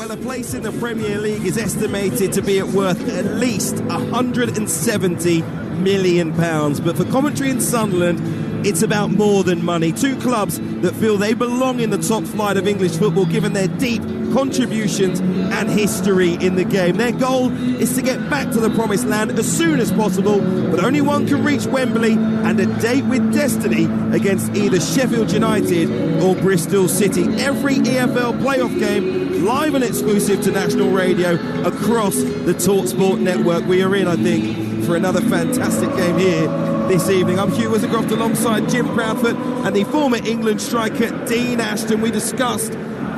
Well, a place in the Premier League is estimated to be worth at least £170 million. But for Coventry and Sunderland, it's about more than money. Two clubs that feel they belong in the top flight of English football, given their deep contributions and history in the game. Their goal is to get back to the promised land as soon as possible, but only one can reach Wembley, and a date with destiny against either Sheffield United or Bristol City. Every EFL playoff game live and exclusive to national radio across the Talksport network. We are in, I think, for another fantastic game here this evening. I'm Hugh Wizzacroft alongside Jim Proudfoot and the former England striker Dean Ashton. We discussed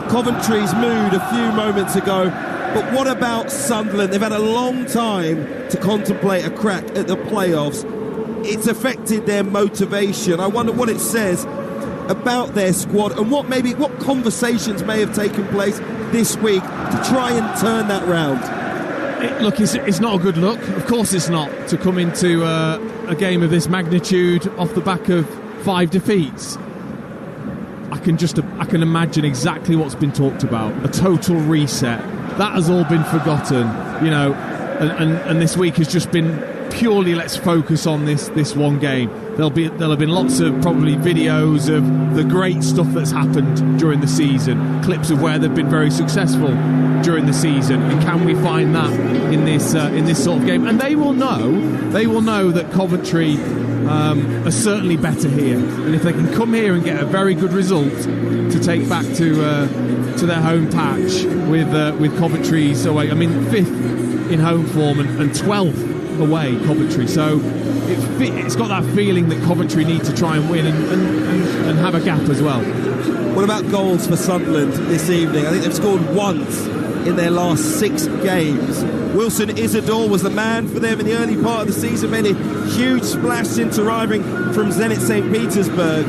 Coventry's mood a few moments ago, but what about Sunderland? They've had a long time to contemplate a crack at the playoffs. It's affected their motivation. I wonder what it says about their squad and what conversations may have taken place this week to try and turn that round. Look, it's not a good look. Of course it's not, to come into a game of this magnitude off the back of 5 defeats. I can imagine exactly what's been talked about. A total reset. That has all been forgotten, you know, and this week has just been purely let's focus on this one game. There'll have been lots of probably videos of the great stuff that's happened during the season, clips of where they've been very successful during the season, and can we find that in this sort of game? And they will know that Coventry are certainly better here, and if they can come here and get a very good result to take back to their home patch with Coventry's away. I mean, 5th in home form and 12th away, Coventry. So it's got that feeling that Coventry need to try and win and have a gap as well. What about goals for Sunderland this evening? I think they've scored once in their last 6 games. Wilson Isidore was the man for them in the early part of the season, made a huge splash since arriving from Zenit St. Petersburg,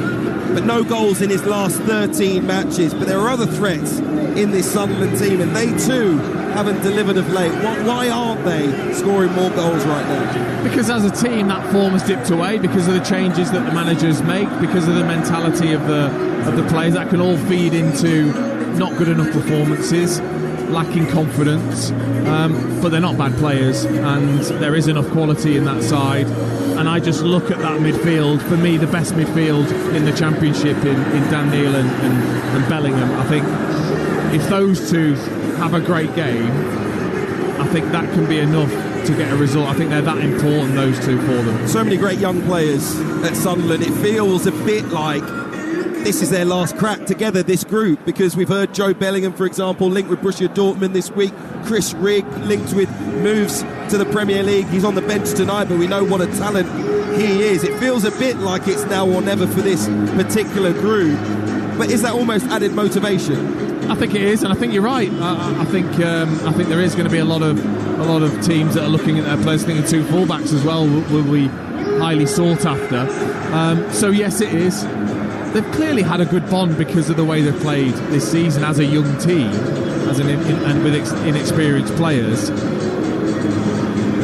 but no goals in his last 13 matches. But there are other threats in this Sunderland team, and they too haven't delivered of late. Why aren't they scoring more goals right now? Because as a team, that form has dipped away because of the changes that the managers make, because of the mentality of the players. That can all feed into not good enough performances, lacking confidence, but they're not bad players, and there is enough quality in that side. And I just look at that midfield, for me the best midfield in the Championship in Dan Neil and Bellingham. I think if those two have a great game, I think that can be enough to get a result. I think they're that important, those two, for them. So many great young players at Sunderland. It feels a bit like this is their last crack together, this group, because we've heard Joe Bellingham, for example, linked with Borussia Dortmund this week. Chris Rigg linked with moves to the Premier League. He's on the bench tonight, but we know what a talent he is. It feels a bit like it's now or never for this particular group. But is that almost added motivation? I think it is, and I think you're right. I think there is going to be a lot of teams that are looking at their players, thinking 2 fullbacks as well will be highly sought after. So yes, it is. They've clearly had a good bond because of the way they've played this season as a young team, and with inexperienced players.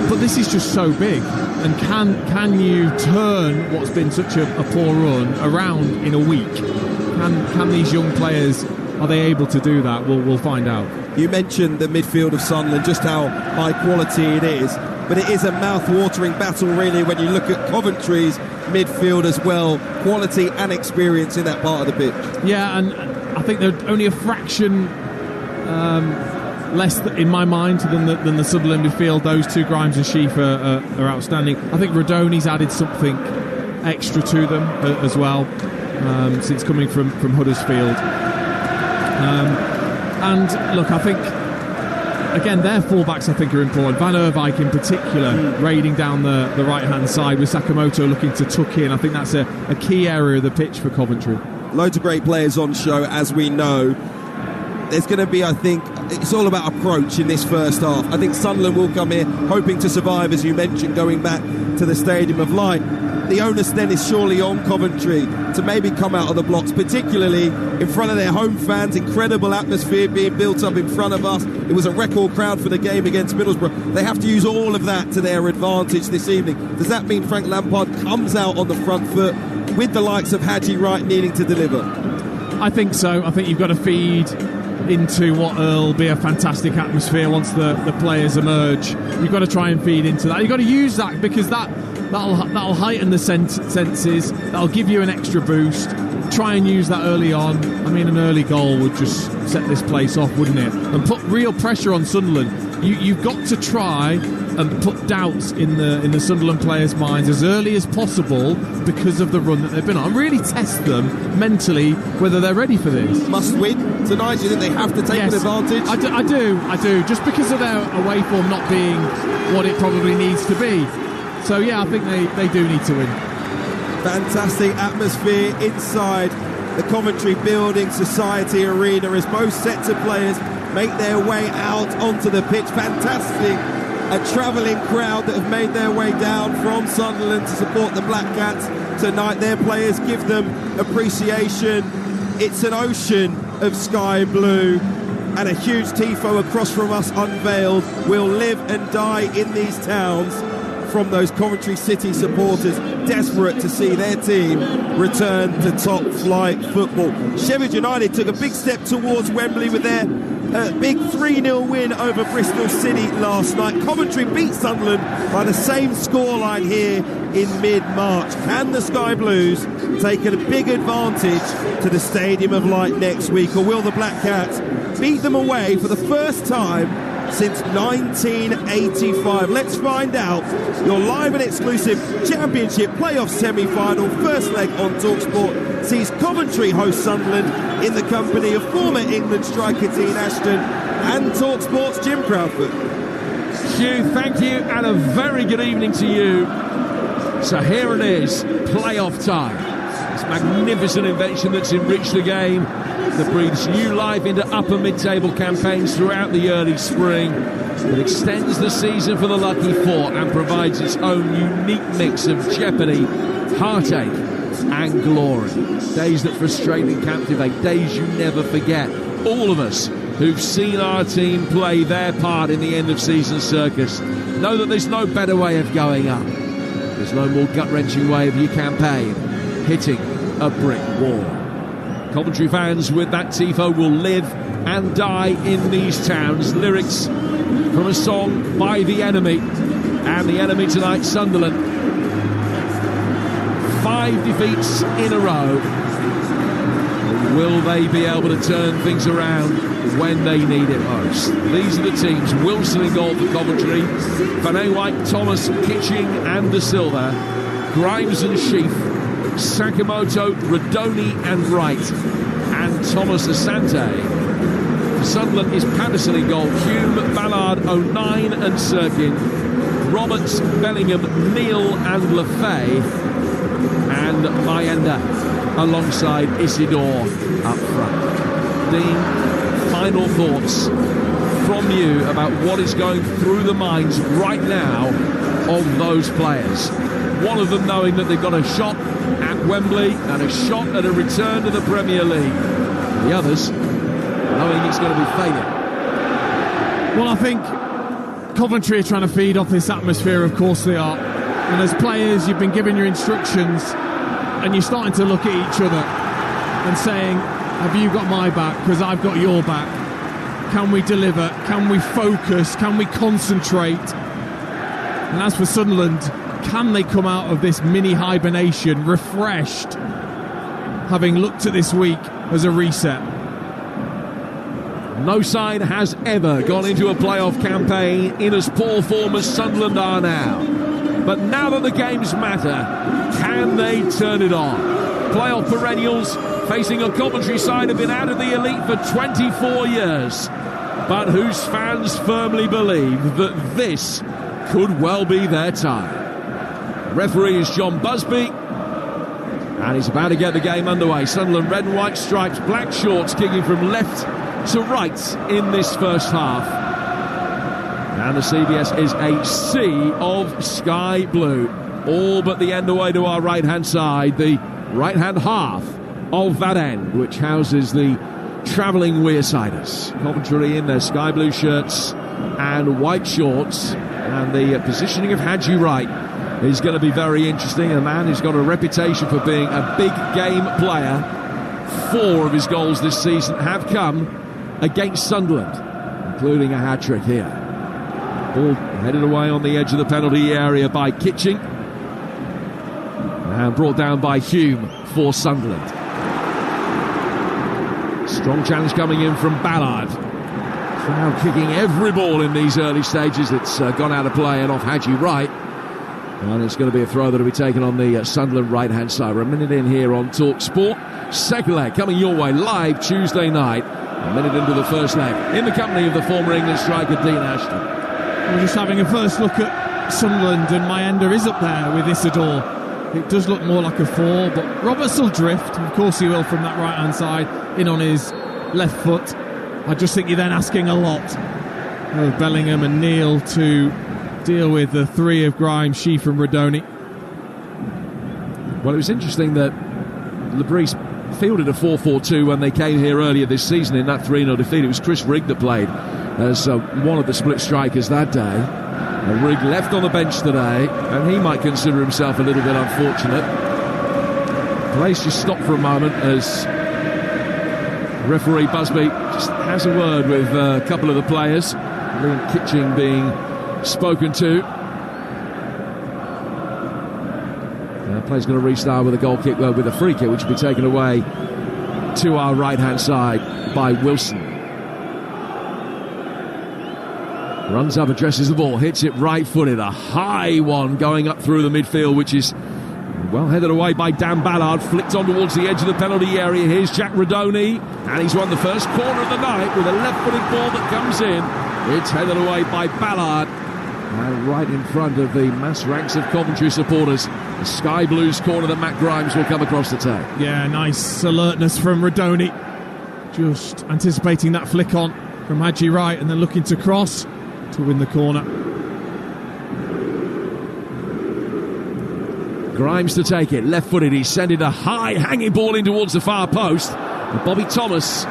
But this is just so big, and can you turn what's been such a poor run around in a week? Can these young players, are they able to do that? We'll find out. You mentioned the midfield of Sunderland, just how high quality it is, but it is a mouth-watering battle really when you look at Coventry's midfield as well. Quality and experience in that part of the pitch. Yeah, and I think they're only a fraction less in my mind than the Sunderland midfield. Those two, Grimes and Sheaf, are outstanding. I think Rodoni's added something extra to them as well since coming from Huddersfield. And look, I think again their fullbacks I think are important. Van Erwijk in particular raiding down the right hand side with Sakamoto looking to tuck in. I think that's a key area of the pitch for Coventry. Loads of great players on show, as we know. There's going to be, I think, it's all about approach in this first half. I think Sunderland will come here hoping to survive, as you mentioned, going back to the Stadium of Light. The onus then is surely on Coventry to maybe come out of the blocks, particularly in front of their home fans. Incredible atmosphere being built up in front of us. It was a record crowd for the game against Middlesbrough. They have to use all of that to their advantage this evening. Does that mean Frank Lampard comes out on the front foot with the likes of Haji Wright needing to deliver? I think so. I think you've got to feed into what will be a fantastic atmosphere once the players emerge. You've got to try and feed into that. You've got to use that, because that'll heighten the senses. That'll give you an extra boost. Try and use that early on. I mean, an early goal would just set this place off, wouldn't it? And put real pressure on Sunderland. You've got to try and put doubts in the Sunderland players' minds as early as possible, because of the run that they've been on. And really test them mentally whether they're ready for this. Must win tonight. Do you think they have to take an advantage? I do. Just because of their away form not being what it probably needs to be. So yeah, I think they do need to win. Fantastic atmosphere inside the Coventry Building Society Arena as both sets of players make their way out onto the pitch. Fantastic. A travelling crowd that have made their way down from Sunderland to support the Black Cats tonight. Their players give them appreciation. It's an ocean of sky blue, and a huge tifo across from us unveiled will live and die in these towns from those Coventry City supporters desperate to see their team return to top flight football. Sheffield United took a big step towards Wembley with their big 3-0 win over Bristol City last night. Coventry beat Sunderland by the same scoreline here in mid-March. Can the Sky Blues take a big advantage to the Stadium of Light next week, or will the Black Cats beat them away for the first time since 1985? Let's find out. Your live and exclusive Championship playoff semi-final first leg on Talksport sees Coventry host Sunderland in the company of former England striker Dean Ashton and Talksport's Jim Proudfoot. Hugh, thank you, and a very good evening to you. So here it is, playoff time. This magnificent invention that's enriched the game, that breathes new life into upper mid-table campaigns throughout the early spring. It extends the season for the Lucky Four and provides its own unique mix of jeopardy, heartache and glory. Days that frustrate and captivate, days you never forget. All of us who've seen our team play their part in the end-of-season circus know that there's no better way of going up. There's no more gut-wrenching way of your campaign hitting a brick wall. Coventry fans with that tifo will live and die in these towns. Lyrics from a song by The Enemy, and The Enemy tonight, Sunderland. 5 defeats in a row. Will they be able to turn things around when they need it most? These are the teams. Wilson in goal for Coventry, Van Ewijk, Thomas, Kitching and De Silva, Grimes and Sheaf, Sakamoto, Radoni and Wright, and Thomas Asante. For Sunderland is Patterson in goal, Hume, Ballard, O'Nien and Sirkin, Roberts, Bellingham, Neal and Lefay, and Mayenda alongside Isidore up front. Dean, final thoughts from you about what is going through the minds right now of those players. One of them knowing that they've got a shot at Wembley and a shot at a return to the Premier League. The others knowing it's going to be failure. Well, I think Coventry are trying to feed off this atmosphere, of course they are. And as players, you've been given your instructions and you're starting to look at each other and saying, have you got my back? Because I've got your back. Can we deliver? Can we focus? Can we concentrate? And as for Sunderland, can they come out of this mini hibernation refreshed, having looked at this week as a reset? No side has ever gone into a playoff campaign in as poor form as Sunderland are now. But now that the games matter, can they turn it on? Playoff perennials facing a Coventry side have been out of the elite for 24 years, but whose fans firmly believe that this could well be their time. Referee is John Busby, and he's about to get the game underway. Sunderland red and white stripes, black shorts kicking from left to right in this first half. And the CBS is a sea of sky blue, all but the end away to our right-hand side, the right-hand half of that end, which houses the travelling Wearsiders. Coventry in their sky blue shirts and white shorts, and the positioning of Hadji Wright is going to be very interesting. A man who's got a reputation for being a big game player. 4 of his goals this season have come against Sunderland, including a hat-trick here. Ball headed away on the edge of the penalty area by Kitching, and brought down by Hume for Sunderland. Strong challenge coming in from Ballard. Crowd kicking every ball in these early stages. It's gone out of play and off Haji Wright. And it's going to be a throw that will be taken on the Sunderland right-hand side. We're a minute in here on Talksport. Second leg coming your way live Tuesday night. A minute into the first leg. In the company of the former England striker Dean Ashton. We're just having a first look at Sunderland, and Mayenda is up there with Isidore. It does look more like a 4, but Roberts will drift. Of course he will, from that right-hand side, in on his left foot. I just think you're then asking a lot of Bellingham and Neil to deal with the 3 of Grimes, Sheaf and Rodoni. Well, it was interesting that Lebris fielded a 4-4-2 when they came here earlier this season in that 3-0 defeat. It was Chris Rigg that played as one of the split strikers that day. Rigg left on the bench today, and he might consider himself a little bit unfortunate. Place just stopped for a moment as referee Busby just has a word with a couple of the players. Liam Kitching being spoken to. The play's going to restart with a goal kick, with a free kick, which will be taken away to our right-hand side by Wilson. Runs up, addresses the ball, hits it right-footed, a high one going up through the midfield, which is well headed away by Dan Ballard, flicked on towards the edge of the penalty area. Here's Jack Rodoni, and he's won the first corner of the night with a left-footed ball that comes in. It's headed away by Ballard, and right in front of the mass ranks of Coventry supporters. The Sky Blues corner that Matt Grimes will come across the tape. Yeah, nice alertness from Rodoni, just anticipating that flick on from Haji Wright, and then looking to cross to win the corner. Grimes to take it, left-footed. He's sending a high hanging ball in towards the far post. And Bobby Thomas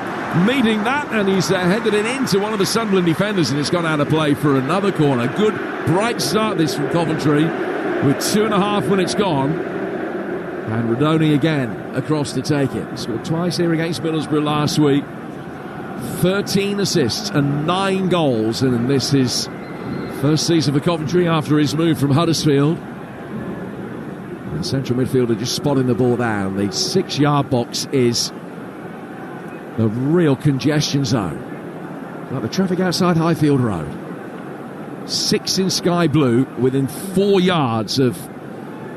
meeting that, and he's headed it into one of the Sunderland defenders, and it's gone out of play for another corner. Good bright start this from Coventry with 2.5 minutes gone. And Rodoni again across to take it. Scored twice here against Middlesbrough last week. 13 assists and 9 goals, and this is first season for Coventry after his move from Huddersfield. The central midfielder just spotting the ball down. The 6-yard box is the real congestion zone, like the traffic outside Highfield Road. 6 in sky blue within 4 yards of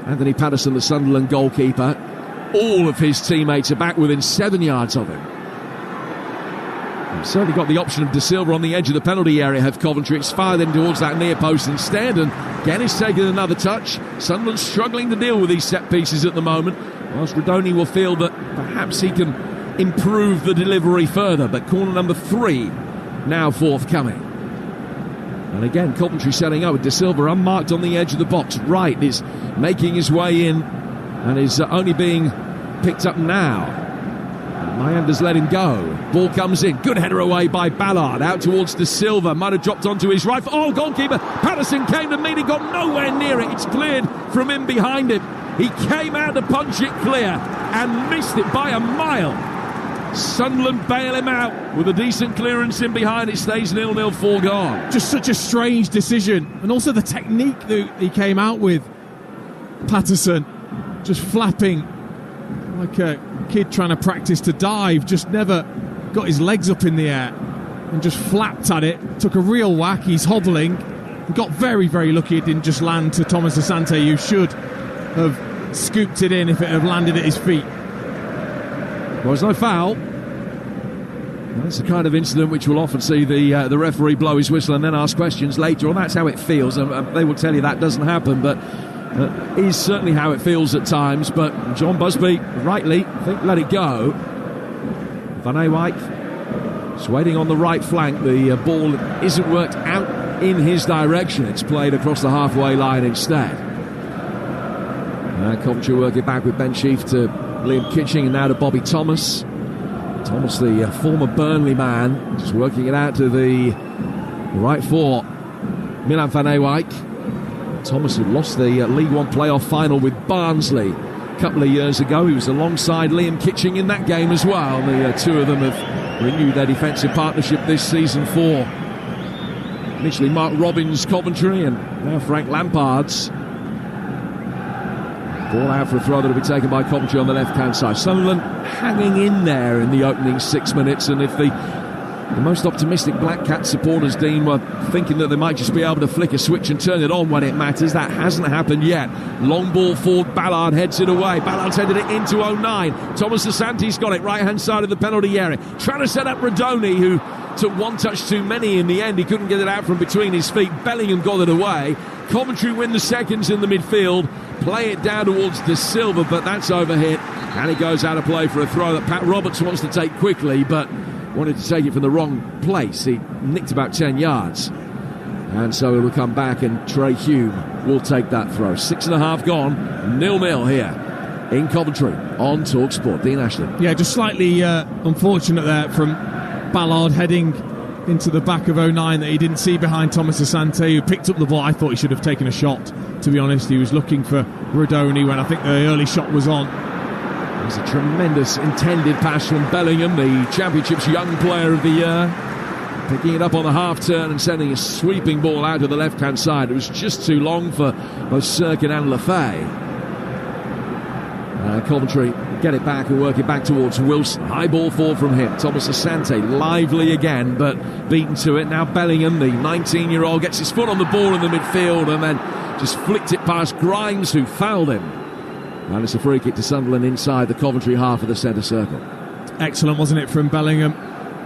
Anthony Patterson, the Sunderland goalkeeper. All of his teammates are back within 7 yards of him. Certainly got the option of De Silva on the edge of the penalty area, have Coventry. It's fired in towards that near post instead, and Gennis taking another touch. Sunderland struggling to deal with these set pieces at the moment, whilst Rodoni will feel that perhaps he can improve the delivery further. But corner number 3 now forthcoming. And again, Coventry setting up with De Silva unmarked on the edge of the box. Wright is making his way in and is only being picked up now. Mayenda's let him go. Ball comes in. Good header away by Ballard. Out towards De Silva. Might have dropped onto his right. Oh, goalkeeper Patterson came to meet it. Got nowhere near it. It's cleared from in behind him. He came out to punch it clear and missed it by a mile. Sunderland bail him out with a decent clearance in behind. It stays 0-0, 4 gone. Just such a strange decision. And also the technique that he came out with. Patterson just flapping like a kid trying to practice to dive, just never got his legs up in the air and just flapped at it, took a real whack. He's hobbling, got very, very lucky it didn't just land to Thomas Asante, who should have scooped it in if it had landed at his feet. Well, there's no foul. That's the kind of incident which will often see the referee blow his whistle and then ask questions later on. That's how it feels. They will tell you that doesn't happen, but is certainly how it feels at times. But John Busby, rightly, I think, let it go. Van Eyck is waiting on the right flank. The ball isn't worked out in his direction. It's played across the halfway line instead. Coventry working back with Ben Sheaf to Liam Kitching and now to Bobby Thomas. Thomas, the former Burnley man, just working it out to the right for Milan Van Eyck. Thomas, who lost the League One playoff final with Barnsley couple of years ago. He was alongside Liam Kitching in that game as well. The two of them have renewed their defensive partnership this season for initially Mark Robbins' Coventry and now Frank Lampard's. Ball out for a throw that will be taken by Coventry on the left-hand side. Sunderland hanging in there in the opening 6 minutes, and if the most optimistic Black Cat supporters, Dean, were thinking that they might just be able to flick a switch and turn it on when it matters, that hasn't happened yet. Long ball forward, Ballard heads it away. Ballard's headed it into 09. Thomas Asante's got it, right-hand side of the penalty area. Trying to set up Radoni, who took one touch too many in the end. He couldn't get it out from between his feet. Bellingham got it away. Coventry win the seconds in the midfield. Play it down towards De Silva, but that's overhit. And it goes out of play for a throw that Pat Roberts wants to take quickly, but wanted to take it from the wrong place. He nicked about 10 yards. And so it will come back, and Trey Hume will take that throw. 6.5 gone, 0-0 here in Coventry on Talksport. Dean Ashley. Yeah, just slightly unfortunate there from Ballard heading into the back of 09 that he didn't see behind Thomas Asante, who picked up the ball. I thought he should have taken a shot, to be honest. He was looking for Radoni when I think the early shot was on. It was a tremendous intended pass from Bellingham, the Championship's Young Player of the Year, picking it up on the half-turn and sending a sweeping ball out to the left-hand side. It was just too long for both Sirkin and Lefay. Coventry get it back and work it back towards Wilson. High ball forward from him. Thomas Asante lively again, but beaten to it. Now Bellingham, the 19-year-old, gets his foot on the ball in the midfield and then just flicked it past Grimes, who fouled him. And it's a free kick to Sunderland inside the Coventry half of the centre circle. Excellent, wasn't it, from Bellingham?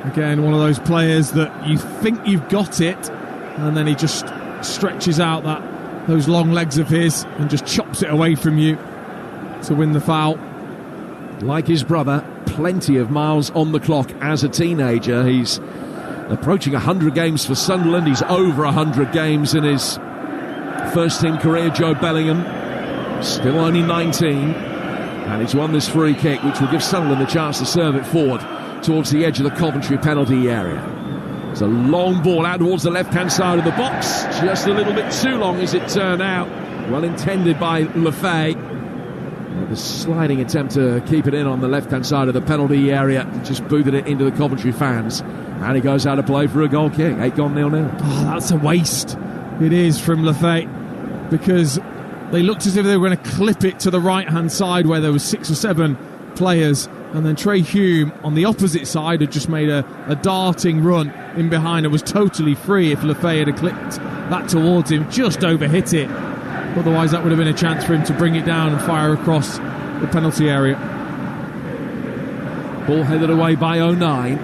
Again, one of those players that you think you've got it, and then he just stretches out those long legs of his and just chops it away from you to win the foul. Like his brother, plenty of miles on the clock as a teenager. He's approaching 100 games for Sunderland. He's over 100 games in his first-team career, Joe Bellingham. Still only 19. And he's won this free kick, which will give Sunderland the chance to serve it forward towards the edge of the Coventry penalty area. It's a long ball out towards the left-hand side of the box. Just a little bit too long, as it turned out. Well intended by Lefay. The sliding attempt to keep it in on the left-hand side of the penalty area just booted it into the Coventry fans. And he goes out of play for a goal kick. 8 gone, 0-0. Oh, that's a waste. It is from Lefay, because they looked as if they were going to clip it to the right-hand side where there was 6 or 7 players, and then Trey Hume on the opposite side had just made a darting run in behind and was totally free. If Lefay had clipped that towards him, just overhit it. Otherwise that would have been a chance for him to bring it down and fire across the penalty area. Ball headed away by 09.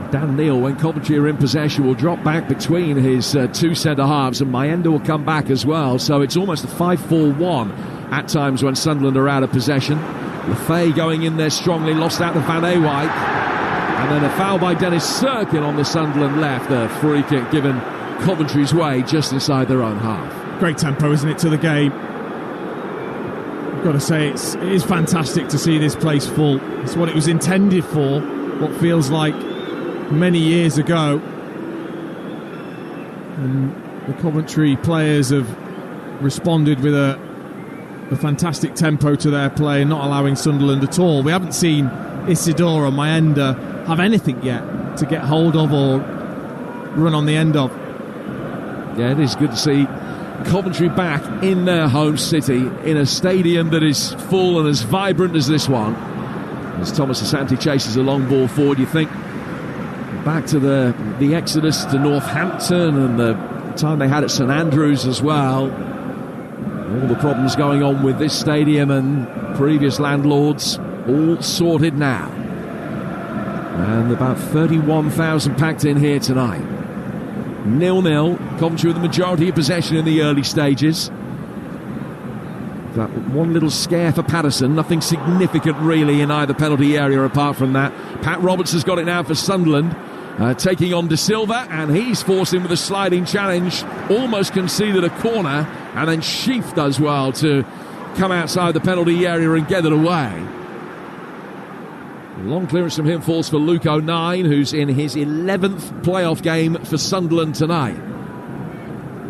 Dan Neal, when Coventry are in possession, will drop back between his two centre-halves, and Mayenda will come back as well. So it's almost a 5-4-1 at times when Sunderland are out of possession. Lefay going in there strongly, lost out to Van Ewijk. And then a foul by Dennis Sirkin on the Sunderland left. A free kick given Coventry's way just inside their own half. Great tempo, isn't it, to the game? I've got to say, it is fantastic to see this place full. It's what it was intended for, what feels like many years ago. And the Coventry players have responded with a fantastic tempo to their play, not allowing Sunderland at all. We haven't seen Isidore or Mayenda have anything yet to get hold of or run on the end of. Yeah, it is good to see Coventry back in their home city, in a stadium that is full and as vibrant as this one. As Thomas Asante chases a long ball forward, you think back to the exodus to Northampton and the time they had at St Andrews as well. All the problems going on with this stadium and previous landlords, all sorted now. And about 31,000 packed in here tonight. 0-0. Coventry with the majority of possession in the early stages. That one little scare for Patterson. Nothing significant really in either penalty area apart from that. Pat Roberts has got it now for Sunderland. Taking on De Silva, and he's forced him with a sliding challenge. Almost conceded a corner, and then Sheaf does well to come outside the penalty area and get it away. Long clearance from him falls for Luke 09, who's in his 11th playoff game for Sunderland tonight.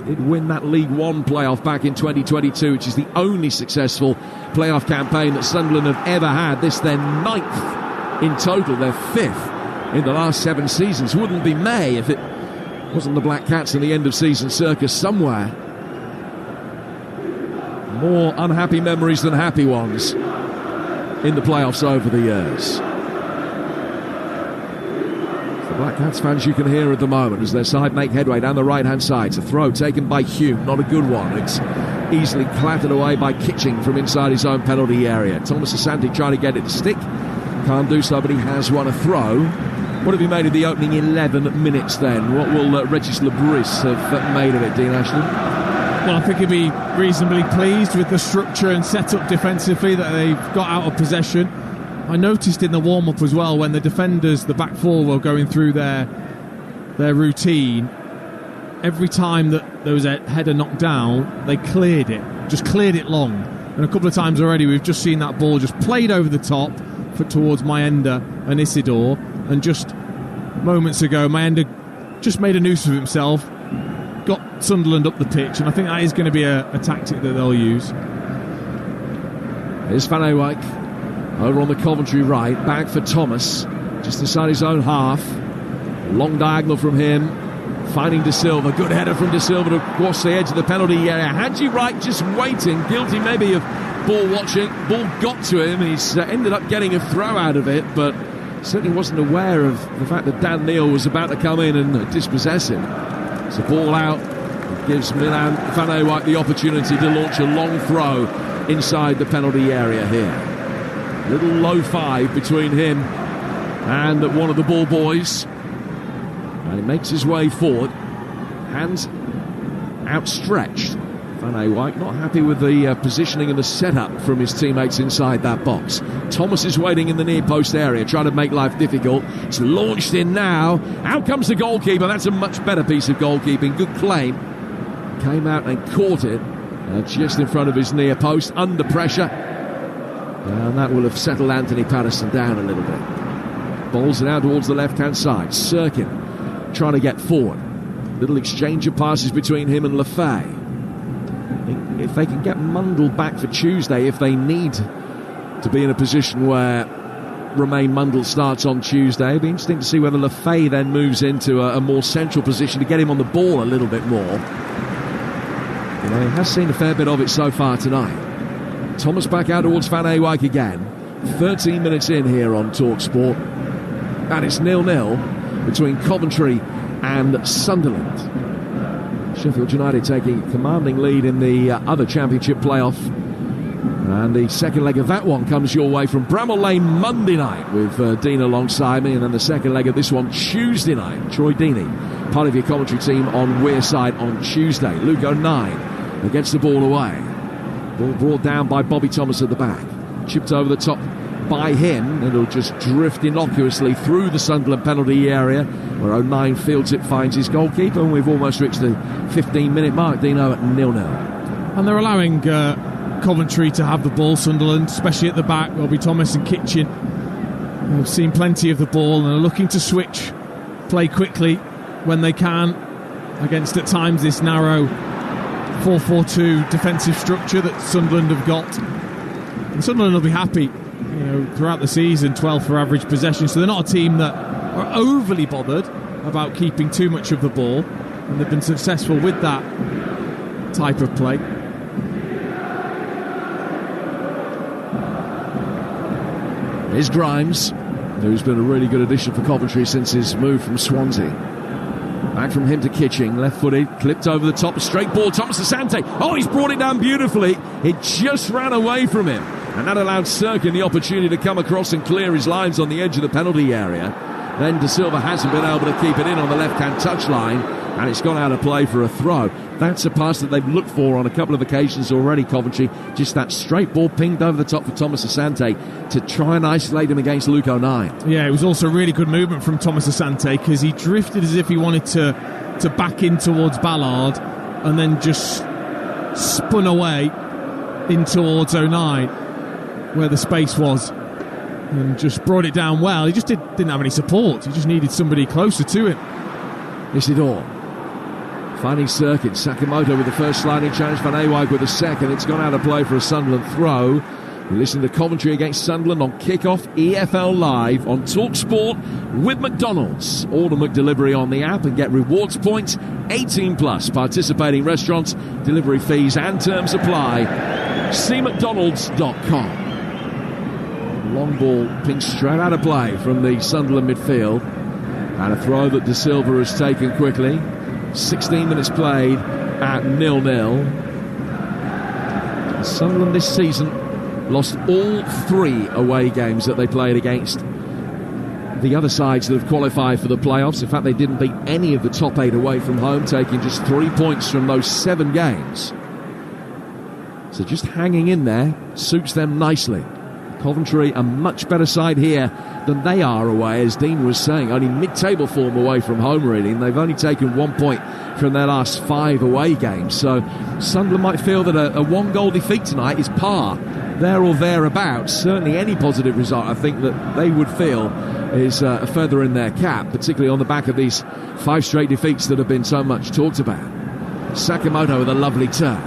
Did win that League One playoff back in 2022, which is the only successful playoff campaign that Sunderland have ever had. This their 9th in total, their 5th in the last 7 seasons. Wouldn't be May if it wasn't the Black Cats and the end of season circus somewhere. More unhappy memories than happy ones in the playoffs over the years. The Black Cats fans you can hear at the moment as their side make headway down the right-hand side. It's a throw taken by Hume, not a good one. It's easily clattered away by Kitching from inside his own penalty area. Thomas Asante trying to get it to stick. Can't do so, but he has won a throw. What have you made of the opening 11 minutes then? What will Regis Lebris have made of it, Dean Ashton? Well, I think he'll be reasonably pleased with the structure and setup defensively that they've got out of possession. I noticed in the warm-up as well, when the defenders, the back four, were going through their routine, every time that there was a header knocked down, they cleared it long. And a couple of times already we've just seen that ball just played over the top towards Mayenda and Isidore, and just moments ago Mayenda just made a noose of himself, got Sunderland up the pitch, and I think that is going to be a tactic that they'll use. Here's Van Ewijk over on the Coventry right, back for Thomas, just inside his own half. Long diagonal from him, finding De Silva. Good header from De Silva to cross the edge of the penalty area. Hadji Wright just waiting, guilty maybe of ball watching. Ball got to him, he's ended up getting a throw out of it, but certainly wasn't aware of the fact that Dan Neil was about to come in and dispossess him. It's a ball out. It gives Milan Van Ewijk the opportunity to launch a long throw inside the penalty area here. Little low five between him and one of the ball boys. And he makes his way forward. Hands outstretched. Van Ewijk not happy with the positioning and the setup from his teammates inside that box. Thomas is waiting in the near post area, trying to make life difficult. It's launched in now. Out comes the goalkeeper. That's a much better piece of goalkeeping. Good claim. Came out and caught it just in front of his near post, under pressure. And that will have settled Anthony Patterson down a little bit. Ball's now towards the left-hand side. Sirkin trying to get forward. Little exchange of passes between him and Lefay. If they can get Mundle back for Tuesday, if they need to be in a position where Romain Mundle starts on Tuesday, it'd be interesting to see whether Lefay then moves into a more central position to get him on the ball a little bit more. You know, he has seen a fair bit of it so far tonight. Thomas back out towards Van Ewijk again. 13 minutes in here on Talksport. And it's 0-0 between Coventry and Sunderland. Sheffield United taking a commanding lead in the other Championship playoff. And the second leg of that one comes your way from Bramall Lane Monday night with Dean alongside me. And then the second leg of this one Tuesday night. Troy Deeney, part of your commentary team on Wearside on Tuesday. Luke O'Nien gets the ball away. Ball brought down by Bobby Thomas at the back. Chipped over the top by him. It'll just drift innocuously through the Sunderland penalty area, where O'Nien fields it, finds his goalkeeper, and we've almost reached the 15-minute mark, Dino, at 0-0. And they're allowing Coventry to have the ball, Sunderland, especially at the back. Bobby Thomas and Kitchen have seen plenty of the ball and are looking to switch, play quickly when they can, against at times this narrow 4-4-2 defensive structure that Sunderland have got. And Sunderland will be happy, throughout the season, 12th for average possession, so they're not a team that are overly bothered about keeping too much of the ball, and they've been successful with that type of play. Here's Grimes, who's been a really good addition for Coventry since his move from Swansea. Back from him to Kitching, left-footed, clipped over the top, a straight ball, Thomas Asante. Oh, he's brought it down beautifully. It just ran away from him. And that allowed Sirkin the opportunity to come across and clear his lines on the edge of the penalty area. Then De Silva hasn't been able to keep it in on the left-hand touchline, and it's gone out of play for a throw. That's a pass that they've looked for on a couple of occasions already, Coventry. Just that straight ball pinged over the top for Thomas Asante to try and isolate him against Luke O'Nien. Yeah, it was also really good movement from Thomas Asante, because he drifted as if he wanted to back in towards Ballard, and then just spun away in towards O'Nien, where the space was, and just brought it down well. He just didn't have any support. He just needed somebody closer to him. Isidore Finding Circuit, Sakamoto with the first sliding challenge, Van Ewijk with the second. It's gone out of play for a Sunderland throw. You're listening to Coventry against Sunderland on Kickoff, EFL Live on Talksport with McDonald's. Order McDelivery on the app and get rewards points. 18 plus participating restaurants, delivery fees and terms apply. See mcdonalds.com. Long ball pinged straight out of play from the Sunderland midfield. And a throw that De Silva has taken quickly. 16 minutes played at 0-0. Sunderland this season lost all 3 away games that they played against the other sides that have qualified for the playoffs. In fact, they didn't beat any of the top 8 away from home, taking just 3 points from those 7 games. So just hanging in there suits them nicely. Coventry, a much better side here than they are away, as Dean was saying. Only mid-table form away from home, really, and they've only taken 1 point from their last 5 away games. So Sunderland might feel that a 1-goal defeat tonight is par, there or thereabouts. Certainly any positive result, I think, that they would feel is a feather in their cap, particularly on the back of these 5 straight defeats that have been so much talked about. Sakamoto with a lovely turn.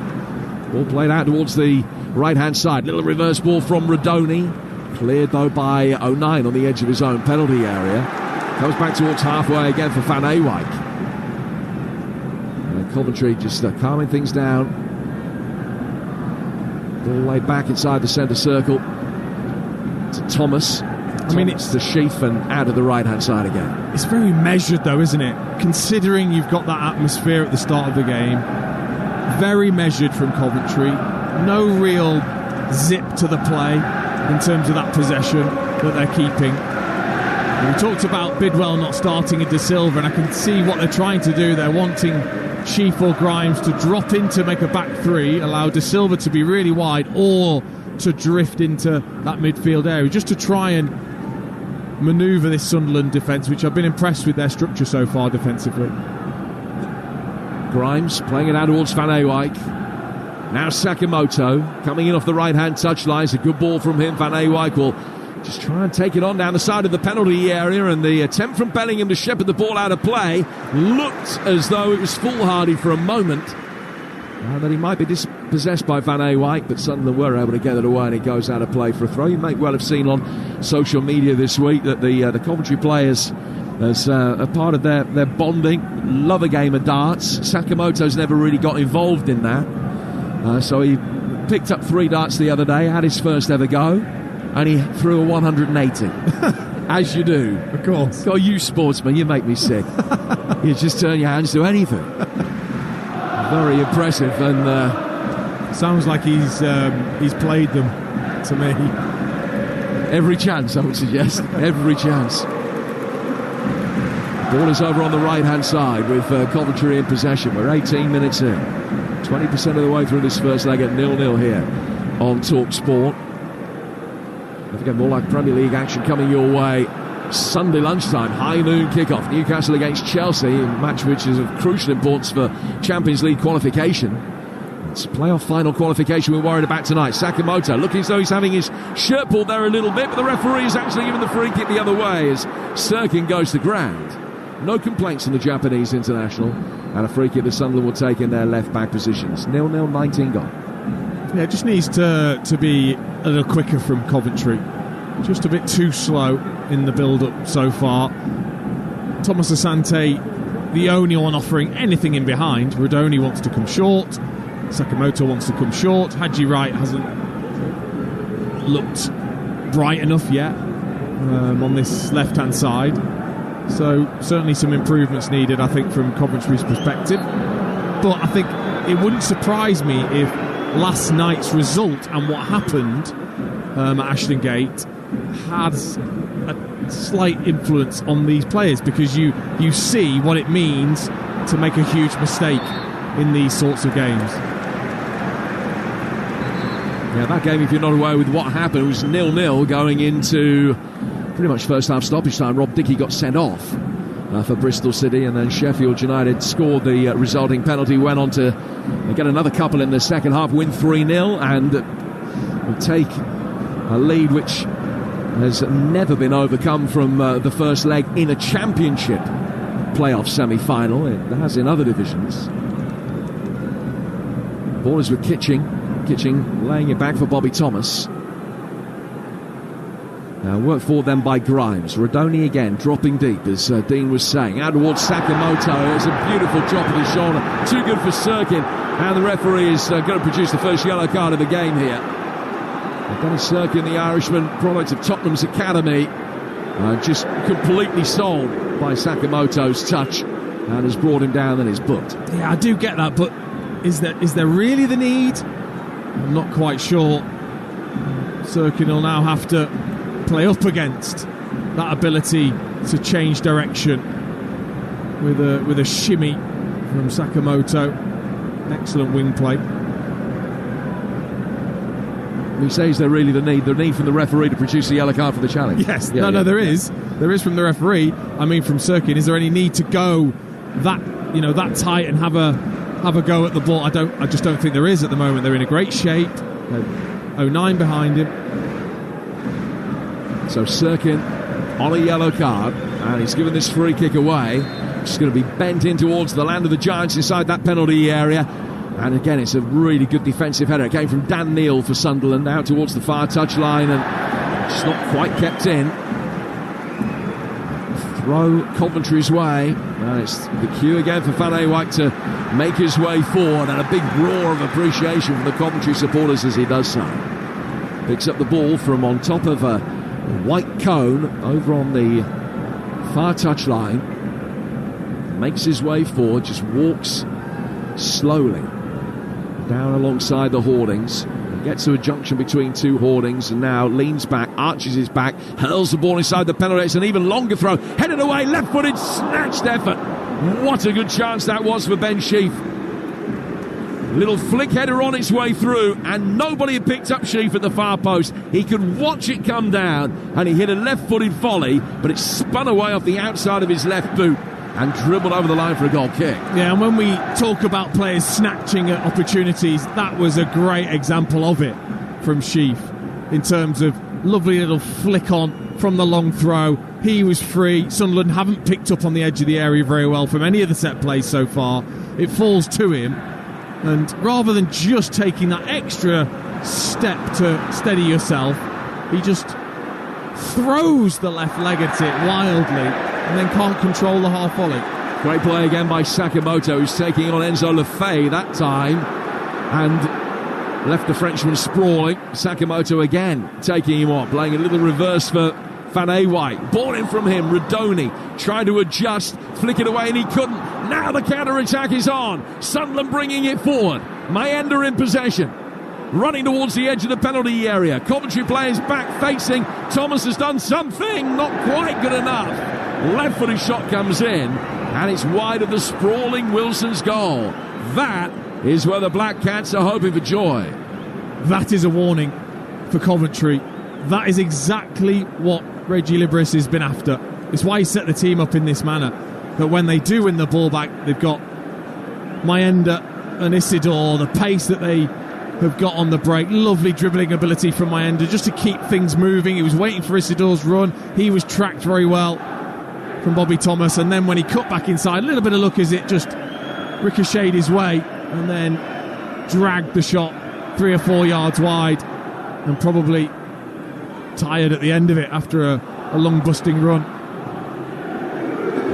Ball played out towards the right-hand side. Little reverse ball from Rodoni. Cleared, though, by 09 on the edge of his own penalty area. Comes back towards halfway again for Van Ewijk. And Coventry just calming things down. Ball laid back inside the centre circle to Thomas. It's the sheath and out of the right-hand side again. It's very measured, though, isn't it? Considering you've got that atmosphere at the start of the game. Very measured from Coventry. No real zip to the play in terms of that possession that they're keeping. And we talked about Bidwell not starting a De Silva, and I can see what they're trying to do. They're wanting Sheaf or Grimes to drop in to make a back 3, allow De Silva to be really wide, or to drift into that midfield area, just to try and manoeuvre this Sunderland defence, which I've been impressed with their structure so far defensively. Grimes playing it out towards Van Ewijk. Now Sakamoto coming in off the right-hand touchline. It's a good ball from him. Van Ewijk will just try and take it on down the side of the penalty area, and the attempt from Bellingham to shepherd the ball out of play looked as though it was foolhardy for a moment. That he might be dispossessed by Van Ewijk, but Sunderland were able to get it away, and it goes out of play for a throw. You may well have seen on social media this week that the Coventry players, as a part of their bonding, love a game of darts. Sakamoto's never really got involved in that. So he picked up 3 darts the other day, had his first ever go, and he threw a 180. As you do. Of course. God, you sportsmen, you make me sick. You just turn your hands to anything. Very impressive, and sounds like he's played them to me. Every chance, I would suggest. Every chance. Ball is over on the right-hand side with Coventry in possession. We're 18 minutes in. 20% of the way through this first leg at 0-0 here on Talksport. Don't forget, more like Premier League action coming your way. Sunday lunchtime, high noon kickoff. Newcastle against Chelsea, a match which is of crucial importance for Champions League qualification. It's playoff final qualification we're worried about tonight. Sakamoto looking as though he's having his shirt pulled there a little bit, but the referee has actually given the free kick the other way as Sirkin goes to ground. No complaints from the Japanese international, and a free kick that Sunderland will take in their left-back positions. 0-0, 19 gone. Yeah, it just needs to be a little quicker from Coventry. Just a bit too slow in the build-up so far. Thomas Asante, the only one offering anything in behind. Rodoni wants to come short. Sakamoto wants to come short. Haji Wright hasn't looked bright enough yet on this left-hand side. So certainly some improvements needed, I think, from Coventry's perspective. But I think it wouldn't surprise me if last night's result and what happened at Ashton Gate has a slight influence on these players, because you see what it means to make a huge mistake in these sorts of games. Yeah, that game, if you're not aware with what happened, was 0-0 going into pretty much first half stoppage time. Rob Dickey got sent off for Bristol City, and then Sheffield United scored the resulting penalty, went on to get another couple in the second half, win 3-0, and will take a lead which has never been overcome from the first leg in a championship playoff semi-final. It has in other divisions. Ball is with Kitching. Kitching laying it back for Bobby Thomas. Now worked for them by Grimes. Rodoni again dropping deep, as Dean was saying. Out towards Sakamoto. It's a beautiful drop of the shoulder. Too good for Sirkin. And the referee is going to produce the first yellow card of the game here. Dennis Sirkin, the Irishman, product of Tottenham's academy, just completely sold by Sakamoto's touch and has brought him down and is booked. Yeah, I do get that, but is there really the need? I'm not quite sure. Sirkin will now have to play up against that ability to change direction with a shimmy from Sakamoto. Excellent wing play. He says there really the need from the referee to produce the yellow card for the challenge. Yes, there is from the referee. I mean, from Sirkin, is there any need to go that tight and have a go at the ball? I just don't think there is at the moment. They're in a great shape. 09 behind him. So Sirkin on a yellow card, and he's given this free kick away. It's going to be bent in towards the land of the Giants inside that penalty area. And again, it's a really good defensive header. It came from Dan Neal for Sunderland, out towards the far touchline, and just not quite kept in. Throw Coventry's way. And it's the cue again for Van Ewijk to make his way forward, and a big roar of appreciation from the Coventry supporters as he does so. Picks up the ball from on top of a white cone over on the far touchline. Makes his way forward, just walks slowly down alongside the hoardings. Gets to a junction between two hoardings and now leans back, arches his back, hurls the ball inside the penalty. It's an even longer throw, headed away, left-footed, snatched effort. What a good chance that was for Ben Sheaf. Little flick header on its way through, and nobody had picked up Sheaf at the far post. He could watch it come down, and he hit a left-footed volley, but it spun away off the outside of his left boot and dribbled over the line for a goal kick. Yeah, and when we talk about players snatching at opportunities, that was a great example of it from Sheaf, in terms of lovely little flick on from the long throw. He was free. Sunderland haven't picked up on the edge of the area very well from any of the set plays so far. It falls to him, and rather than just taking that extra step to steady yourself, he just throws the left leg at it wildly and then can't control the half volley. Great play again by Sakamoto, who's taking on Enzo Lefebvre that time and left the Frenchman sprawling. Sakamoto again taking him on, playing a little reverse for Van Ewijk. Ball in from him, Rodoni tried to adjust, flick it away, and he couldn't. Now the counter-attack is on. Sunderland bringing it forward. Mayenda in possession, running towards the edge of the penalty area. Coventry players back facing. Thomas has done something, not quite good enough. Left-footed shot comes in, and it's wide of the sprawling Wilson's goal. That is where the Black Cats are hoping for joy. That is a warning for Coventry. That is exactly what Reggie Libris has been after. It's why he set the team up in this manner, that when they do win the ball back, they've got Mayenda and Isidore, the pace that they have got on the break. Lovely dribbling ability from Mayenda just to keep things moving. He was waiting for Isidore's run. He was tracked very well from Bobby Thomas, and then when he cut back inside, a little bit of luck as it just ricocheted his way and then dragged the shot 3 or 4 yards wide, and probably tired at the end of it after a long busting run.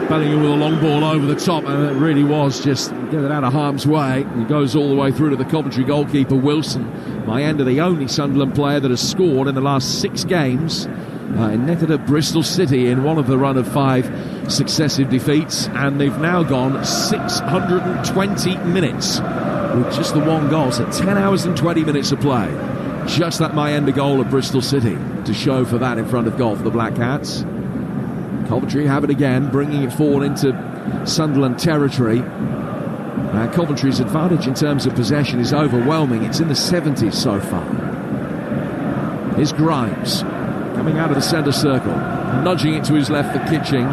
Bellingham with a long ball over the top, and it really was just get it out of harm's way. He goes all the way through to the Coventry goalkeeper Wilson. Mayenda, the only Sunderland player that has scored in the last 6 games, netted at Bristol City in one of the run of 5 successive defeats, and they've now gone 620 minutes with just the 1 goal. So 10 hours and 20 minutes of play. Just that Mayenda goal at Bristol City to show for that in front of goal for the Black Cats. Coventry have it again, bringing it forward into Sunderland territory. Coventry's advantage in terms of possession is overwhelming. It's in the 70s so far. Here's Grimes coming out of the centre circle, nudging it to his left for Kitching.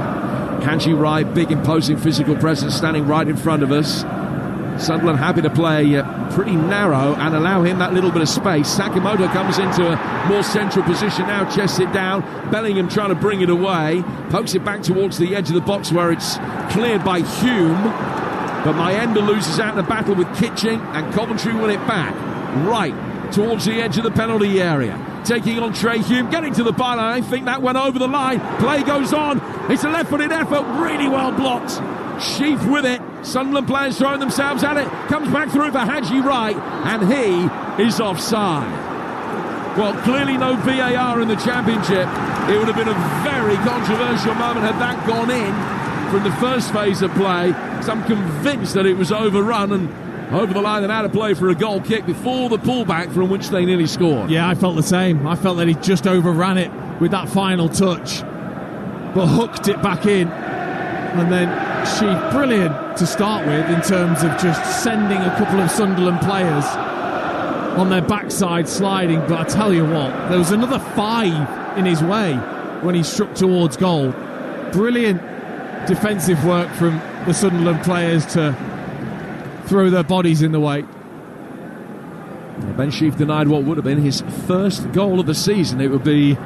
Kanji Rai, big imposing physical presence, standing right in front of us. Sunderland happy to play pretty narrow and allow him that little bit of space. Sakamoto comes into a more central position now, chests it down. Bellingham trying to bring it away, pokes it back towards the edge of the box where it's cleared by Hume. But Mayenda loses out in a battle with Kitching, and Coventry win it back. Right towards the edge of the penalty area. Taking on Trey Hume, getting to the byline. I think that went over the line. Play goes on. It's a left-footed effort, really well blocked. Sheaf with it. Sunderland players throwing themselves at it. Comes back through for Haji Wright, and he is offside. Well, clearly no VAR in the Championship. It would have been a very controversial moment had that gone in from the first phase of play. So I'm convinced that it was overrun and over the line and out of play for a goal kick before the pullback from which they nearly scored. Yeah, I felt the same. I felt that he just overran it with that final touch, but hooked it back in. And then Sheaf, brilliant to start with in terms of just sending a couple of Sunderland players on their backside sliding. But I tell you what, there was another 5 in his way when he struck towards goal. Brilliant defensive work from the Sunderland players to throw their bodies in the way. Ben Sheaf denied what would have been his first goal of the season. It would be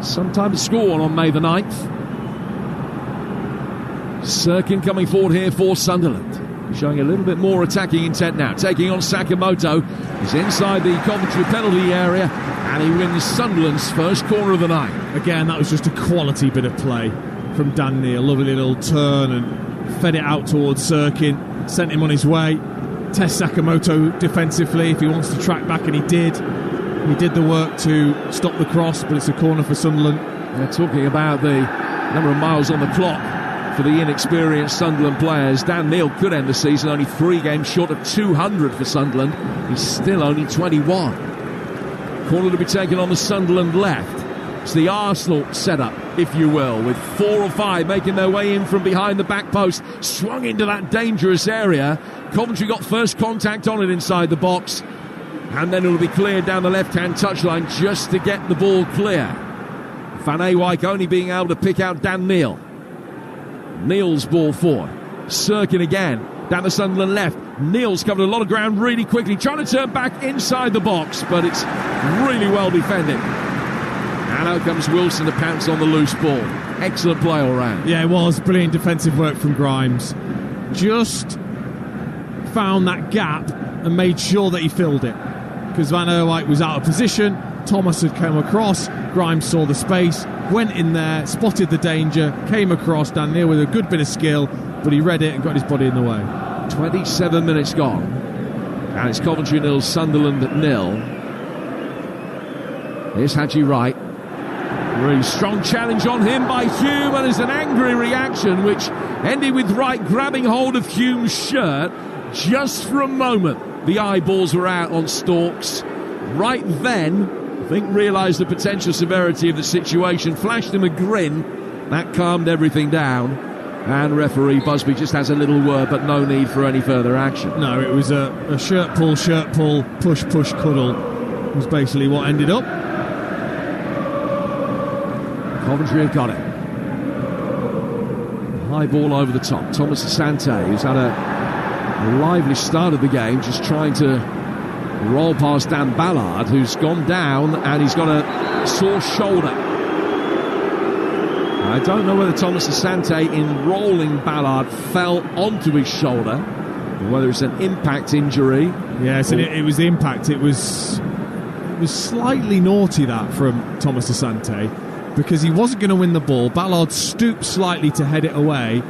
sometime to score on May the 9th. Sirkin coming forward here for Sunderland, showing a little bit more attacking intent now. Taking on Sakamoto. He's inside the Coventry penalty area, and he wins Sunderland's first corner of the night. Again, that was just a quality bit of play from Dan Neil. Lovely little turn and fed it out towards Sirkin. Sent him on his way. Test Sakamoto defensively if he wants to track back, and he did. He did the work to stop the cross, but it's a corner for Sunderland. They're talking about the number of miles on the clock for the inexperienced Sunderland players. Dan Neil could end the season only 3 games short of 200 for Sunderland. He's still only 21. Corner to be taken on the Sunderland left. It's the Arsenal setup, if you will, with 4 or 5 making their way in from behind the back post. Swung into that dangerous area. Coventry got first contact on it inside the box, and then it'll be cleared down the left-hand touchline just to get the ball clear. Van Ewijk only being able to pick out Dan Neil. Neil's ball forward. Sirkin again down the Sunderland left. Neil's covered a lot of ground really quickly, trying to turn back inside the box, but it's really well defended. And out comes Wilson to pounce on the loose ball. Excellent play all round. Yeah, it was brilliant defensive work from Grimes. Just found that gap and made sure that he filled it, because Van Ewijk was out of position. Thomas had come across. Grimes saw the space, went in there, spotted the danger, came across. Dan Neil with a good bit of skill, but he read it and got his body in the way. 27 minutes gone, and it's Coventry 0, Sunderland 0. Here's Haji Wright. Really strong challenge on him by Hume, and it's an angry reaction which ended with Wright grabbing hold of Hume's shirt. Just for a moment the eyeballs were out on Storks. Right then, I think, realised the potential severity of the situation, flashed him a grin. That calmed everything down, and referee Busby just has a little word, but no need for any further action. No, it was a shirt pull, push, cuddle was basically what ended up. Coventry have got it. High ball over the top. Thomas Asante, who's had a lively start of the game, just trying to roll past Dan Ballard, who's gone down, and he's got a sore shoulder. I don't know whether Thomas Asante, in rolling Ballard, fell onto his shoulder, or whether it's an impact injury. Yes, and it was the impact. It was slightly naughty, that, from Thomas Asante, because he wasn't going to win the ball. Ballard stooped slightly to head it away,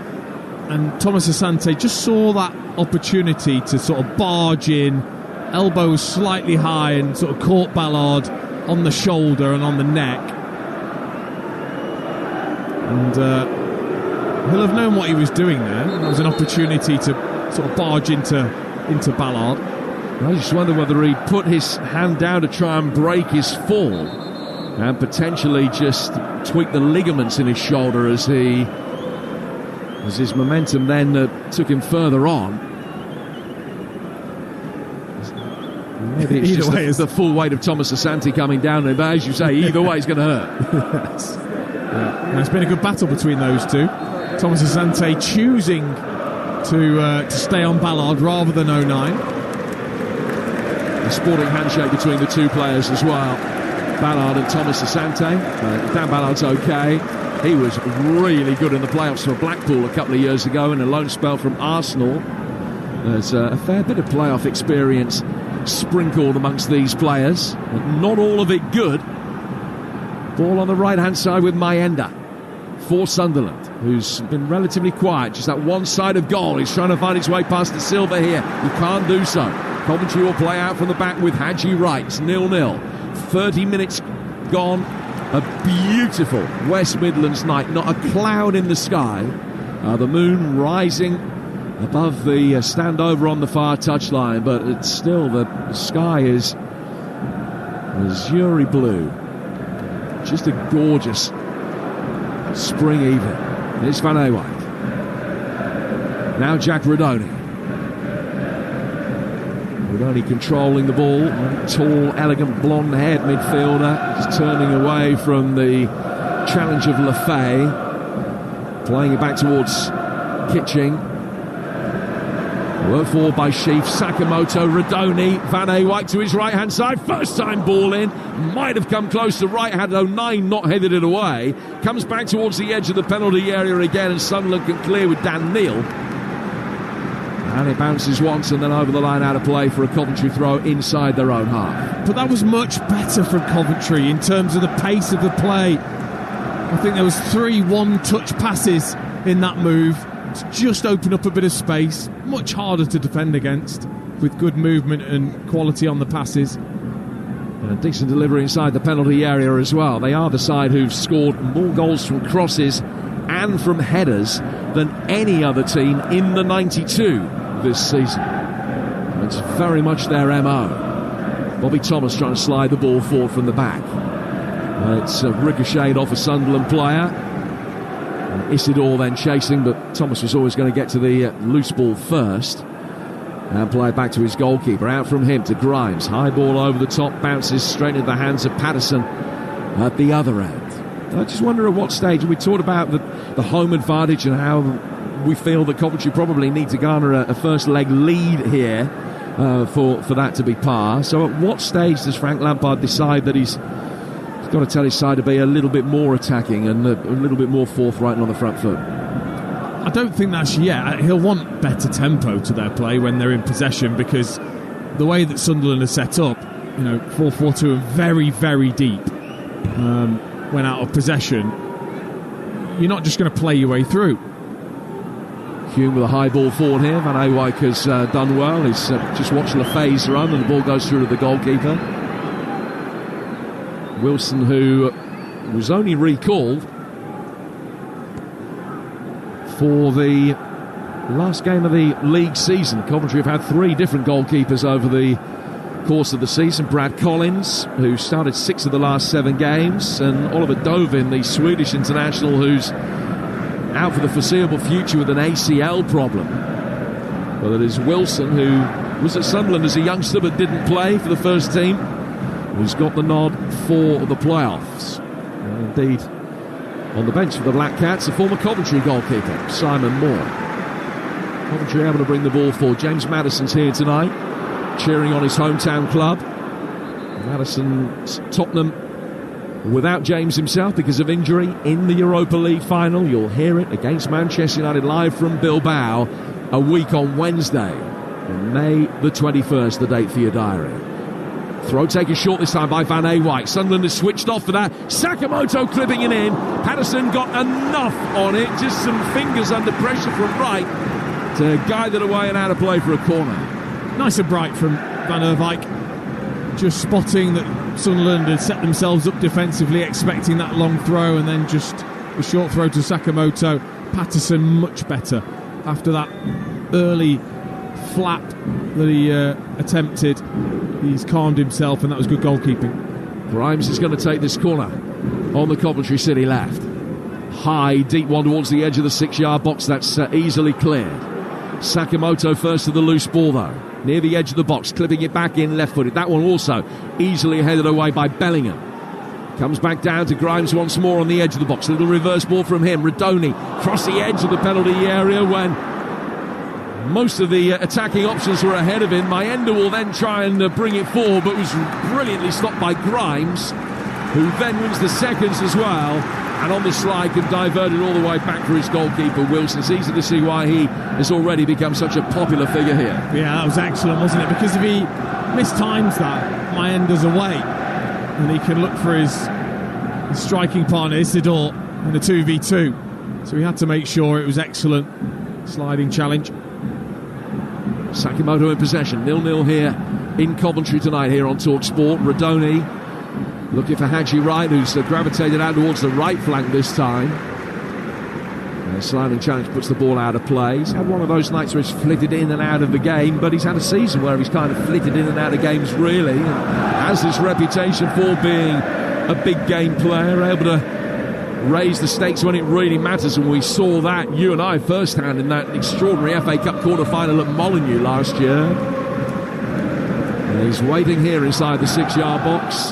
and Thomas Asante just saw that opportunity to sort of barge in, elbows slightly high, and sort of caught Ballard on the shoulder and on the neck. And he'll have known what he was doing there. There was an opportunity to sort of barge into Ballard. I just wonder whether he put his hand down to try and break his fall and potentially just tweak the ligaments in his shoulder as his momentum then took him further on. Maybe it's just the full weight of Thomas Asante coming down, but as you say, either way it's going to hurt. Yes. Yeah. It's been a good battle between those two. Thomas Asante choosing to stay on Ballard rather than 09. A sporting handshake between the two players as well. Ballard and Thomas Asante. Dan Ballard's okay. He was really good in the playoffs for Blackpool a couple of years ago in a loan spell from Arsenal. There's a fair bit of playoff experience sprinkled amongst these players, but not all of it good. Ball on the right-hand side with Mayenda for Sunderland, who's been relatively quiet. Just that one side of goal. He's trying to find his way past the Silva here. He can't do so. Coventry will play out from the back with Haji Wright. 0-0. 30 minutes gone. A beautiful West Midlands night. Not a cloud in the sky. The moon rising above the standover on the far touchline, but it's still, the sky is azure blue. Just a gorgeous spring evening. Here's Van Ewijk. Now Jack Redoni. Redoni controlling the ball. Tall, elegant, blonde-haired midfielder. Just turning away from the challenge of Lafay. Playing it back towards Kitching. Worked forward by Sheaf, Sakamoto, Redoni, Van Ewijk to his right-hand side. First time ball in. Might have come close to right, had O'Neill not headed it away. Comes back towards the edge of the penalty area again, and Sunderland can clear with Dan Neal. And it bounces once and then over the line out of play for a Coventry throw inside their own half. But that was much better from Coventry in terms of the pace of the play. I think there was 3 one-touch passes in that move to just open up a bit of space. Much harder to defend against, with good movement and quality on the passes. And a decent delivery inside the penalty area as well. They are the side who've scored more goals from crosses and from headers than any other team in the 92 this season. It's very much their MO. Bobby Thomas trying to slide the ball forward from the back. It's ricocheted off a Sunderland player. Isidore then chasing, but Thomas was always going to get to the loose ball first. And play it back to his goalkeeper. Out from him to Grimes. High ball over the top, bounces straight into the hands of Patterson at the other end. I just wonder at what stage, we talked about the home advantage and how we feel that Coventry probably need to garner a first leg lead here for that to be par. So at what stage does Frank Lampard decide that he's got to tell his side to be a little bit more attacking and a little bit more forthright on the front foot? I don't think that's yet. He'll want better tempo to their play when they're in possession, because the way that Sunderland are set up, 4-4-2 and very, very deep when out of possession, you're not just going to play your way through. Hume with a high ball forward here. Van Ewijk has done well. He's just watched Lafay's run and the ball goes through to the goalkeeper. Wilson, who was only recalled for the last game of the league season. Coventry have had 3 different goalkeepers over the course of the season. Brad Collins, who started 6 of the last 7 games, and Oliver Dovin, the Swedish international, who's out for the foreseeable future with an ACL problem. Well, it is Wilson, who was at Sunderland as a youngster but didn't play for the first team, who's got the nod for the playoffs. And indeed, on the bench for the Black Cats, a former Coventry goalkeeper, Simon Moore. Coventry able to bring the ball forward. James Maddison's here tonight, cheering on his hometown club. Maddison's Tottenham without James himself because of injury in the Europa League final. You'll hear it against Manchester United live from Bilbao a week on Wednesday, on May the 21st, the date for your diary. Throw taken short this time by Van Ewijk. Sunderland has switched off for that. Sakamoto clipping it in. Patterson got enough on it. Just some fingers under pressure from Wright to guide it away and out of play for a corner. Nice and bright from Van Ewijk. Just spotting that Sunderland had set themselves up defensively, expecting that long throw, and then just a short throw to Sakamoto. Patterson much better after that early flap that he attempted. He's calmed himself, and that was good goalkeeping. Grimes is going to take this corner on the Coventry City left. High, deep one towards the edge of the 6-yard box. That's easily cleared. Sakamoto first to the loose ball, though. Near the edge of the box, clipping it back in left-footed. That one also easily headed away by Bellingham. Comes back down to Grimes once more on the edge of the box. A little reverse ball from him. Redoni across the edge of the penalty area when most of the attacking options were ahead of him. Mayenda will then try and bring it forward, but was brilliantly stopped by Grimes, who then wins the seconds as well. and on the slide can divert it all the way back for his goalkeeper, Wilson. It's easy to see why he has already become such a popular figure here. Yeah, that was excellent, wasn't it? Because if he mistimes that, Mayenda's away, and he can look for his striking partner, Isidore, in a 2v2. So he had to make sure it was excellent. Sliding challenge. Sakimoto in possession, 0-0 here in Coventry tonight here on Talksport. Radoni looking for Haji Wright, who's gravitated out towards the right flank this time. And a sliding challenge puts the ball out of play. He's had one of those nights where he's flitted in and out of the game, but he's had a season where he's kind of flitted in and out of games really. Has this reputation for being a big game player, able to raise the stakes when it really matters, and we saw that, you and I, firsthand in that extraordinary FA Cup quarter-final at Molineux last year. And he's waiting here inside the 6-yard box.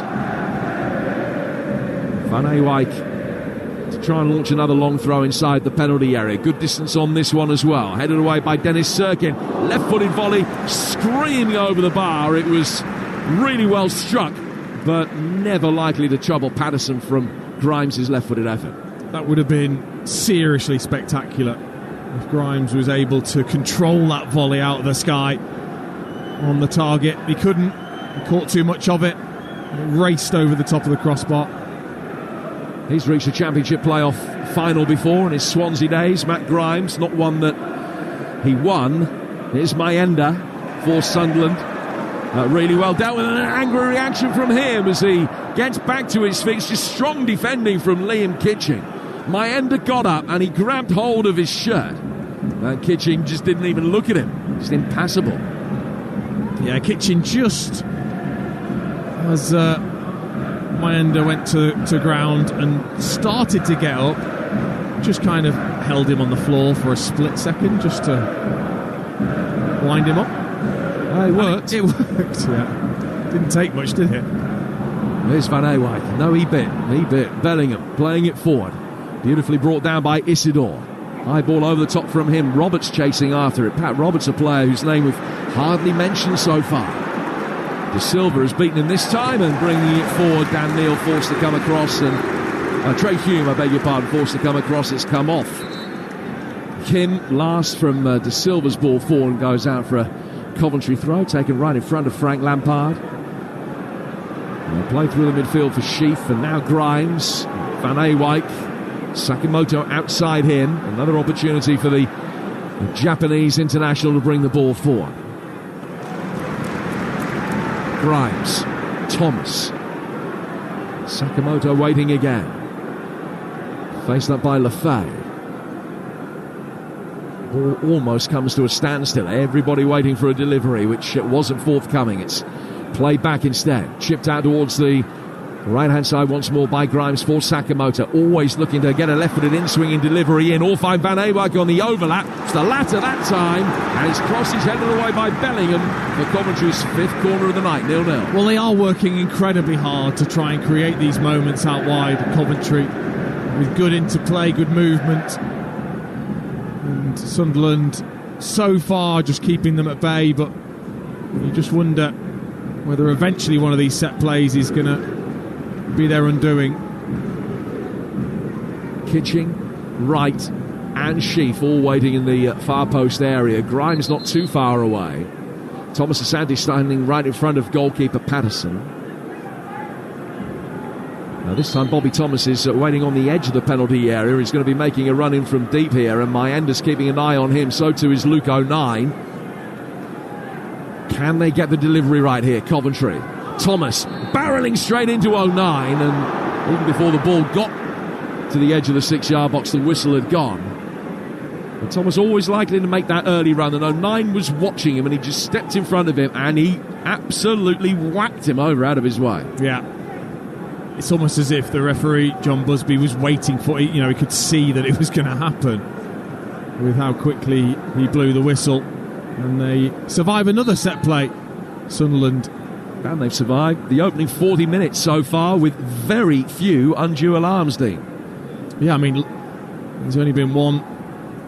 Van Ewijk to try and launch another long throw inside the penalty area. Good distance on this one as well. Headed away by Dennis Sirkin. Left-footed volley screaming over the bar. It was really well struck, but never likely to trouble Patterson from Grimes' left-footed effort. That would have been seriously spectacular if Grimes was able to control that volley out of the sky on the target. He couldn't. He caught too much of it. It raced over the top of the crossbar. He's reached a Championship playoff final before in his Swansea days. Matt Grimes, not one that he won. Here's Mayenda for Sunderland. Really well dealt with, an angry reaction from him as he gets back to his feet. It's just strong defending from Liam Kitching. Mayenda got up and he grabbed hold of his shirt. And Kitching just didn't even look at him. Just impassable. Yeah, Kitching just, as Mayenda went to ground and started to get up, just kind of held him on the floor for a split second just to wind him up. It worked. It worked, yeah. Didn't take much, did it? There's Van Ewijk. No, he bit. Bellingham playing it forward. Beautifully brought down by Isidore. High ball over the top from him. Roberts chasing after it. Pat Roberts, a player whose name we've hardly mentioned so far. De Silva has beaten him this time and bringing it forward. Dan Neil forced to come across, and Trey Hume, I beg your pardon, forced to come across. It's come off. Kim last from De Silva's ball forward and goes out for a Coventry throw, taken right in front of Frank Lampard. And play through the midfield for Sheaf, and now Grimes, Van Ewijk, Sakimoto outside him. Another opportunity for the Japanese international to bring the ball forward. Grimes, Thomas, Sakimoto waiting again. Faced up by Lefay. Ball almost comes to a standstill. Everybody waiting for a delivery, which wasn't forthcoming. It's played back instead. Chipped out towards the right-hand side once more by Grimes for Sakimoto. Always looking to get a left-footed in-swinging delivery in. All find Van Ewijk on the overlap. It's the latter that time. And his cross is headed away by Bellingham for Coventry's fifth corner of the night, 0-0. Well, they are working incredibly hard to try and create these moments out wide, Coventry, with good interplay, good movement. And Sunderland so far just keeping them at bay, but you just wonder whether eventually one of these set plays is going to be their undoing. Kitching, Wright and Sheaf all waiting in the far post area. Grimes not too far away. Thomas Asante standing right in front of goalkeeper Patterson. Now this time Bobby Thomas is waiting on the edge of the penalty area. He's going to be making a run in from deep here, and Mayenda's keeping an eye on him. So too is Luke O'Nien. Can they get the delivery right here, Coventry? Thomas barreling straight into O'Nien, and even before the ball got to the edge of the 6-yard box, the whistle had gone. But Thomas always likely to make that early run, and O'Nien was watching him, and he just stepped in front of him, and he absolutely whacked him over out of his way. Yeah. It's almost as if the referee, John Busby, was waiting for it. You know, he could see that it was going to happen with how quickly he blew the whistle. And they survive another set play, Sunderland. And they've survived the opening 40 minutes so far with very few undue alarms, Dean. Yeah, I mean, there's only been one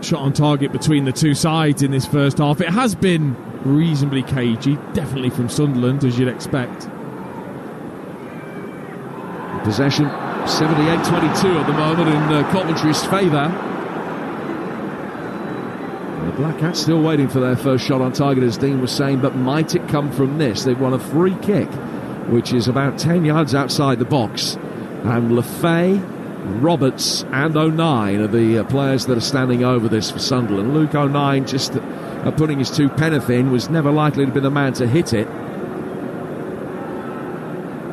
shot on target between the two sides in this first half. It has been reasonably cagey, definitely from Sunderland, as you'd expect. Possession 78-22 at the moment in Coventry's favour. The Black Cats still waiting for their first shot on target, as Dean was saying, but might it come from this? They've won a free kick, which is about 10 yards outside the box. And Lefay, Roberts and O'Nien are the players that are standing over this for Sunderland. Luke O'Nien, just putting his two penneth in, was never likely to be the man to hit it.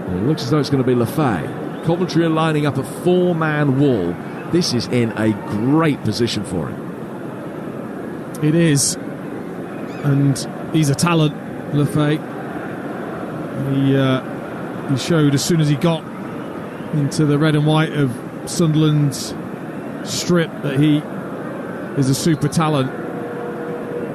And it looks as though it's going to be Lefay. Coventry are lining up a four-man wall. This is in a great position for him. It is. And he's a talent, Lefay. He showed as soon as he got into the red and white of Sunderland's strip that he is a super talent.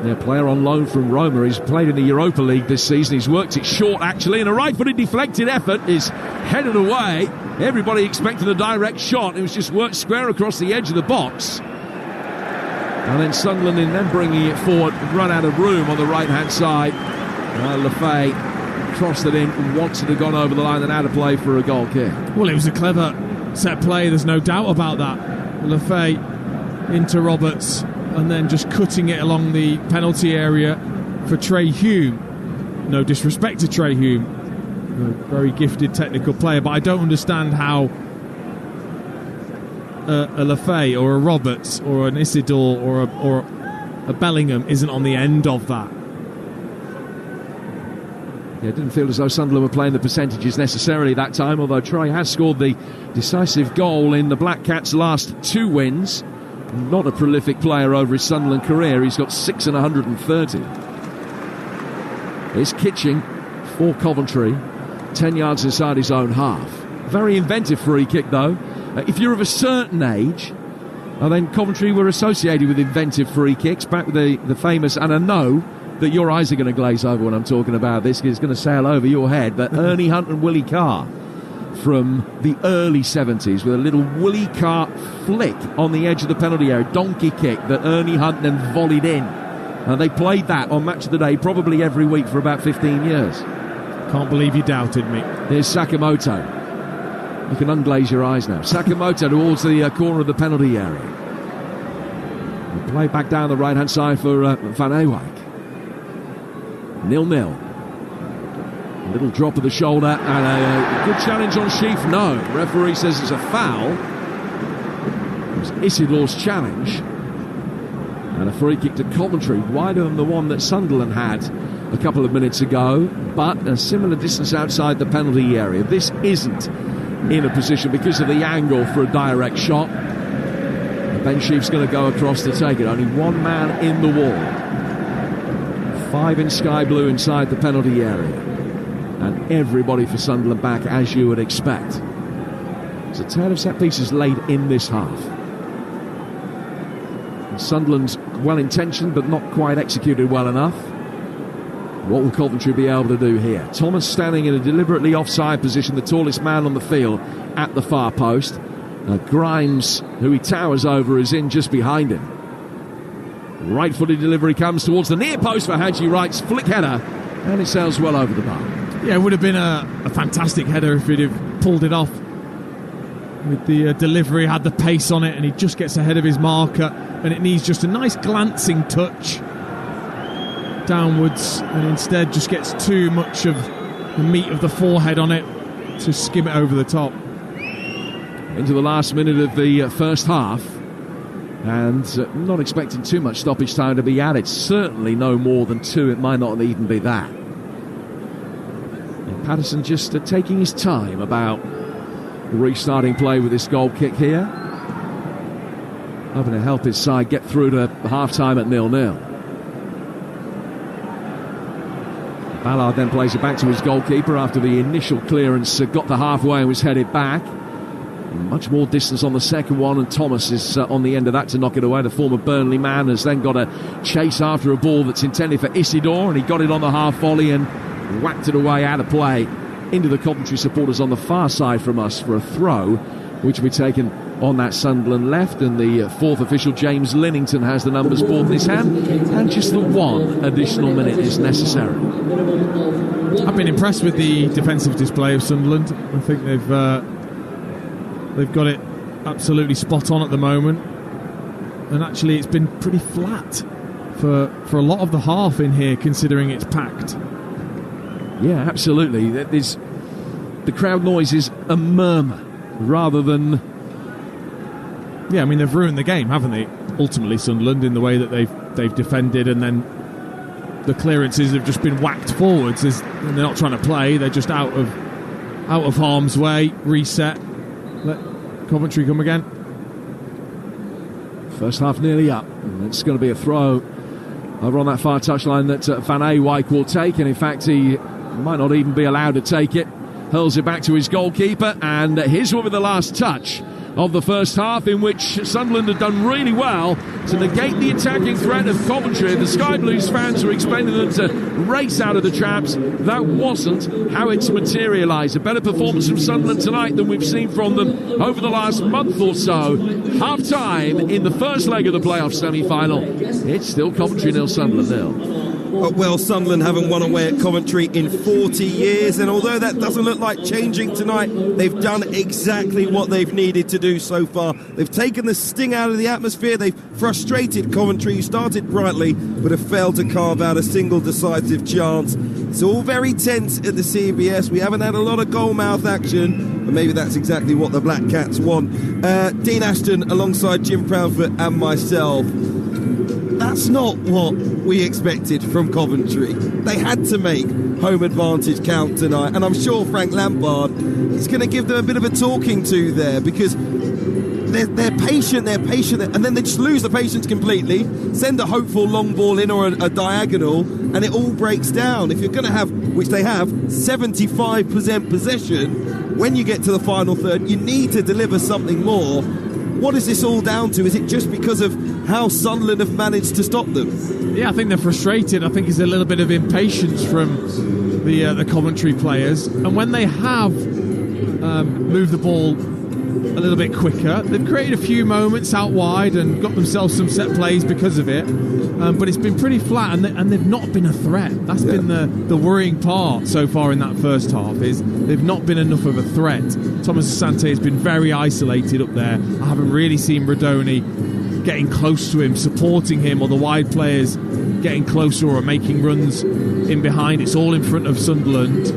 Yeah, player on loan from Roma. He's played in the Europa League this season. He's worked it short, actually, and a right-footed deflected effort is headed away. Everybody expected a direct shot. It was just worked square across the edge of the box. And then Sunderland in then bringing it forward, run out of room on the right-hand side. Lefay crossed it in, wants it to have gone over the line and out of play for a goal kick. Well, it was a clever set play, there's no doubt about that. Lefay into Roberts and then just cutting it along the penalty area for Trey Hume. No disrespect to Trey Hume, a very gifted technical player, but I don't understand how a Lefay or a Roberts or an Isidore or a Bellingham isn't on the end of that. Yeah, it didn't feel as though Sunderland were playing the percentages necessarily that time, although Trey has scored the decisive goal in the Black Cats' last two wins. Not a prolific player over his Sunderland career. He's got 6 and 130. It's Kitching for Coventry, 10 yards inside his own half. Very inventive free kick, though. If you're of a certain age, then Coventry were associated with inventive free kicks, back with the famous, and I know that your eyes are going to glaze over when I'm talking about this, because it's going to sail over your head, but Ernie Hunt and Willie Carr from the early 70s with a little Willie Carr flick on the edge of the penalty area, donkey kick that Ernie Hunt then volleyed in. And they played that on Match of the Day probably every week for about 15 years. Can't believe you doubted me. Here's Sakamoto. You can unglaze your eyes now. Sakamoto towards the corner of the penalty area. And play back down the right-hand side for Van Ewijk. 0-0. A little drop of the shoulder and a good challenge on Sheaf. No, referee says it's a foul. It was Isidore's challenge. And a free kick to Coventry, wider than the one that Sunderland had a couple of minutes ago, but a similar distance outside the penalty area. This isn't in a position because of the angle for a direct shot. Ben Sheaf's going to go across to take it. Only one man in the wall. 5 in sky blue inside the penalty area. And everybody for Sunderland back, as you would expect. It's a tale of set pieces laid in this half. And Sunderland's well-intentioned but not quite executed well enough. What will Coventry be able to do here? Thomas standing in a deliberately offside position, the tallest man on the field at the far post. Grimes, who he towers over, is in just behind him. Right-footed delivery comes towards the near post for Hadji Wright's flick header, and it sails well over the bar. Yeah, it would have been a fantastic header if he'd have pulled it off with the delivery, had the pace on it, and he just gets ahead of his marker, and it needs just a nice glancing touch downwards, and instead just gets too much of the meat of the forehead on it to skim it over the top. Into the last minute of the first half, and not expecting too much stoppage time to be added. Certainly no more than 2. It might not even be that. And Patterson just taking his time about restarting play with this goal kick here, hoping to help his side get through to half-time at 0-0. Ballard then plays it back to his goalkeeper after the initial clearance got the halfway and was headed back. Much more distance on the second one, and Thomas is on the end of that to knock it away. The former Burnley man has then got a chase after a ball that's intended for Isidore, and he got it on the half volley and whacked it away out of play into the Coventry supporters on the far side from us for a throw, which will be taken on that Sunderland left. And the fourth official, James Linnington, has the numbers ball in his hand, and just the one additional minute is necessary. I've been impressed with the defensive display of Sunderland. I think they've They've got it absolutely spot on at the moment, and actually it's been pretty flat for a lot of the half in here, considering it's packed. Yeah, absolutely. There's the crowd noise is a murmur rather than... Yeah, I mean, they've ruined the game, haven't they? Ultimately, Sunderland, in the way that they've defended, and then the clearances have just been whacked forwards. And they're not trying to play; they're just out of harm's way. Reset. Let Coventry come again. First half nearly up. It's going to be a throw over on that far touchline that Van Ewijk will take, and in fact he might not even be allowed to take it. Hurls it back to his goalkeeper, and here's one with the last touch of the first half, in which Sunderland had done really well to negate the attacking threat of Coventry. The Sky Blues fans were expecting them to race out of the traps. That wasn't how it's materialised. A better performance from Sunderland tonight than we've seen from them over the last month or so. Half-time in the first leg of the playoff semi-final. It's still Coventry 0, Sunderland 0. Well, Sunderland haven't won away at Coventry in 40 years, and although that doesn't look like changing tonight, they've done exactly what they've needed to do so far. They've taken the sting out of the atmosphere, they've frustrated Coventry, who started brightly but have failed to carve out a single decisive chance. It's all very tense at the CBS. We haven't had a lot of goal-mouth action, but maybe that's exactly what the Black Cats want. Dean Ashton alongside Jim Proudfoot and myself. That's not what we expected from Coventry. They had to make home advantage count tonight, and I'm sure Frank Lampard is going to give them a bit of a talking to there, because they're patient, and then they just lose the patience completely, send a hopeful long ball in or a diagonal, and it all breaks down. If you're going to have, which they have, 75% possession, when you get to the final third, you need to deliver something more. What is this all down to? Is it just because of how Sunderland have managed to stop them? Yeah, I think they're frustrated. I think it's a little bit of impatience from the Coventry players. And when they have moved the ball a little bit quicker, they've created a few moments out wide and got themselves some set plays because of it. But it's been pretty flat, and they've not been a threat. That's been the worrying part so far in that first half, is they've not been enough of a threat. Thomas Asante has been very isolated up there. I haven't really seen Radoni getting close to him, supporting him, or the wide players getting closer or making runs in behind. It's all in front of Sunderland.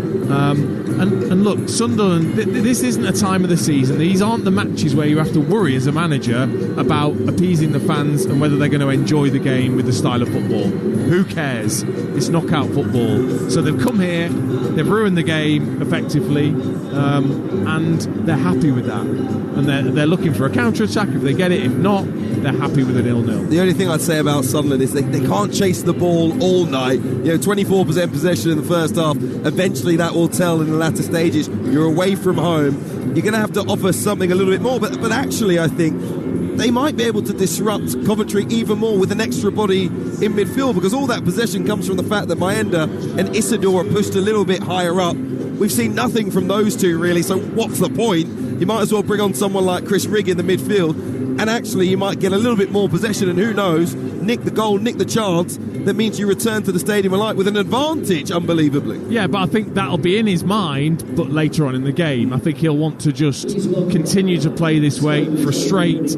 And look, Sunderland, this isn't a time of the season. These aren't the matches where you have to worry as a manager about appeasing the fans and whether they're going to enjoy the game with the style of football. Who cares? It's knockout football. So they've come here, they've ruined the game effectively, and they're happy with that. And they're looking for a counter-attack if they get it. If not, they're happy with a 0-0. The only thing I'd say about Sunderland is they can't chase the ball all night. 24% possession in the first half. Eventually that will tell in the latter stages. You're away from home. You're going to have to offer something a little bit more. But actually, I think they might be able to disrupt Coventry even more with an extra body in midfield, because all that possession comes from the fact that Maenda and Isidore are pushed a little bit higher up. We've seen nothing from those two, really, so what's the point? You might as well bring on someone like Chris Rigg in the midfield, and actually you might get a little bit more possession, and who knows, nick the goal, nick the chance. That means you return to the Stadium of Light with an advantage, unbelievably. Yeah, but I think that'll be in his mind, but later on in the game. I think he'll want to just continue to play this way, frustrate,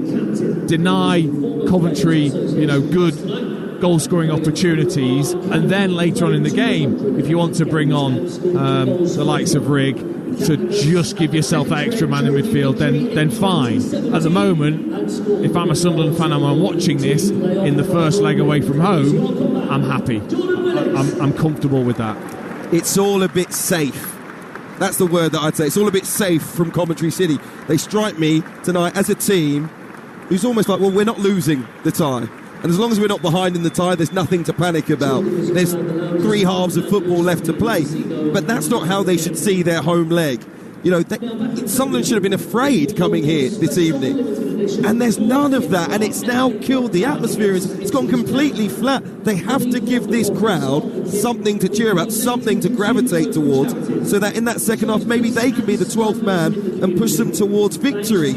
deny Coventry, good goal-scoring opportunities, and then later on in the game, if you want to bring on the likes of Rigg to just give yourself that extra man in midfield, then fine. At the moment, if I'm a Sunderland fan and I'm watching this in the first leg away from home, I'm happy. I'm comfortable with that. It's all a bit safe. That's the word that I'd say. It's all a bit safe from Coventry City. They strike me tonight as a team who's almost like, well, we're not losing the tie. And as long as we're not behind in the tie, there's nothing to panic about. There's 3 halves of football left to play. But that's not how they should see their home leg. Sunderland should have been afraid coming here this evening. And there's none of that. And it's now killed the atmosphere. It's gone completely flat. They have to give this crowd something to cheer about, something to gravitate towards, so that in that second half, maybe they can be the 12th man and push them towards victory.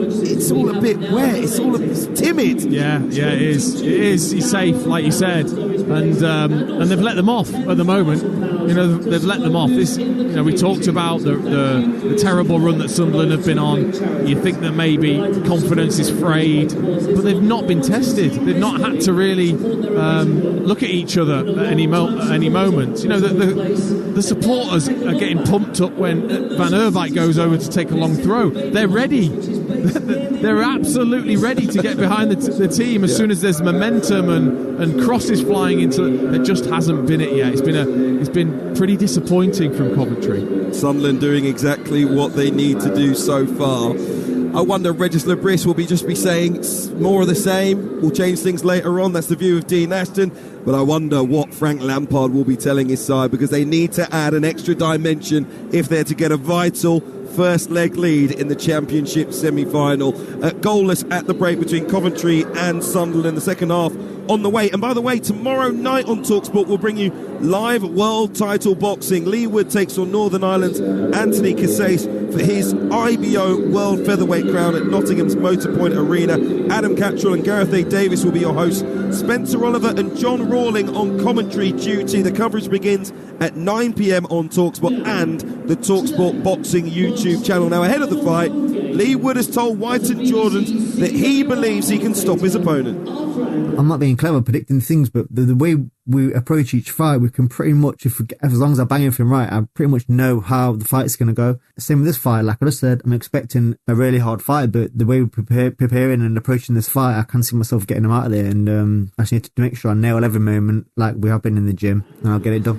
it's all a bit wet. It's all a bit timid. Yeah, it is. It is. He's safe, like you said, and they've let them off at the moment. You know, they've let them off. This, you know, we talked about the terrible run that Sunderland have been on. You think that maybe confidence is frayed, but they've not been tested. They've not had to really look at each other at any moment. You know, the supporters are getting pumped up when Van Erwijk goes over to take a long throw. They're ready. They're absolutely ready to get behind the team as soon as there's momentum and crosses flying into. There just hasn't been it yet. It's been pretty disappointing from Coventry. Sunderland doing exactly what they need to do so far. I wonder if Regis Lebris will just be saying more of the same. We'll change things later on. That's the view of Dean Ashton. But I wonder what Frank Lampard will be telling his side, because they need to add an extra dimension if they're to get a vital first leg lead in the Championship semi-final. Goalless at the break between Coventry and Sunderland. The second half on the way. And by the way, tomorrow night on Talksport we'll bring you live world title boxing. Lee Wood takes on Northern Ireland's Anthony Cassese for his IBO World Featherweight crown at Nottingham's Motorpoint Arena. Adam Cattrall and Gareth A. Davis will be your hosts. Spencer Oliver and John Rawling on commentary duty. The coverage begins at 9 p.m. on Talksport and the Talksport Boxing YouTube channel. Now, ahead of the fight, Lee Wood has told White and Jordan that he believes he can stop his opponent. I'm not being clever predicting things, but the way we approach each fight, we can pretty much, as long as I bang everything right, I pretty much know how the fight's going to go. Same with this fight. Like I just said, I'm expecting a really hard fight, but the way we're preparing and approaching this fight, I can see myself getting them out of there, and I just need to make sure I nail every moment like we have been in the gym, and I'll get it done.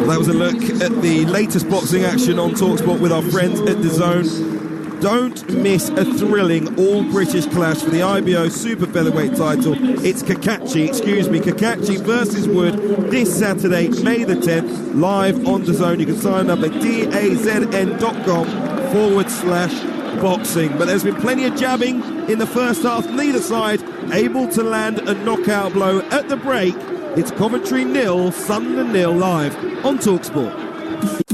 That was a look at the latest boxing action on Talksport with our friends at DAZN. Don't miss a thrilling all-British clash for the IBO Super Featherweight title. It's Kakachi versus Wood this Saturday, May the 10th, live on DAZN. You can sign up at dazn.com/boxing. But there's been plenty of jabbing in the first half. Neither side able to land a knockout blow. At the break, it's Coventry 0, Sunderland 0 live on Talksport.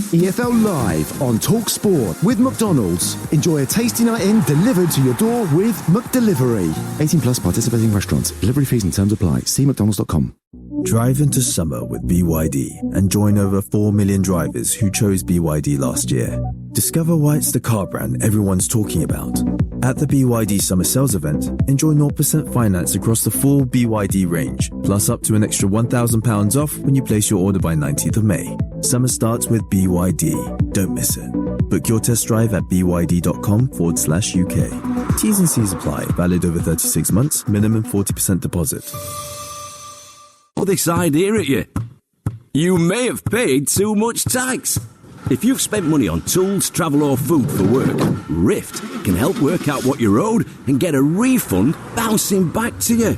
EFL Live on Talksport with McDonald's. Enjoy a tasty night in delivered to your door with McDelivery. 18 plus participating restaurants. Delivery fees and terms apply. See mcdonalds.com. Drive into summer with BYD and join over 4 million drivers who chose BYD last year. Discover why it's the car brand everyone's talking about. At the BYD Summer Sales Event, enjoy 0% finance across the full BYD range, plus up to an extra £1,000 off when you place your order by 19th of May. Summer starts with BYD. Don't miss it. Book your test drive at byd.com/UK. T's and C's apply. Valid over 36 months. Minimum 40% deposit. Put this idea at you. You may have paid too much tax. If you've spent money on tools, travel or food for work, Rift can help work out what you're owed and get a refund bouncing back to you.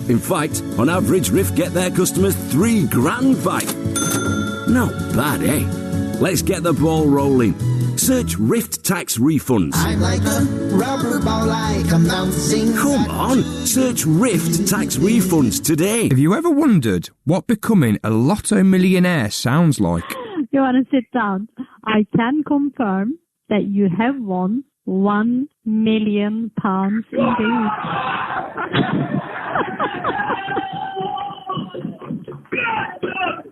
In fact, on average, Rift get their customers $3,000 back. Not bad, eh? Let's get the ball rolling. Search Rift Tax Refunds. I'm like a rubber ball, like I'm bouncing. Come on, search Rift Tax Refunds today. Have you ever wondered what becoming a lotto millionaire sounds like? You want to sit down? I can confirm that you have won £1 million indeed.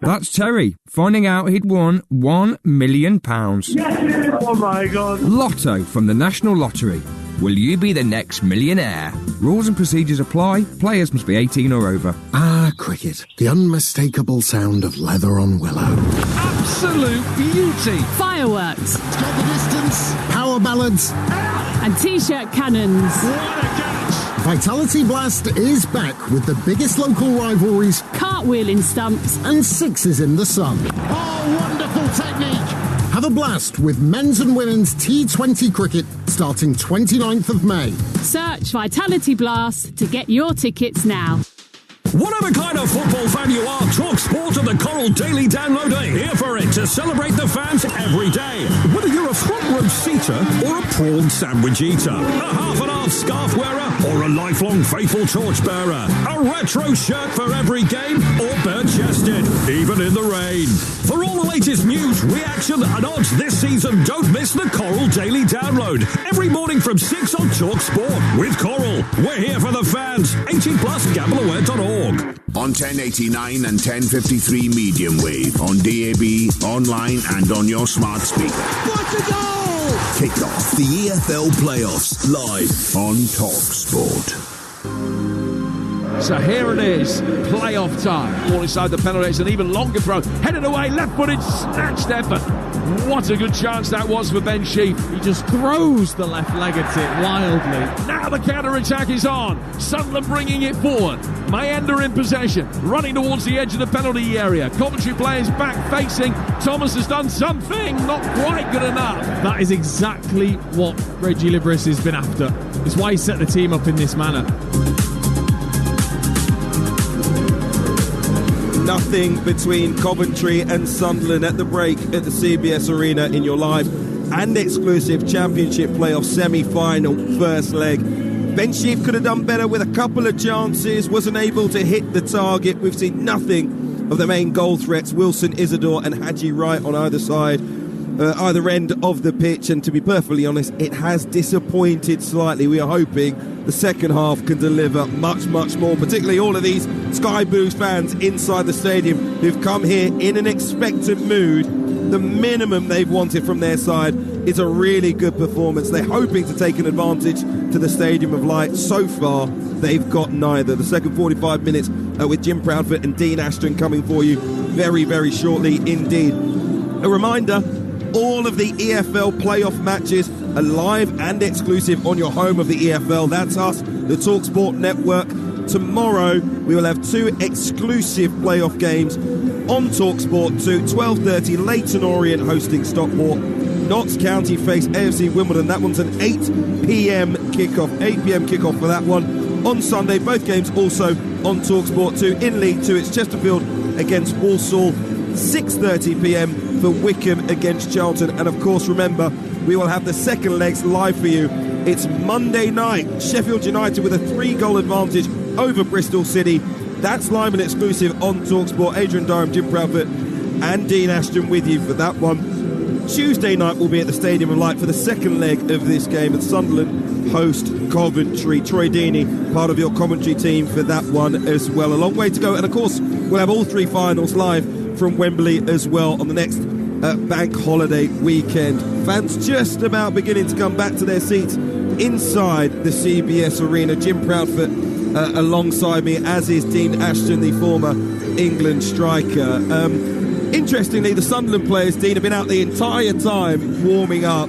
That's Terry, finding out he'd won £1 million. Oh my God. Lotto from the National Lottery. Will you be the next millionaire? Rules and procedures apply. Players must be 18 or over. Ah, cricket. The unmistakable sound of leather on willow. Absolute beauty. Fireworks. Let's go the distance. Power ballads. And T-shirt cannons. What a catch. Vitality Blast is back with the biggest local rivalries. Cartwheeling stumps. And sixes in the sun. Oh, wonderful technique. Have a blast with men's and women's T20 cricket starting 29th of May. Search Vitality Blast to get your tickets now. Whatever kind of football fan you are, Talksport and the Coral Daily Download are here for it to celebrate the fans every day. Whether you're a front row seater or a prawn sandwich eater, a half and half scarf wearer or a lifelong faithful torchbearer, a retro shirt for every game or bare-chested, even in the rain. For all the latest latest news, reaction and odds this season, don't miss the Coral Daily Download. Every morning from 6 on Talksport. With Coral, we're here for the fans. 18 plus, gambleaware.org. On 1089 and 1053 medium wave, on DAB, online and on your smart speaker. What a goal! Kick off the EFL playoffs live on Talksport. So here it is, playoff time. All inside the penalty, it's an even longer throw. Headed away, left-footed, snatched effort. What a good chance that was for Ben Sheaf. He just throws the left leg at it wildly. Now the counter-attack is on. Sunderland bringing it forward. Mayenda in possession, running towards the edge of the penalty area. Coventry players back facing. Thomas has done something, not quite good enough. That is exactly what Reggie Libris has been after. It's why he set the team up in this manner. Nothing between Coventry and Sunderland at the break at the CBS Arena in your live and exclusive Championship playoff semi-final first leg. Ben Sheaf could have done better with a couple of chances, wasn't able to hit the target. We've seen nothing of the main goal threats, Wilson, Isidore and Haji Wright on either side, either end of the pitch, and to be perfectly honest, it has disappointed slightly. We are hoping the second half can deliver much, much more, particularly all of these Sky Blues fans inside the stadium who've come here in an expectant mood. The minimum they've wanted from their side is a really good performance. They're hoping to take an advantage to the Stadium of Light. So far, they've got neither. The second 45 minutes with Jim Proudfoot and Dean Ashton coming for you very, very shortly indeed. A reminder, all of the EFL playoff matches are live and exclusive on your home of the EFL. That's us, the Talksport Network. Tomorrow we will have two exclusive playoff games on Talksport 2. 12:30, Leyton Orient hosting Stockport. Notts County face AFC Wimbledon. That one's an 8 p.m. kickoff. 8 p.m. kickoff for that one. On Sunday, both games also on Talksport 2. In League 2, it's Chesterfield against Walsall. 6:30 p.m. for Wickham against Charlton. And of course, remember, we will have the second legs live for you. It's Monday night. Sheffield United with a 3-goal advantage over Bristol City. That's live and exclusive on Talksport. Adrian Durham, Jim Proudfoot and Dean Ashton with you for that one. Tuesday night we'll be at the Stadium of Light for the second leg of this game, and Sunderland host Coventry. Troy Deeney, part of your commentary team for that one as well. A long way to go, and of course we'll have all three finals live from Wembley as well on the next bank holiday weekend. Fans just about beginning to come back to their seats inside the CBS Arena. Jim Proudfoot alongside me, as is Dean Ashton, the former England striker. Interestingly, the Sunderland players, Dean, have been out the entire time warming up.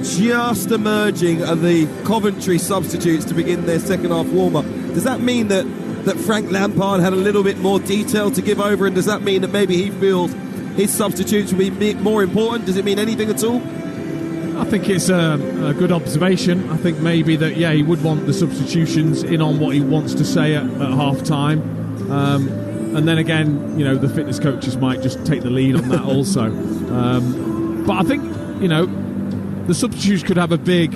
Just emerging are the Coventry substitutes to begin their second half warm-up. Does that mean that Frank Lampard had a little bit more detail to give over, and does that mean that maybe he feels his substitutes will be more important? Does it mean anything at all? I think it's a good observation. I think maybe that, yeah, he would want the substitutions in on what he wants to say at half-time. And then again, you know, the fitness coaches might just take the lead on that also. But I think, you know, the substitutes could have a big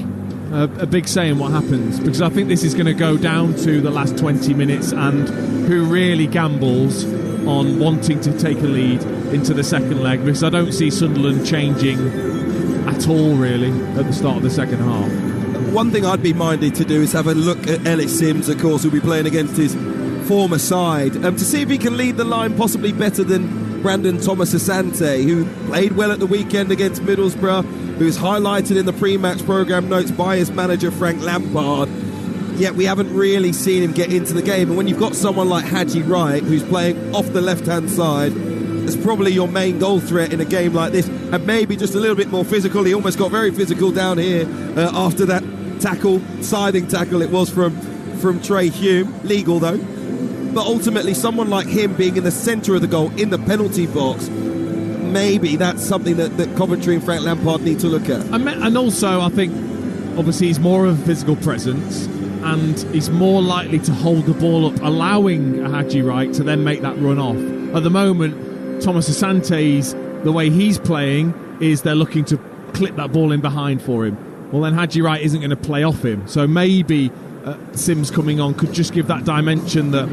say in what happens, because I think this is going to go down to the last 20 minutes and who really gambles on wanting to take a lead into the second leg, because I don't see Sunderland changing at all really at the start of the second half. One thing I'd be minded to do is have a look at Ellis Sims, of course, who'll be playing against his former side, to see if he can lead the line possibly better than Brandon Thomas Asante, who played well at the weekend against Middlesbrough, who's highlighted in the pre-match programme notes by his manager Frank Lampard. Yet we haven't really seen him get into the game. And when you've got someone like Haji Wright, who's playing off the left-hand side, as probably your main goal threat in a game like this, and maybe just a little bit more physical. He almost got very physical down here after that tackle, siding tackle it was from Trey Hume, legal though. But ultimately, someone like him being in the centre of the goal, in the penalty box, maybe that's something that Coventry and Frank Lampard need to look at. And also, I think, obviously, he's more of a physical presence, and he's more likely to hold the ball up, allowing Haji Wright to then make that run off. At the moment, Thomas Asante's, the way he's playing, is they're looking to clip that ball in behind for him. Well, then Haji Wright isn't going to play off him. So maybe Sims coming on could just give that dimension that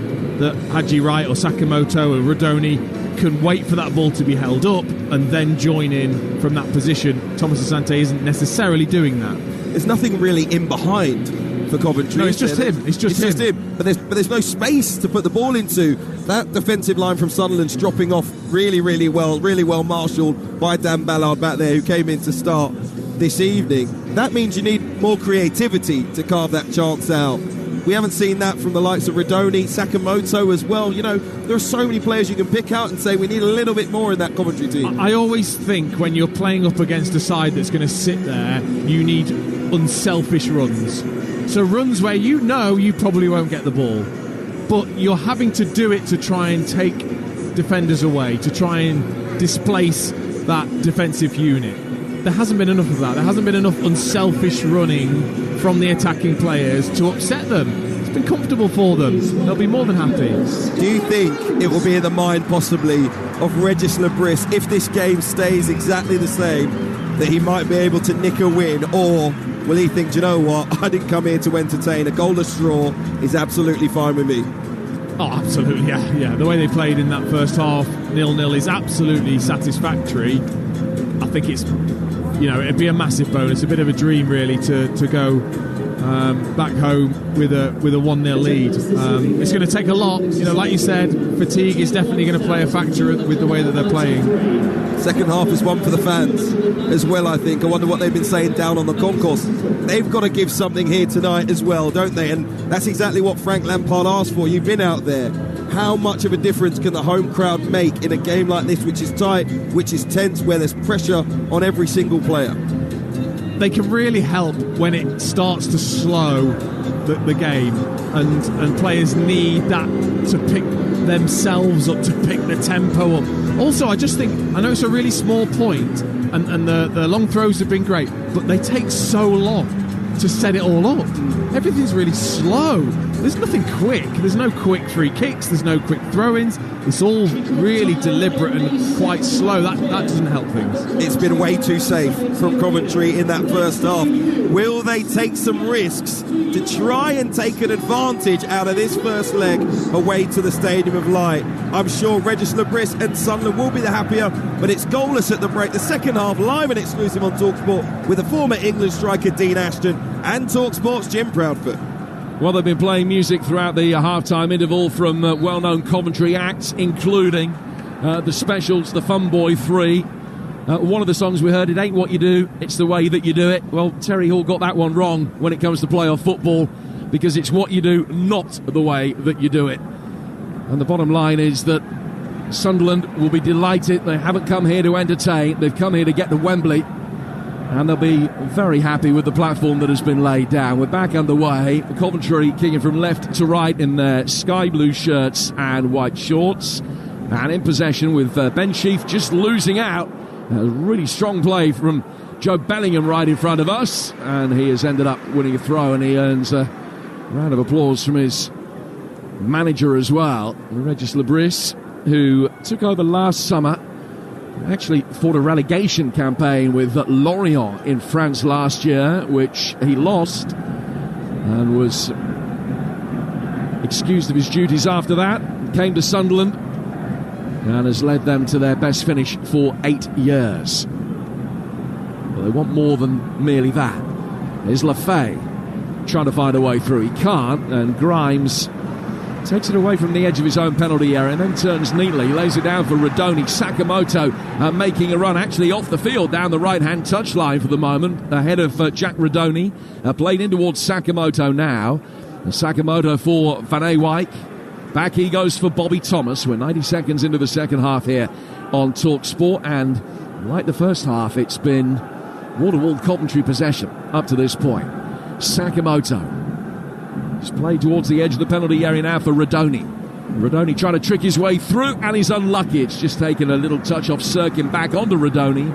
Haji Wright or Sakamoto or Rodoni can wait for that ball to be held up and then join in from that position. Thomas Asante isn't necessarily doing that. There's nothing really in behind for Coventry. No, it's just him. It's just him. But there's no space to put the ball into. That defensive line from Sunderland's dropping off really well marshalled by Dan Ballard back there, who came in to start this evening. That means you need more creativity to carve that chance out. We haven't seen that from the likes of Redoni, Sakamoto as well. You know, there are so many players you can pick out and say we need a little bit more in that Coventry team. I always think when you're playing up against a side that's going to sit there, you need unselfish runs. So runs where you know you probably won't get the ball, but you're having to do it to try and take defenders away, to try and displace that defensive unit. There hasn't been enough of that. There hasn't been enough unselfish running from the attacking players to upset them. It's been comfortable for them. They'll be more than happy. Do you think it will be in the mind possibly of Regis Lebris, if this game stays exactly the same, that he might be able to nick a win, or will he think, do you know what, I didn't come here to entertain, a goal a straw is absolutely fine with me? Oh, absolutely, yeah. The way they played in that first half, 0-0, is absolutely satisfactory. I think it's, it'd be a massive bonus, a bit of a dream really to go back home with a 1-0 lead. It's going to take a lot, like you said, fatigue is definitely going to play a factor with the way that they're playing. Second half is one for the fans as well, I think. I wonder what they've been saying down on the concourse. They've got to give something here tonight as well, don't they? And that's exactly what Frank Lampard asked for. You've been out there. How much of a difference can the home crowd make in a game like this, which is tight, which is tense, where there's pressure on every single player? They can really help when it starts to slow the game, and players need that to pick themselves up, to pick the tempo up. Also, I just think, I know it's a really small point, and the long throws have been great, but they take so long to set it all up. Everything's really slow. There's nothing quick. There's no quick free kicks. There's no quick throw-ins. It's all really deliberate and quite slow. That doesn't help things. It's been way too safe from Coventry in that first half. Will they take some risks to try and take an advantage out of this first leg away to the Stadium of Light? I'm sure Regis Lebris and Sunderland will be the happier, but it's goalless at the break. The second half live and exclusive on Talksport with the former England striker Dean Ashton and Talksport's Jim Proudfoot. Well, they've been playing music throughout the half-time interval from well-known Coventry acts, including the specials, the Fun Boy 3. One of the songs we heard, It Ain't What You Do, It's the Way That You Do It. Well, Terry Hall got that one wrong when it comes to playoff football, because it's what you do, not the way that you do it. And the bottom line is that Sunderland will be delighted. They haven't come here to entertain. They've come here to get to Wembley. And they'll be very happy with the platform that has been laid down. We're back underway. Coventry kicking from left to right in their sky blue shirts and white shorts. And in possession with Ben Sheaf just losing out. A really strong play from Joe Bellingham right in front of us. And he has ended up winning a throw, and he earns a round of applause from his manager as well, Regis Lebris, who took over last summer. Actually fought a relegation campaign with Lorient in France last year, which he lost, and was excused of his duties after that. Came to Sunderland and has led them to their best finish for 8 years. But they want more than merely that. There's Lafay trying to find a way through. He can't, and Grimes takes it away from the edge of his own penalty area and then turns neatly. He lays it down for Redoni. Sakamoto making a run actually off the field down the right-hand touchline for the moment, ahead of Jack Redoni. Played in towards Sakamoto now. Sakamoto for Van Ewijk. Back he goes for Bobby Thomas. We're 90 seconds into the second half here on Talksport, and like the first half, it's been wall-to-wall Coventry possession up to this point. Sakamoto he's played towards the edge of the penalty area now for Redoni. Redoni trying to trick his way through, and he's unlucky. It's just taken a little touch off Sirkin back onto Redoni,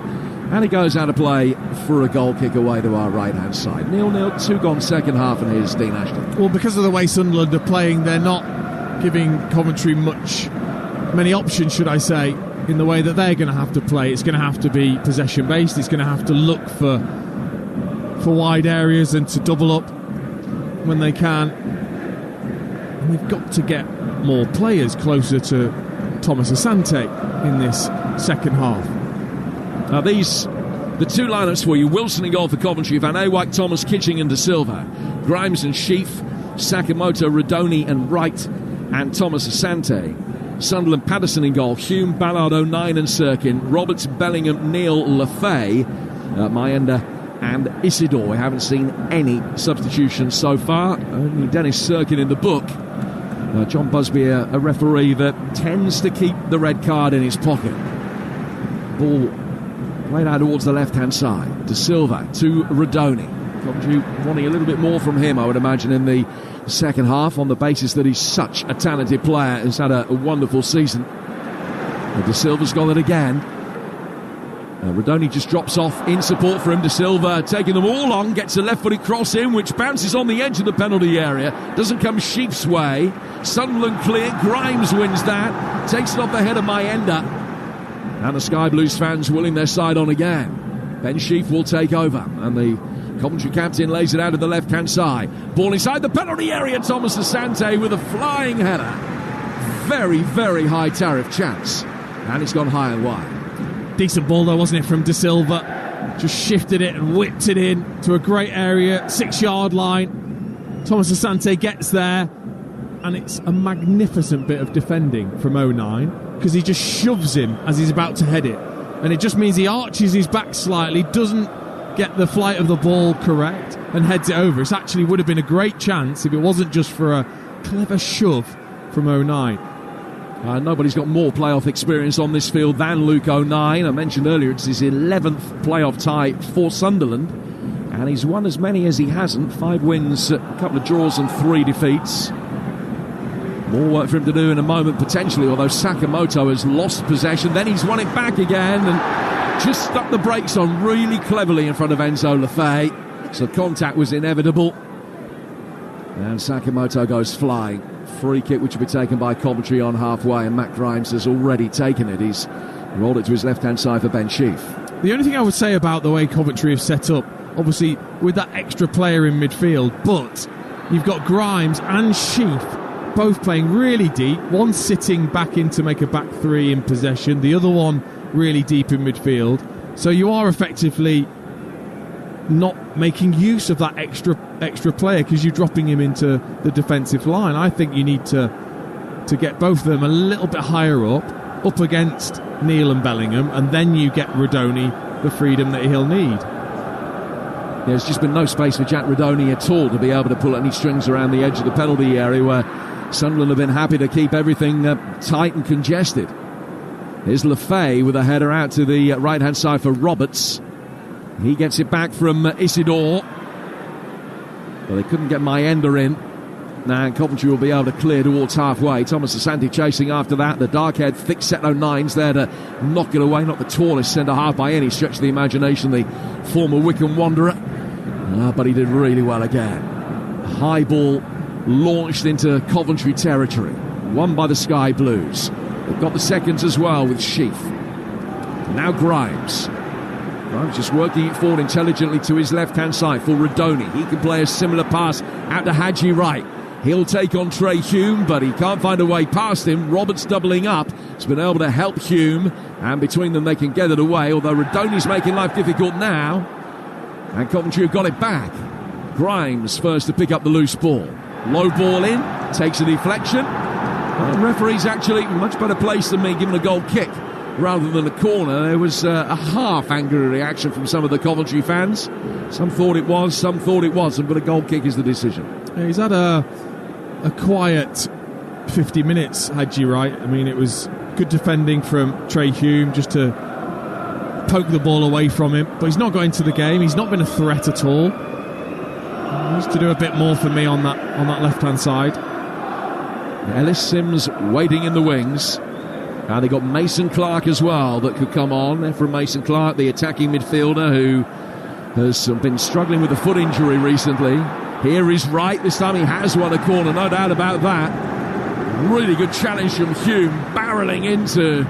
and he goes out of play for a goal kick away to our right-hand side. 0-0, 2 gone second half, and here's Dean Ashton. Well, because of the way Sunderland are playing, they're not giving Coventry many options, should I say, in the way that they're going to have to play. It's going to have to be possession-based. It's going to have to look for wide areas and to double up when they can. And we've got to get more players closer to Thomas Asante in this second half. Now the two lineups for you: Wilson in goal for Coventry, Van Ewijk, Thomas, Kitching and De Silva, Grimes and Sheaf, Sakamoto, Rodoni and Wright, and Thomas Asante. Sunderland, Patterson in goal, Hume, Ballard, O'Nien and Sirkin, Roberts, Bellingham, Neil, Lafay, Maenda and Isidore. We haven't seen any substitutions so far, only Dennis Sirkin in the book. John Busby, a referee that tends to keep the red card in his pocket. Ball played out towards the left-hand side. De Silva to Rodoni. Coventry wanting a little bit more from him, I would imagine, in the second half, on the basis that he's such a talented player, has had a wonderful season. De Silva's got it again. Rodoni just drops off in support for him. De Silva taking them all on, gets a left-footed cross in, which bounces on the edge of the penalty area. Doesn't come Sheaf's way. Sunderland clear. Grimes wins that. Takes it off the head of Maenda. And the Sky Blues fans willing their side on again. Ben Sheaf will take over, and the Coventry captain lays it out to the left-hand side. Ball inside the penalty area. Thomas Asante with a flying header. Very, very high tariff chance. And it's gone high and wide. Decent ball though, wasn't it, from De Silva? Just shifted it and whipped it in to a great area, 6-yard line. Thomas Asante gets there, and it's a magnificent bit of defending from 09, because he just shoves him as he's about to head it. And it just means he arches his back slightly, doesn't get the flight of the ball correct, and heads it over. It actually would have been a great chance if it wasn't just for a clever shove from 09. Nobody's got more playoff experience on this field than Luke O'Nien. I mentioned earlier it's his 11th playoff tie for Sunderland, and he's won as many as he hasn't. 5 wins, a couple of draws and 3 defeats. More work for him to do in a moment, potentially, although Sakamoto has lost possession. Then he's won it back again and just stuck the brakes on really cleverly in front of Enzo Lafay. So contact was inevitable. And Sakamoto goes flying. Free kick which will be taken by Coventry on halfway, and Matt Grimes has already taken it. He's rolled it to his left-hand side for Ben Sheaf. The only thing I would say about the way Coventry have set up, obviously with that extra player in midfield, but you've got Grimes and Sheaf both playing really deep. One sitting back in to make a back three in possession, the other one really deep in midfield. So you are effectively not making use of that extra player because you're dropping him into the defensive line. I think you need to get both of them a little bit higher up against Neil and Bellingham, and then you get Rodoni the freedom that he'll need. There's just been no space for Jack Rodoni at all to be able to pull any strings around the edge of the penalty area, where Sunderland have been happy to keep everything tight and congested. Here's Lafay with a header out to the right-hand side for Roberts. He gets it back from Isidore. But they couldn't get Maenda in. Now Coventry will be able to clear towards halfway. Thomas Asante chasing after that. The dark-haired, thick-set 09's there to knock it away. Not the tallest centre-half by any stretch of the imagination, the former Wycombe Wanderer. But he did really well again. High ball launched into Coventry territory. Won by the Sky Blues. They've got the seconds as well with Sheaf. Now Grimes. Grimes just working it forward intelligently to his left-hand side for Rodoni. He can play a similar pass out to Hadji Wright. He'll take on Trey Hume, but he can't find a way past him. Roberts doubling up. He's been able to help Hume, and between them they can get it away, although Rodoni's making life difficult now. And Coventry have got it back. Grimes first to pick up the loose ball. Low ball in, takes a deflection. The referee's actually in a much better place than me, giving a goal kick rather than a corner. There was a half angry reaction from some of the Coventry fans. Some thought it was, some thought it wasn't, but a goal kick is the decision. Yeah, he's had a quiet 50 minutes, Hadji Wright. I mean, it was good defending from Trey Hume just to poke the ball away from him, but he's not got into the game. He's not been a threat at all. He needs to do a bit more for me on that left-hand side. Ellis Sims waiting in the wings. Now they got Mason Clark as well that could come on. Ephraim Mason Clark, the attacking midfielder who has been struggling with a foot injury recently. Here is Wright. This time he has won a corner, no doubt about that. Really good challenge from Hume, barrelling into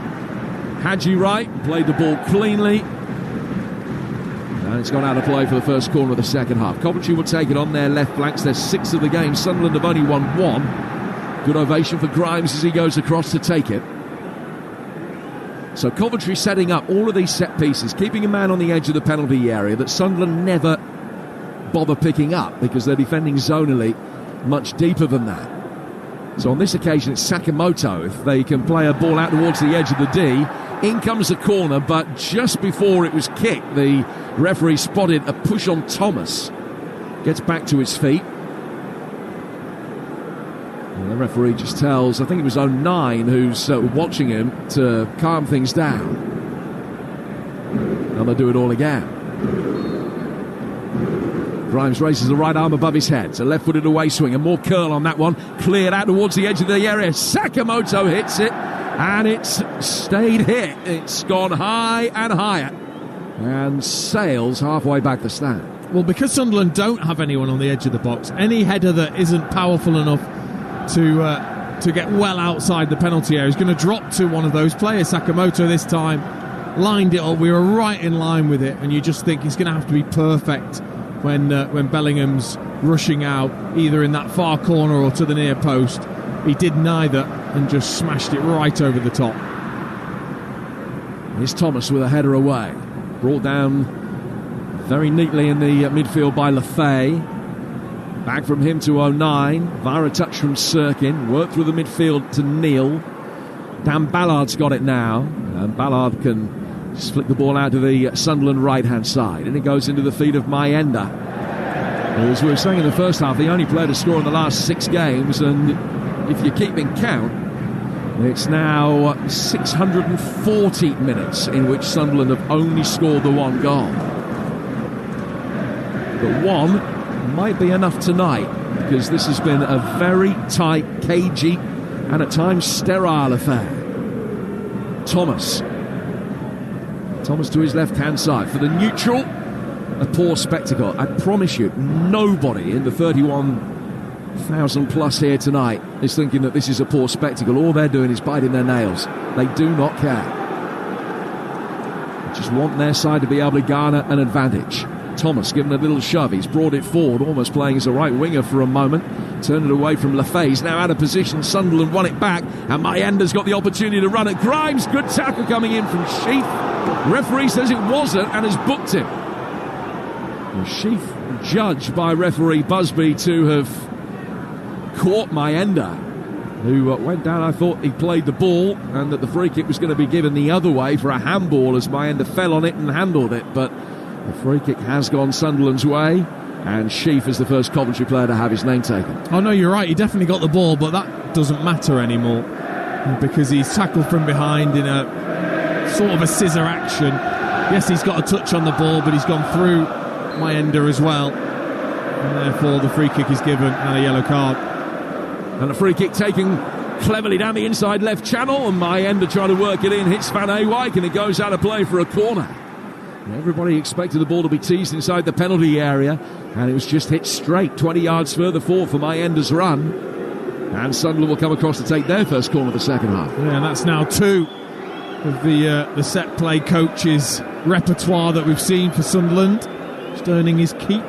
Hadji Wright. Played the ball cleanly. And it's gone out of play for the first corner of the second half. Coventry will take it on their left flanks. They're 6th of the game. Sunderland have only won 1. Good ovation for Grimes as he goes across to take it. So Coventry setting up all of these set pieces, keeping a man on the edge of the penalty area that Sunderland never bother picking up because they're defending zonally much deeper than that. So on this occasion it's Sakamoto. If they can play a ball out towards the edge of the D, in comes the corner, but just before it was kicked, the referee spotted a push on Thomas. Gets back to his feet. And the referee just tells, I think it was 09 who's watching him, to calm things down. And they'll do it all again. Grimes raises the right arm above his head. It's a left-footed away swing, and more curl on that one. Cleared out towards the edge of the area. Sakamoto hits it, and it's stayed hit. It's gone high and higher, and sails halfway back the stand. Well, because Sunderland don't have anyone on the edge of the box, any header that isn't powerful enough to get well outside the penalty area is going to drop to one of those players. Sakamoto this time lined it up. We were right in line with it, and you just think it's going to have to be perfect when Bellingham's rushing out, either in that far corner or to the near post. He did neither and just smashed it right over the top. Here's Thomas with a header away. Brought down very neatly in the midfield by Lefay. Back from him to 09. Via a touch from Sirkin. Worked through the midfield to Neal. Dan Ballard's got it now. And Ballard can just flick the ball out to the Sunderland right-hand side. And it goes into the feet of Mayenda. As we were saying in the first half, the only player to score in the last 6 games. And if you're keeping count, it's now 640 minutes in which Sunderland have only scored the 1 goal. But 1 might be enough tonight, because this has been a very tight, cagey and at times sterile affair. Thomas to his left-hand side for the neutral. A poor spectacle. I promise you, nobody in the 31,000 plus here tonight is thinking that this is a poor spectacle. All they're doing is biting their nails. They do not care. They just want their side to be able to garner an advantage. Thomas given a little shove. He's brought it forward, almost playing as a right winger for a moment. Turned it away from Lefay. He's now out of position. Sunderland won it back, and Mayenda's got the opportunity to run it. Grimes, good tackle coming in from Sheaf. Referee says it wasn't and has booked him. Well, Sheaf judged by referee Busby to have caught Mayenda, who went down. I thought he played the ball and that the free kick was going to be given the other way for a handball as Mayenda fell on it and handled it, but the free kick has gone Sunderland's way, and Sheaf is the first Coventry player to have his name taken. Oh no, you're right, he definitely got the ball, but that doesn't matter anymore because he's tackled from behind in a sort of a scissor action. Yes, he's got a touch on the ball, but he's gone through Mayenda as well, and therefore the free kick is given and a yellow card. And a free kick taken cleverly down the inside left channel, and Mayenda trying to work it in, hits Van Ewijk, and it goes out of play for a corner. Everybody expected the ball to be teased inside the penalty area, and it was just hit straight 20 yards further forward for Mayenda's run, and Sunderland will come across to take their first corner of the second half. Yeah, and that's now 2 of the set play coach's repertoire that we've seen for Sunderland, just earning his keep.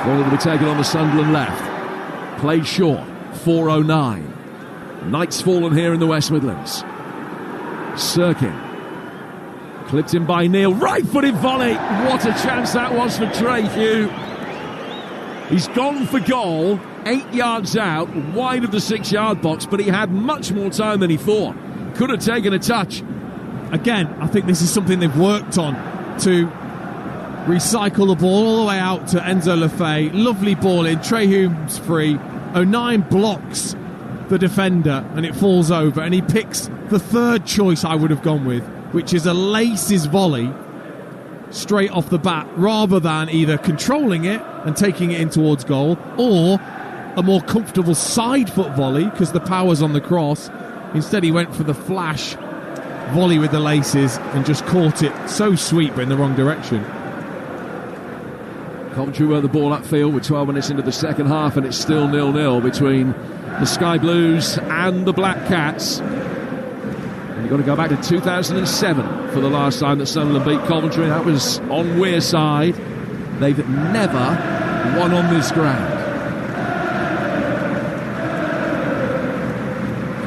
Corner will be taken on the Sunderland left. Played short, 4:09. Night's fallen here in the West Midlands. Sirkin clipped in by Neal, right-footed volley. What a chance that was for Trey Hugh. He's gone for goal, 8 yards out, wide of the 6-yard box, but he had much more time than he thought. Could have taken a touch. Again, I think this is something they've worked on, to recycle the ball all the way out to Enzo Lefay. Lovely ball in, Trey Hume's free. 09 blocks the defender and it falls over, and he picks the third choice I would have gone with, which is a laces volley straight off the bat, rather than either controlling it and taking it in towards goal, or a more comfortable side foot volley because the power's on the cross. Instead he went for the flash volley with the laces and just caught it so sweet but in the wrong direction. Coventry were the ball upfield with 12 minutes into the second half, and it's still 0-0 between the Sky Blues and the Black Cats. And you've got to go back to 2007 for the last time that Sunderland beat Coventry. That was on Wearside. They've never won on this ground.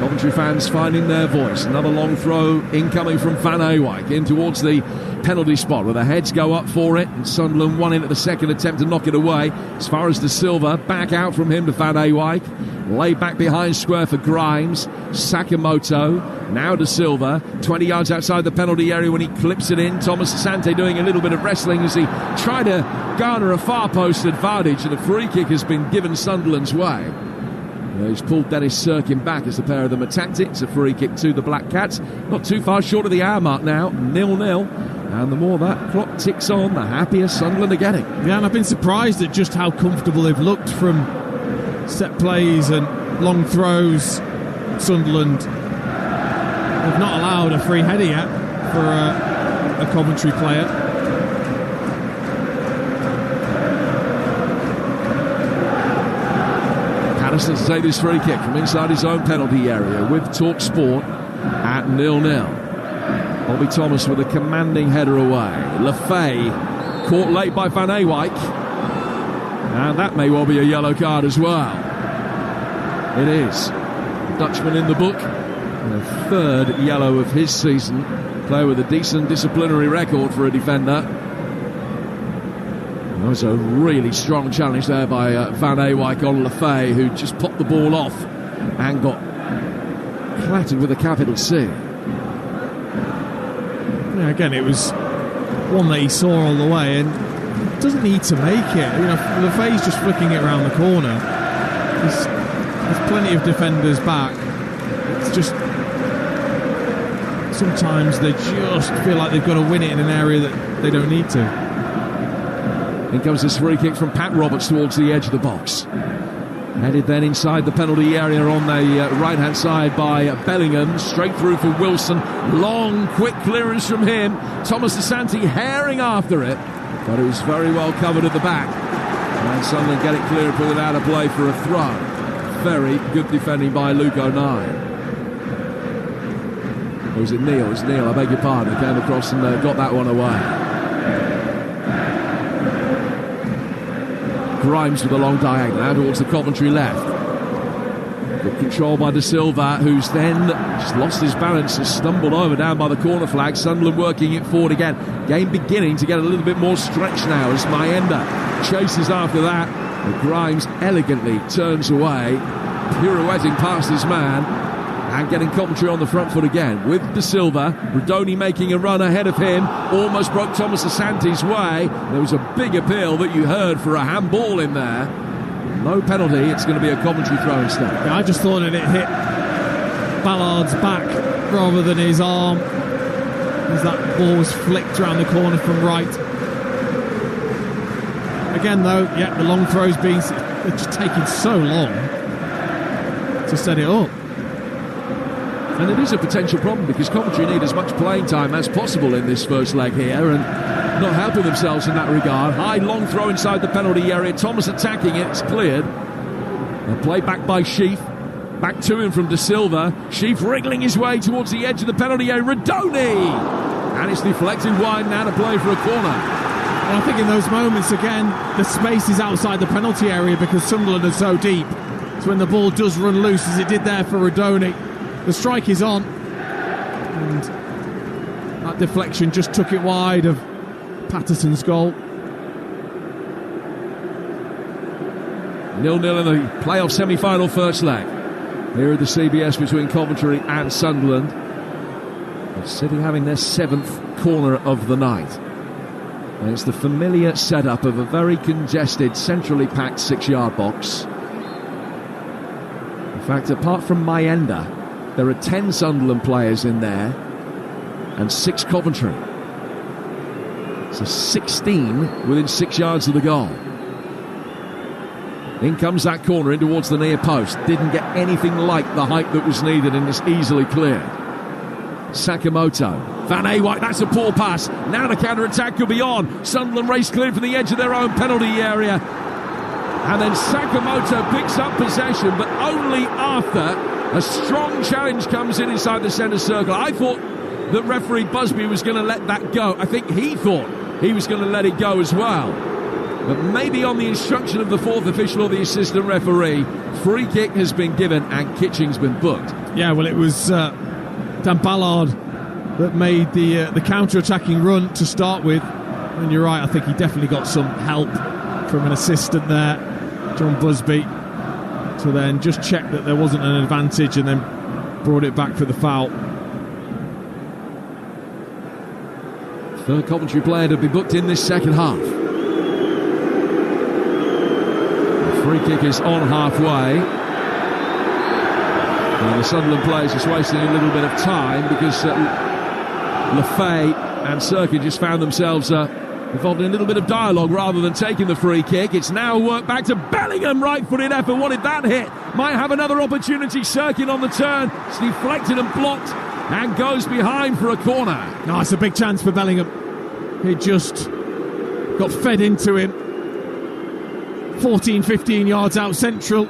Coventry fans finding their voice. Another long throw incoming from Van Ewijk in towards the penalty spot where the heads go up for it, and Sunderland won in at the second attempt to knock it away. As far as De Silva, back out from him to Van Ewijk. Laid back behind square for Grimes. Sakamoto, now De Silva, 20 yards outside the penalty area when he clips it in. Thomas Asante doing a little bit of wrestling as he tried to garner a far post advantage, and a free kick has been given Sunderland's way. He's pulled Dennis Sirkin back as the pair of them attacked it. It's a free kick to the Black Cats. Not too far short of the hour mark now, 0-0. And the more that clock ticks on, the happier Sunderland are getting. Yeah, and I've been surprised at just how comfortable they've looked from set plays and long throws. Sunderland have not allowed a free header yet for a Coventry player. Patterson to take this free kick from inside his own penalty area with Talksport at 0-0. Bobby Thomas with a commanding header away. Lefay caught late by Van Ewijk, and that may well be a yellow card as well. It is. Dutchman in the book, and a third yellow of his season. Player with a decent disciplinary record for a defender. That was a really strong challenge there by Van Ewijk on Lefay, who just popped the ball off and got clattered with a capital C. Yeah, again, it was one that he saw all the way and doesn't need to make it. You know, Lefay's just flicking it around the corner. There's plenty of defenders back. It's just sometimes they just feel like they've got to win it in an area that they don't need to. In comes this free kick from Pat Roberts towards the edge of the box. Headed then inside the penalty area on the right-hand side by Bellingham. Straight through for Wilson. Long, quick clearance from him. Thomas Asante herring after it, but it was very well covered at the back. And Sunderland get it clear and put it out of play for a throw. Very good defending by Luke O'Neill. Or was it Neil? It was Neil, I beg your pardon. He came across and got that one away. Grimes with a long diagonal out towards the Coventry left. Good control by De Silva, who's then just lost his balance and stumbled over down by the corner flag. Sunderland working it forward again. Game beginning to get a little bit more stretch now as Mayenda chases after that. But Grimes elegantly turns away, pirouetting past his man and getting Coventry on the front foot again with De Silva. Rodoni making a run ahead of him, almost broke Thomas Asante's way. There was a big appeal that you heard for a handball in there. No penalty, it's going to be a Coventry throw instead. Yeah, I just thought that it hit Ballard's back rather than his arm as that ball was flicked around the corner from right. Again though, yeah, the long throw's been just taking so long to set it up. And it is a potential problem because Coventry need as much playing time as possible in this first leg here and not helping themselves in that regard. High long throw inside the penalty area. Thomas attacking it. It's cleared. A play back by Sheaf. Back to him from De Silva. Sheaf wriggling his way towards the edge of the penalty area. Rodoni! And it's deflected wide now to play for a corner. And I think in those moments, again, the space is outside the penalty area because Sunderland are so deep. So when the ball does run loose, as it did there for Rodoni, the strike is on. And that deflection just took it wide of Patterson's goal. 0-0 in the playoff semi-final first leg. Here at the CBS between Coventry and Sunderland. City having their 7th corner of the night. And it's the familiar setup of a very congested, centrally packed 6-yard box. In fact, apart from Mayenda, there are 10 Sunderland players in there and 6 Coventry. So 16 within 6 yards of the goal. In comes that corner in towards the near post. Didn't get anything like the height that was needed and is easily cleared. Sakamoto. Van Ewijk, that's a poor pass. Now the counter-attack could be on. Sunderland race clear from the edge of their own penalty area. And then Sakamoto picks up possession, but only after a strong challenge comes in inside the centre circle. I thought that referee Busby was going to let that go. I think he thought he was going to let it go as well. But maybe on the instruction of the 4th official or the assistant referee, free kick has been given and Kitching's been booked. Yeah, well, it was Dan Ballard that made the counter-attacking run to start with. And you're right, I think he definitely got some help from an assistant there, John Busby, to then just check that there wasn't an advantage and then brought it back for the foul. Third Coventry player to be booked in this second half. The free kick is on halfway. And the Sunderland players just wasting a little bit of time because Lefay and Sirkin just found themselves involved in a little bit of dialogue rather than taking the free kick. It's now worked back to Bellingham, right-footed effort. Wanted that hit. Might have another opportunity. Sirkin on the turn. It's deflected and blocked and goes behind for a corner. No, it's a big chance for Bellingham. He just got fed into him. 14, 15 yards out central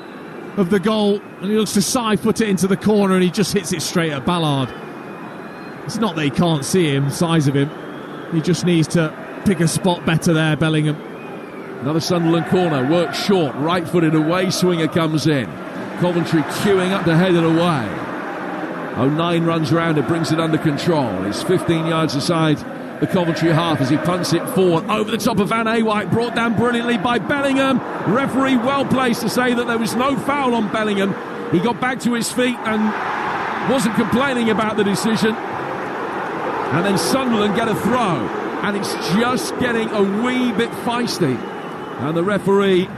of the goal, and he looks to side foot it into the corner, and he just hits it straight at Ballard. It's not that he can't see him, size of him. He just needs to pick a spot better there, Bellingham. Another Sunderland corner, worked short, right-footed away swinger comes in. Coventry queuing up to head it away. 09 runs round it, brings it under control. He's 15 yards aside the Coventry half as he punts it forward over the top of Van Awijk, brought down brilliantly by Bellingham. Referee well placed to say that there was no foul on Bellingham. He got back to his feet and wasn't complaining about the decision. And then Sunderland get a throw, and it's just getting a wee bit feisty. And the referee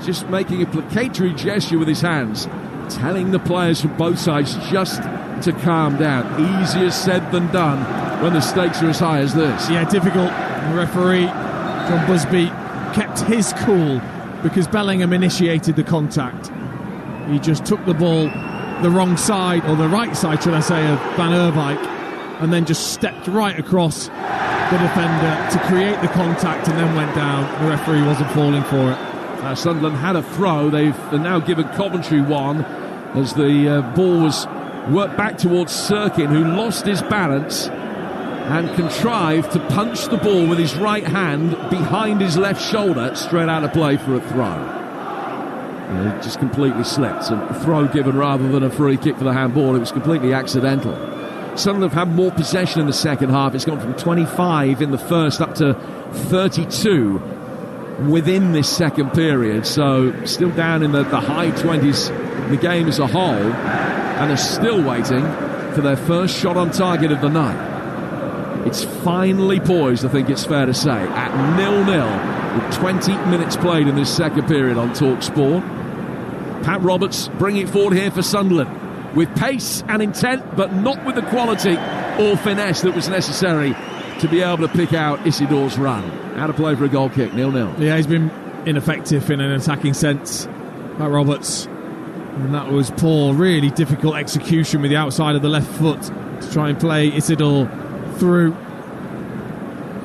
just making a placatory gesture with his hands, telling the players from both sides just to calm down. Easier said than done when the stakes are as high as this. Yeah, difficult. The referee, John Busby, kept his cool because Bellingham initiated the contact. He just took the ball the wrong side, or the right side, should I say, of Van Awijk, and then just stepped right across the defender to create the contact and then went down. The referee wasn't falling for it. Sunderland had a throw. They've now given Coventry one as the ball was worked back towards Sirkin, who lost his balance and contrived to punch the ball with his right hand behind his left shoulder, straight out of play for a throw. It just completely slipped. A throw given rather than a free kick for the handball. It was completely accidental. Sunderland have had more possession in the second half. It's gone from 25 in the first up to 32 within this second period. So still down in the high 20s in the game as a whole. And they're still waiting for their first shot on target of the night. It's finally poised, I think it's fair to say, at 0-0 with 20 minutes played in this second period on Talksport. Pat Roberts bringing it forward here for Sunderland with pace and intent, but not with the quality or finesse that was necessary to be able to pick out Isidore's run. Out of play for a goal kick, 0-0. Yeah, he's been ineffective in an attacking sense, Pat Roberts. And that was poor, really difficult execution with the outside of the left foot to try and play Isidore through.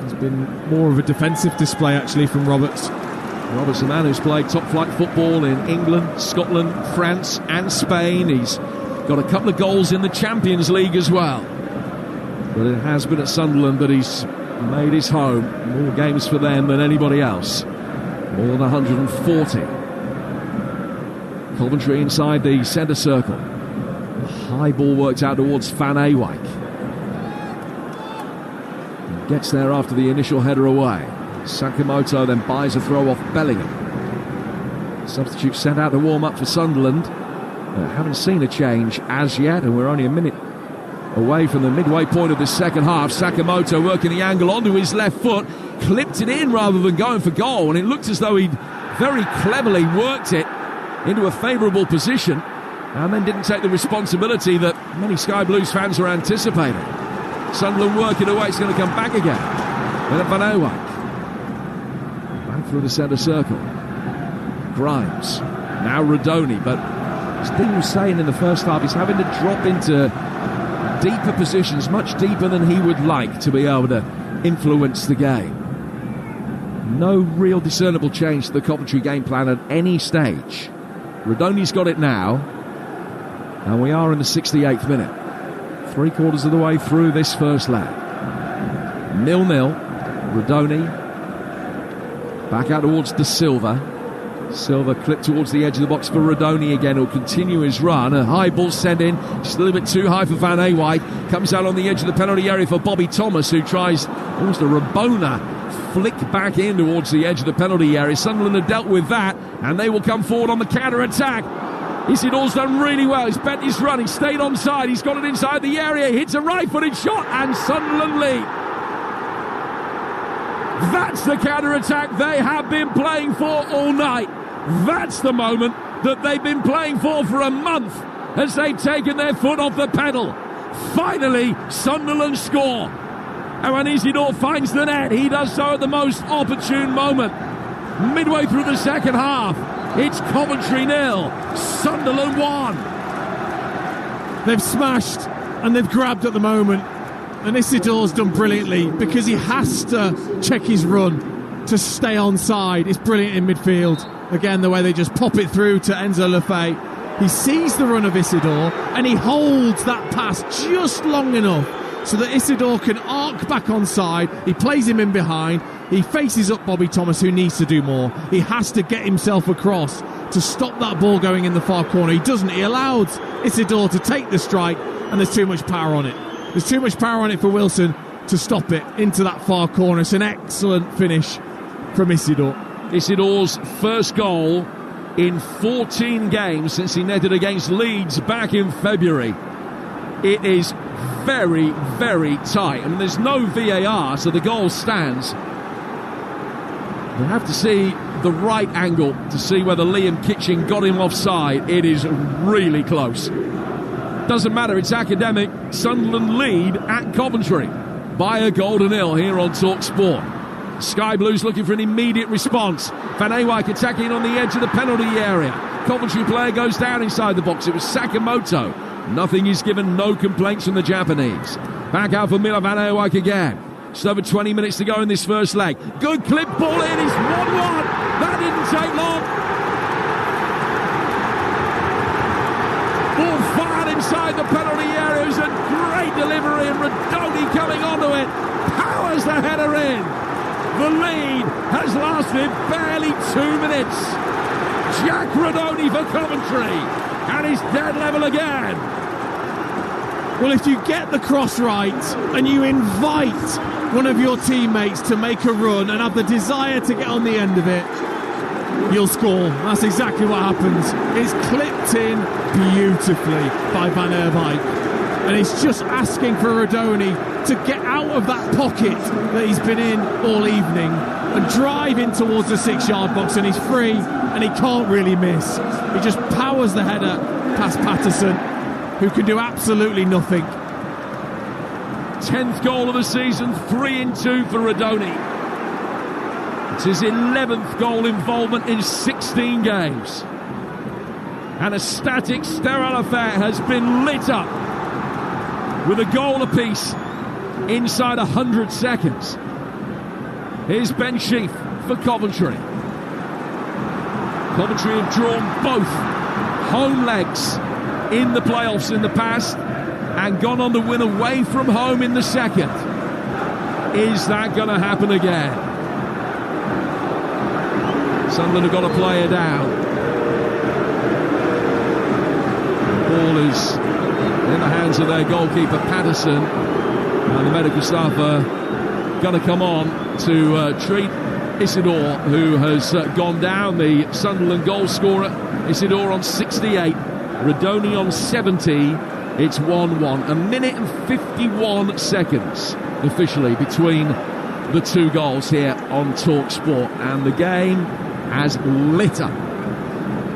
It's been more of a defensive display actually from Roberts. Roberts, a man who's played top flight football in England, Scotland, France and Spain. He's got a couple of goals in the Champions League as well. But it has been at Sunderland that he's made his home. More games for them than anybody else. More than 140. Coventry inside the centre circle. A high ball worked out towards Van Awijk. Gets there after the initial header away. Sakamoto then buys a throw off Bellingham. Substitute sent out to warm up for Sunderland. Haven't seen a change as yet, and we're only a minute away from the midway point of this second half. Sakamoto working the angle onto his left foot, clipped it in rather than going for goal, and it looked as though he'd very cleverly worked it into a favourable position and then didn't take the responsibility that many Sky Blues fans were anticipating. Sunderland working away, it's going to come back again. Then Van Awijk. Back through the centre circle. Grimes. Now Rodoni, but as Dean was saying in the first half, he's having to drop into deeper positions, much deeper than he would like to be able to influence the game. No real discernible change to the Coventry game plan at any stage. Rodoni's got it now, and we are in the 68th minute. 3/4 of the way through this first leg. 0-0. Rodoni back out towards De Silva. Silva clipped towards the edge of the box for Rodoni again. He'll continue his run. A high ball sent in, just a little bit too high for Van Ewijk. Comes out on the edge of the penalty area for Bobby Thomas, who tries almost a Rabona flick back in towards the edge of the penalty area. Sunderland have dealt with that, and they will come forward on the counter-attack. Isidor's done really well. He's bent his run. He's stayed onside. He's got it inside the area. He hits a right-footed shot, and Sunderland lead. That's the counter-attack they have been playing for all night. That's the moment that they've been playing for a month as they've taken their foot off the pedal. Finally, Sunderland score. And when Isidore finds the net, he does so at the most opportune moment. Midway through the second half, it's Coventry 0, Sunderland 1. They've smashed and they've grabbed at the moment. And Isidore's done brilliantly because he has to check his run to stay onside. It's brilliant in midfield. Again, the way they just pop it through to Enzo Lefebvre. He sees the run of Isidore and he holds that pass just long enough so that Isidore can arc back onside. He plays him in behind. He faces up Bobby Thomas, who needs to do more. He has to get himself across to stop that ball going in the far corner. He doesn't. He allows Isidore to take the strike, and there's too much power on it. There's too much power on it for Wilson to stop it into that far corner. It's an excellent finish from Isidore. Isidore's first goal in 14 games since he netted against Leeds back in February. It is very, very tight. I mean, there's no VAR, so the goal stands. We'll have to see the right angle to see whether Liam Kitching got him offside. It is really close. Doesn't matter, it's academic. Sunderland lead at Coventry by a goal to nil here on Talksport. Sky Blues looking for an immediate response. Van Ewijk attacking on the edge of the penalty area. Coventry player goes down inside the box. It was Sakamoto. Nothing is given, no complaints from the Japanese. Back out for Mila Van Ewijk again. Just over 20 minutes to go in this first leg. Good clip ball in, it's 1-1. That didn't take long. Ball fired inside the penalty area. It was a great delivery, and Rodoni coming onto it. Powers the header in. The lead has lasted barely 2 minutes. Jack Rodoni for Coventry, and he's dead level again. Well, if you get the cross right and you invite one of your teammates to make a run and have the desire to get on the end of it, you'll score. That's exactly what happens. It's clipped in beautifully by Van Ewijk, and it's just asking for Rodoni to get out of that pocket that he's been in all evening and drive in towards the 6-yard box, and he's free and he can't really miss. He just powers the header past Patterson, who can do absolutely nothing. 10th goal of the season, 3-2 for Rodoni. It's his 11th goal involvement in 16 games. And a static, sterile affair has been lit up with a goal apiece inside 100 seconds. Here's Ben Sheaf for Coventry. Coventry have drawn both home legs in the playoffs in the past and gone on to win away from home in the second. Is that going to happen again? Sunderland have got a player down. The ball is in the hands of their goalkeeper Patterson, and the medical staff are going to come on to treat Isidore, who has gone down, the Sunderland goal scorer. Isidore on 68, Rodoni on 70. It's 1-1. A minute and 51 seconds officially between the two goals here on Talksport, and the game has lit up.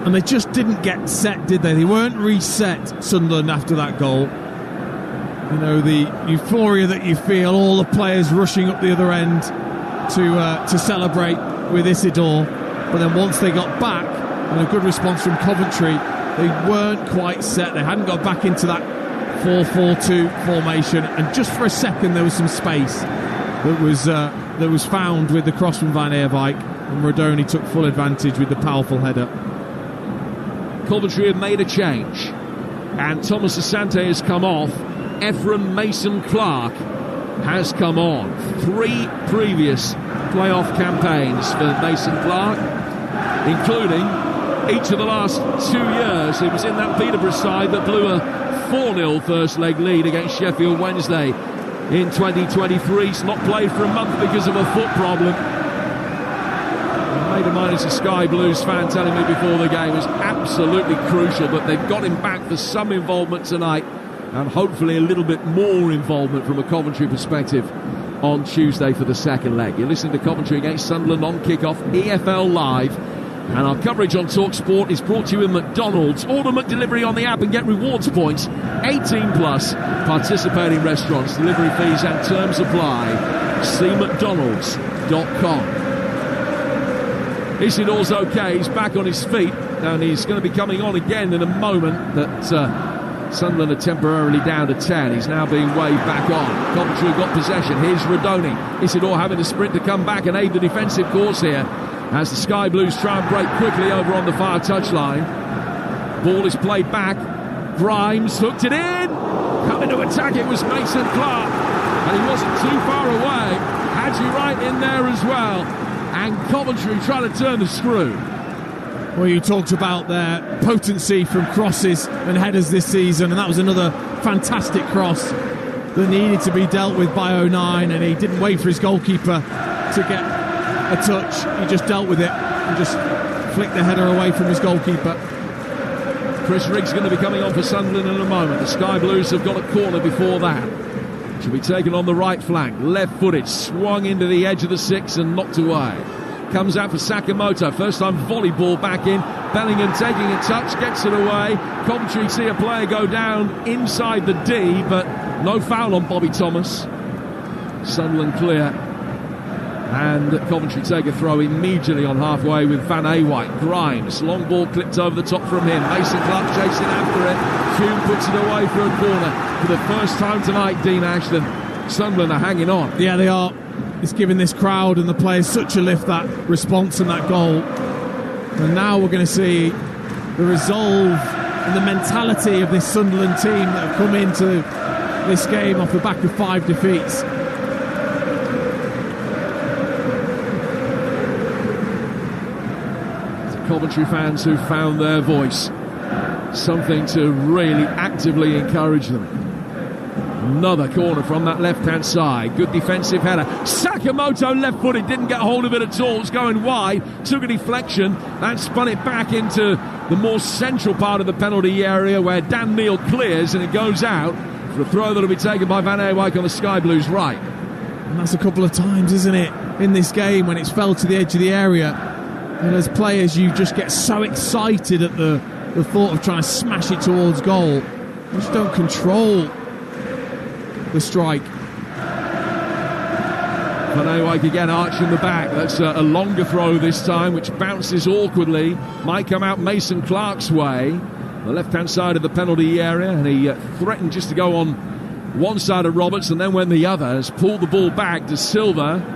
And they just didn't get set, did they? They weren't reset, Sunderland, after that goal. You know, the euphoria that you feel, all the players rushing up the other end to celebrate with Isidore. But then once they got back, and a good response from Coventry, they weren't quite set. They hadn't got back into that 4-4-2 formation, and just for a second there was some space that was found with the cross from Van Ewijk, and Rodoni took full advantage with the powerful header. Coventry have made a change, and Thomas Asante has come off. Ephraim Mason-Clark has come on. 3 previous playoff campaigns for Mason-Clark. including each of the last 2 years. He was in that Peterborough side that blew a 4-0 first leg lead against Sheffield Wednesday in 2023. He's not played for a month because of a foot problem. I made a mind as a Sky Blues fan telling me before the game was absolutely crucial, but they've got him back for some involvement tonight and hopefully a little bit more involvement from a Coventry perspective on Tuesday for the second leg. You're listening to Coventry against Sunderland on kickoff, EFL Live. And our coverage on Talksport is brought to you with McDonald's. Order McDelivery on the app and get rewards points. 18 plus. Participating restaurants, delivery fees and terms apply. See mcdonalds.com. Isidor's okay. He's back on his feet. And he's going to be coming on again in a moment. That Sunderland are temporarily down to 10. He's now being waved back on. Coventry have got possession. Here's Radoni. Isidore having to sprint to come back and aid the defensive course here, as the Sky Blues try and break quickly over on the far touchline. Ball is played back. Grimes hooked it in. Coming to attack it was Mason Clark. And he wasn't too far away. Hadji right in there as well. And Coventry trying to turn the screw. Well, you talked about their potency from crosses and headers this season, and that was another fantastic cross that needed to be dealt with by 09, and he didn't wait for his goalkeeper to get a touch. He just dealt with it and just flicked the header away from his goalkeeper. Chris Riggs going to be coming on for Sunderland in a moment. The Sky Blues have got a corner before that. Should be taken on the right flank. Left-footed, swung into the edge of the six and knocked away. Comes out for Sakamoto. First time volleyball back in. Bellingham taking a touch, gets it away. Coventry see a player go down inside the D, but no foul on Bobby Thomas. Sunderland clear. And Coventry take a throw immediately on halfway with Van Awijk. Grimes, long ball clipped over the top from him. Mason Clark chasing after it. Hume puts it away for a corner. For the first time tonight, Dean Ashton, Sunderland are hanging on. Yeah, they are. It's given this crowd and the players such a lift, that response and that goal. And now we're going to see the resolve and the mentality of this Sunderland team that have come into this game off the back of 5 defeats. Coventry fans who found their voice, something to really actively encourage them. Another corner from that left-hand side. Good defensive header. Sakamoto left-footed, didn't get hold of it at all. It's going wide, took a deflection and spun it back into the more central part of the penalty area where Dan Neal clears, and it goes out for a throw that'll be taken by Van Awijk on the Sky Blues right. And that's a couple of times, isn't it, in this game when it's fell to the edge of the area. And as players, you just get so excited at the thought of trying to smash it towards goal. You just don't control the strike. Van Awijk again arching the back. That's a longer throw this time, which bounces awkwardly. Might come out Mason Clark's way, the left-hand side of the penalty area, and he threatened just to go on one side of Roberts, and then when the other has pulled the ball back to Silva.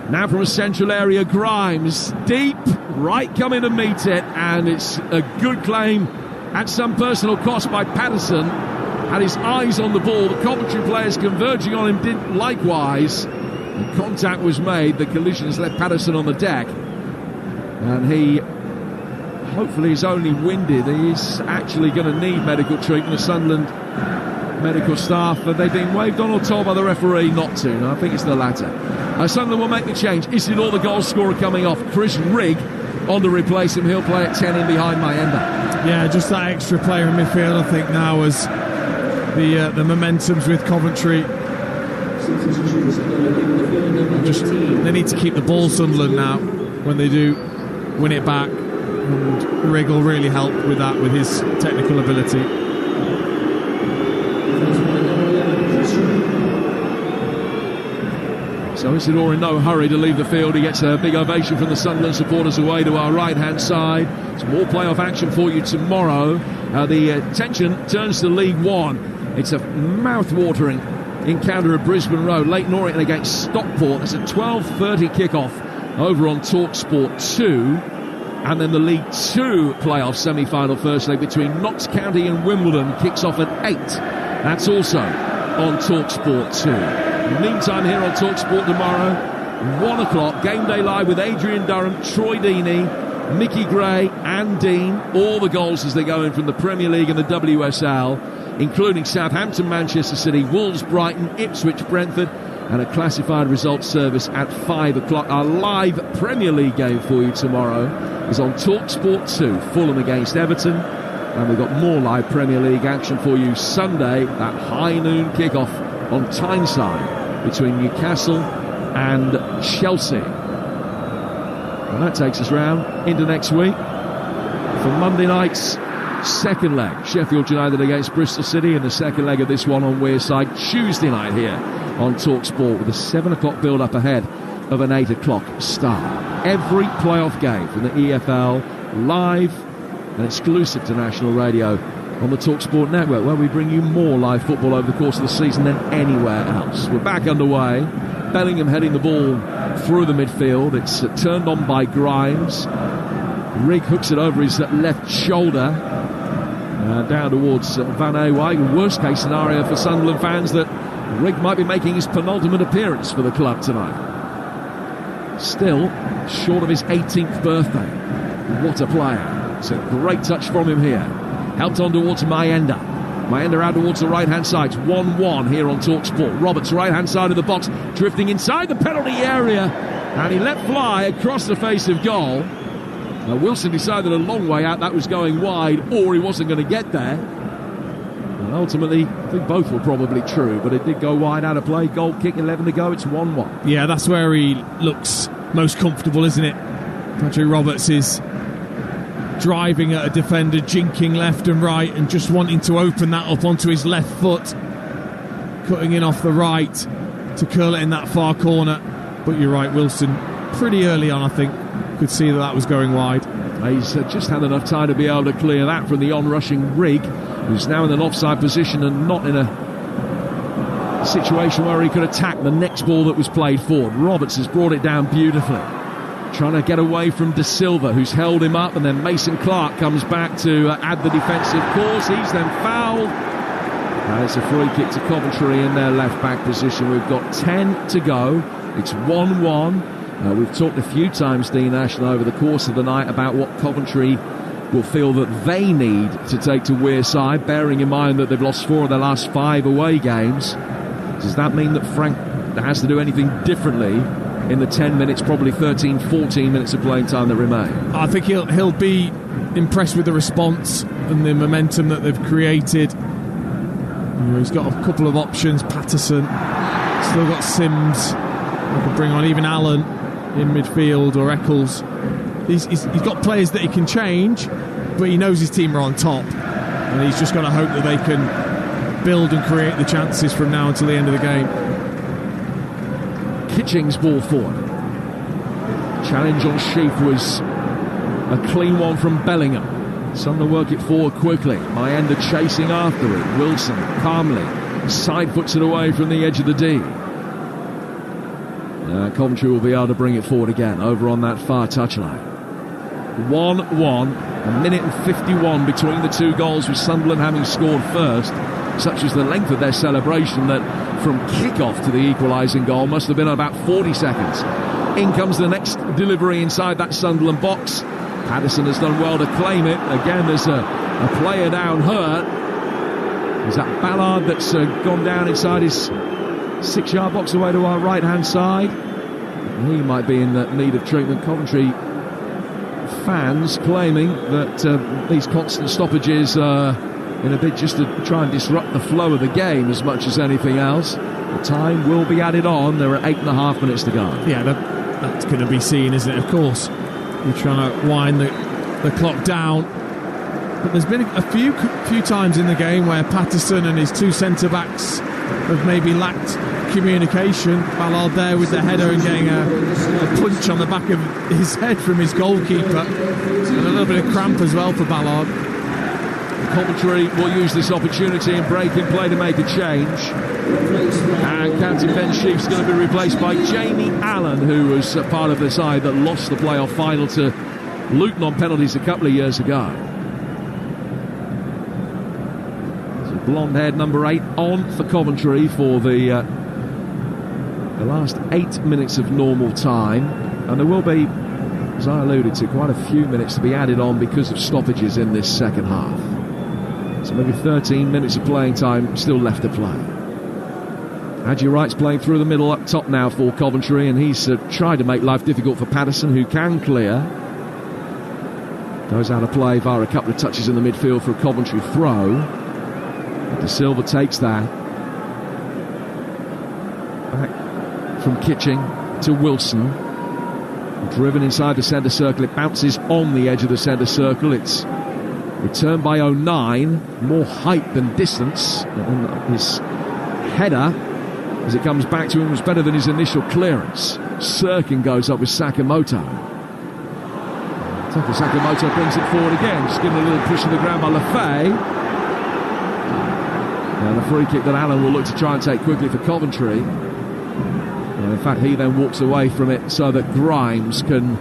Now from a central area, Grimes, deep, right coming to meet it, and it's a good claim at some personal cost by Patterson. Had his eyes on the ball, the Coventry players converging on him did likewise. The contact was made, the collision has left Patterson on the deck, and he hopefully is only winded. He is actually going to need medical treatment. The Sunderland medical staff, but they've been waved on or told by the referee not to. No, I think it's the latter. Sunderland will make the change. Isidore, the goal scorer, coming off. Chris Rigg on to replace him. He'll play at 10 in behind Mayenda. Yeah, just that extra player in midfield, I think, now as the momentum's with Coventry. They need to keep the ball, Sunderland, now when they do win it back, and Rigg will really help with that, with his technical ability. So Isidore in no hurry to leave the field. He gets a big ovation from the Sunderland supporters away to our right-hand side. Some more playoff action for you tomorrow. The attention turns to League One. It's a mouth-watering encounter at Brisbane Road. Leyton Orient against Stockport. It's a 12:30 kickoff over on Talksport 2. And then the League 2 playoff semi-final first leg between Notts County and Wimbledon kicks off at 8. That's also on Talksport 2. In the meantime, here on Talksport tomorrow, 1 o'clock, Game Day Live with Adrian Durham, Troy Deeney, Mickey Gray and Dean, all the goals as they go in from the Premier League and the WSL, including Southampton, Manchester City, Wolves, Brighton, Ipswich, Brentford, and a classified results service at 5 o'clock. Our live Premier League game for you tomorrow is on Talksport 2, Fulham against Everton. And we've got more live Premier League action for you Sunday, that high noon kickoff on Tyneside between Newcastle and Chelsea. And that takes us round into next week for Monday night's second leg. Sheffield United against Bristol City, and the second leg of this one on Wearside Tuesday night here on TalkSport, with a 7 o'clock build-up ahead of an 8 o'clock start. Every playoff game from the EFL live and exclusive to national radio on the TalkSport network, where we bring you more live football over the course of the season than anywhere else. We're back underway. Bellingham heading the ball through the midfield. It's turned on by Grimes. Rigg hooks it over his left shoulder down towards Van Ewijk. Worst case scenario for Sunderland fans, that Rigg might be making his penultimate appearance for the club tonight. Still short of his 18th birthday. What a player. It's a great touch from him here. Helped on towards Mayenda. Mayenda out towards the right-hand side. It's 1-1 here on TalkSport. Roberts, right-hand side of the box, drifting inside the penalty area. And he let fly across the face of goal. Now, Wilson decided a long way out that was going wide, or he wasn't going to get there. And ultimately, I think both were probably true, but it did go wide out of play. Goal kick, 11 to go. It's 1-1. Yeah, that's where he looks most comfortable, isn't it? Patrick Roberts is driving at a defender, jinking left and right, and just wanting to open that up onto his left foot, cutting in off the right to curl it in that far corner. But you're right, Wilson, pretty early on, I think, could see that was going wide. He's just had enough time to be able to clear that from the on-rushing Rigg, who's now in an offside position and not in a situation where he could attack the next ball that was played forward. Roberts has brought it down beautifully, trying to get away from De Silva, who's held him up, and then Mason Clark comes back to add the defensive cause. He's then fouled. And it's a free kick to Coventry in their left-back position. We've got 10 to go. It's 1-1. We've talked a few times, Dean Ashton, over the course of the night about what Coventry will feel that they need to take to Wearside, bearing in mind that they've lost 4 of their last 5 away games. Does that mean that Frank has to do anything differently in the 10 minutes, probably 13, 14 minutes of playing time that remain? I think he'll be impressed with the response and the momentum that they've created. He's got a couple of options. Patterson, still got Sims. He can bring on even Allen in midfield, or Eccles. He's got players that he can change, but he knows his team are on top, and he's just got to hope that they can build and create the chances from now until the end of the game. Kitching's ball forward. Challenge on Sheaf was a clean one from Bellingham. Sunderland work it forward quickly. Mayenda chasing after it. Wilson calmly side puts it away from the edge of the D. Coventry will be able to bring it forward again over on that far touchline. 1-1, a minute and 51 between the two goals, with Sunderland having scored first. Such is the length of their celebration that from kick-off to the equalising goal must have been about 40 seconds. In comes the next delivery inside that Sunderland box. Patterson has done well to claim it. Again, there's a player down hurt. Is that Ballard that's gone down inside his 6-yard box away to our right-hand side? He might be in need of treatment. Coventry fans claiming that these constant stoppages are in a bid just to try and disrupt the flow of the game as much as anything else. The time will be added on. There are 8.5 minutes to go. Yeah, that's going to be seen, isn't it? Of course, you're trying to wind the clock down. But there's been a few times in the game where Patterson and his two centre-backs have maybe lacked communication. Ballard there with the header and getting a punch on the back of his head from his goalkeeper. And a little bit of cramp as well for Ballard. Coventry will use this opportunity and break in play to make a change. And Captain Ben Sheaf's going to be replaced by Jamie Allen, who was part of the side that lost the playoff final to Luton on penalties a couple of years ago. So blonde-haired number 8 on for Coventry for the last 8 minutes of normal time. And there will be as I alluded to, quite a few minutes to be added on because of stoppages in this second half. So maybe 13 minutes of playing time still left to play. Adji Wright's playing through the middle up top now for Coventry, and he's tried to make life difficult for Patterson, who can clear. Goes out of play via a couple of touches in the midfield for a Coventry throw. De Silva takes that. Back from Kitching to Wilson. Driven inside the centre circle. It bounces on the edge of the centre circle. It's returned by 09. More height than distance. And his header, as it comes back to him, was better than his initial clearance. Sirkin goes up with Sakamoto. Sakamoto brings it forward again. Just given a little push to the ground by Lefay. And a free kick that Allen will look to try and take quickly for Coventry. In fact, he then walks away from it so that Grimes can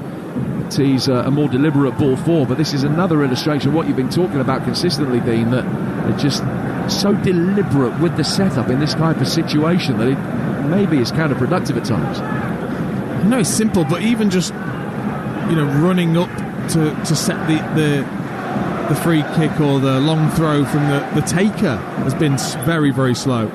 tease a more deliberate ball forward. But this is another illustration of what you've been talking about consistently, Dean, that they're just so deliberate with the setup in this type of situation that it maybe is counterproductive at times. No, it's simple, but even just running up to set the free kick or the long throw from the taker has been very, very slow.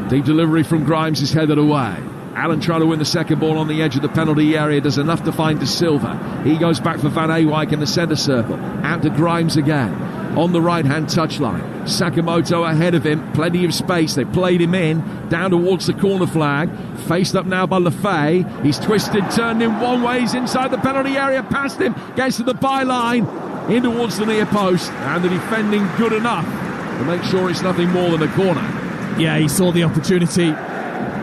Deep delivery from Grimes is headed away. Allen trying to win the second ball on the edge of the penalty area, does enough to find De Silva. He goes back for Van Ewijk in the centre circle. Out to Grimes again. On the right-hand touchline. Sakamoto ahead of him. Plenty of space. They played him in. Down towards the corner flag. Faced up now by Lefay. He's twisted, turned in one way. He's inside the penalty area. Past him. Gets to the byline. In towards the near post. And the defending good enough to make sure it's nothing more than a corner. Yeah, he saw the opportunity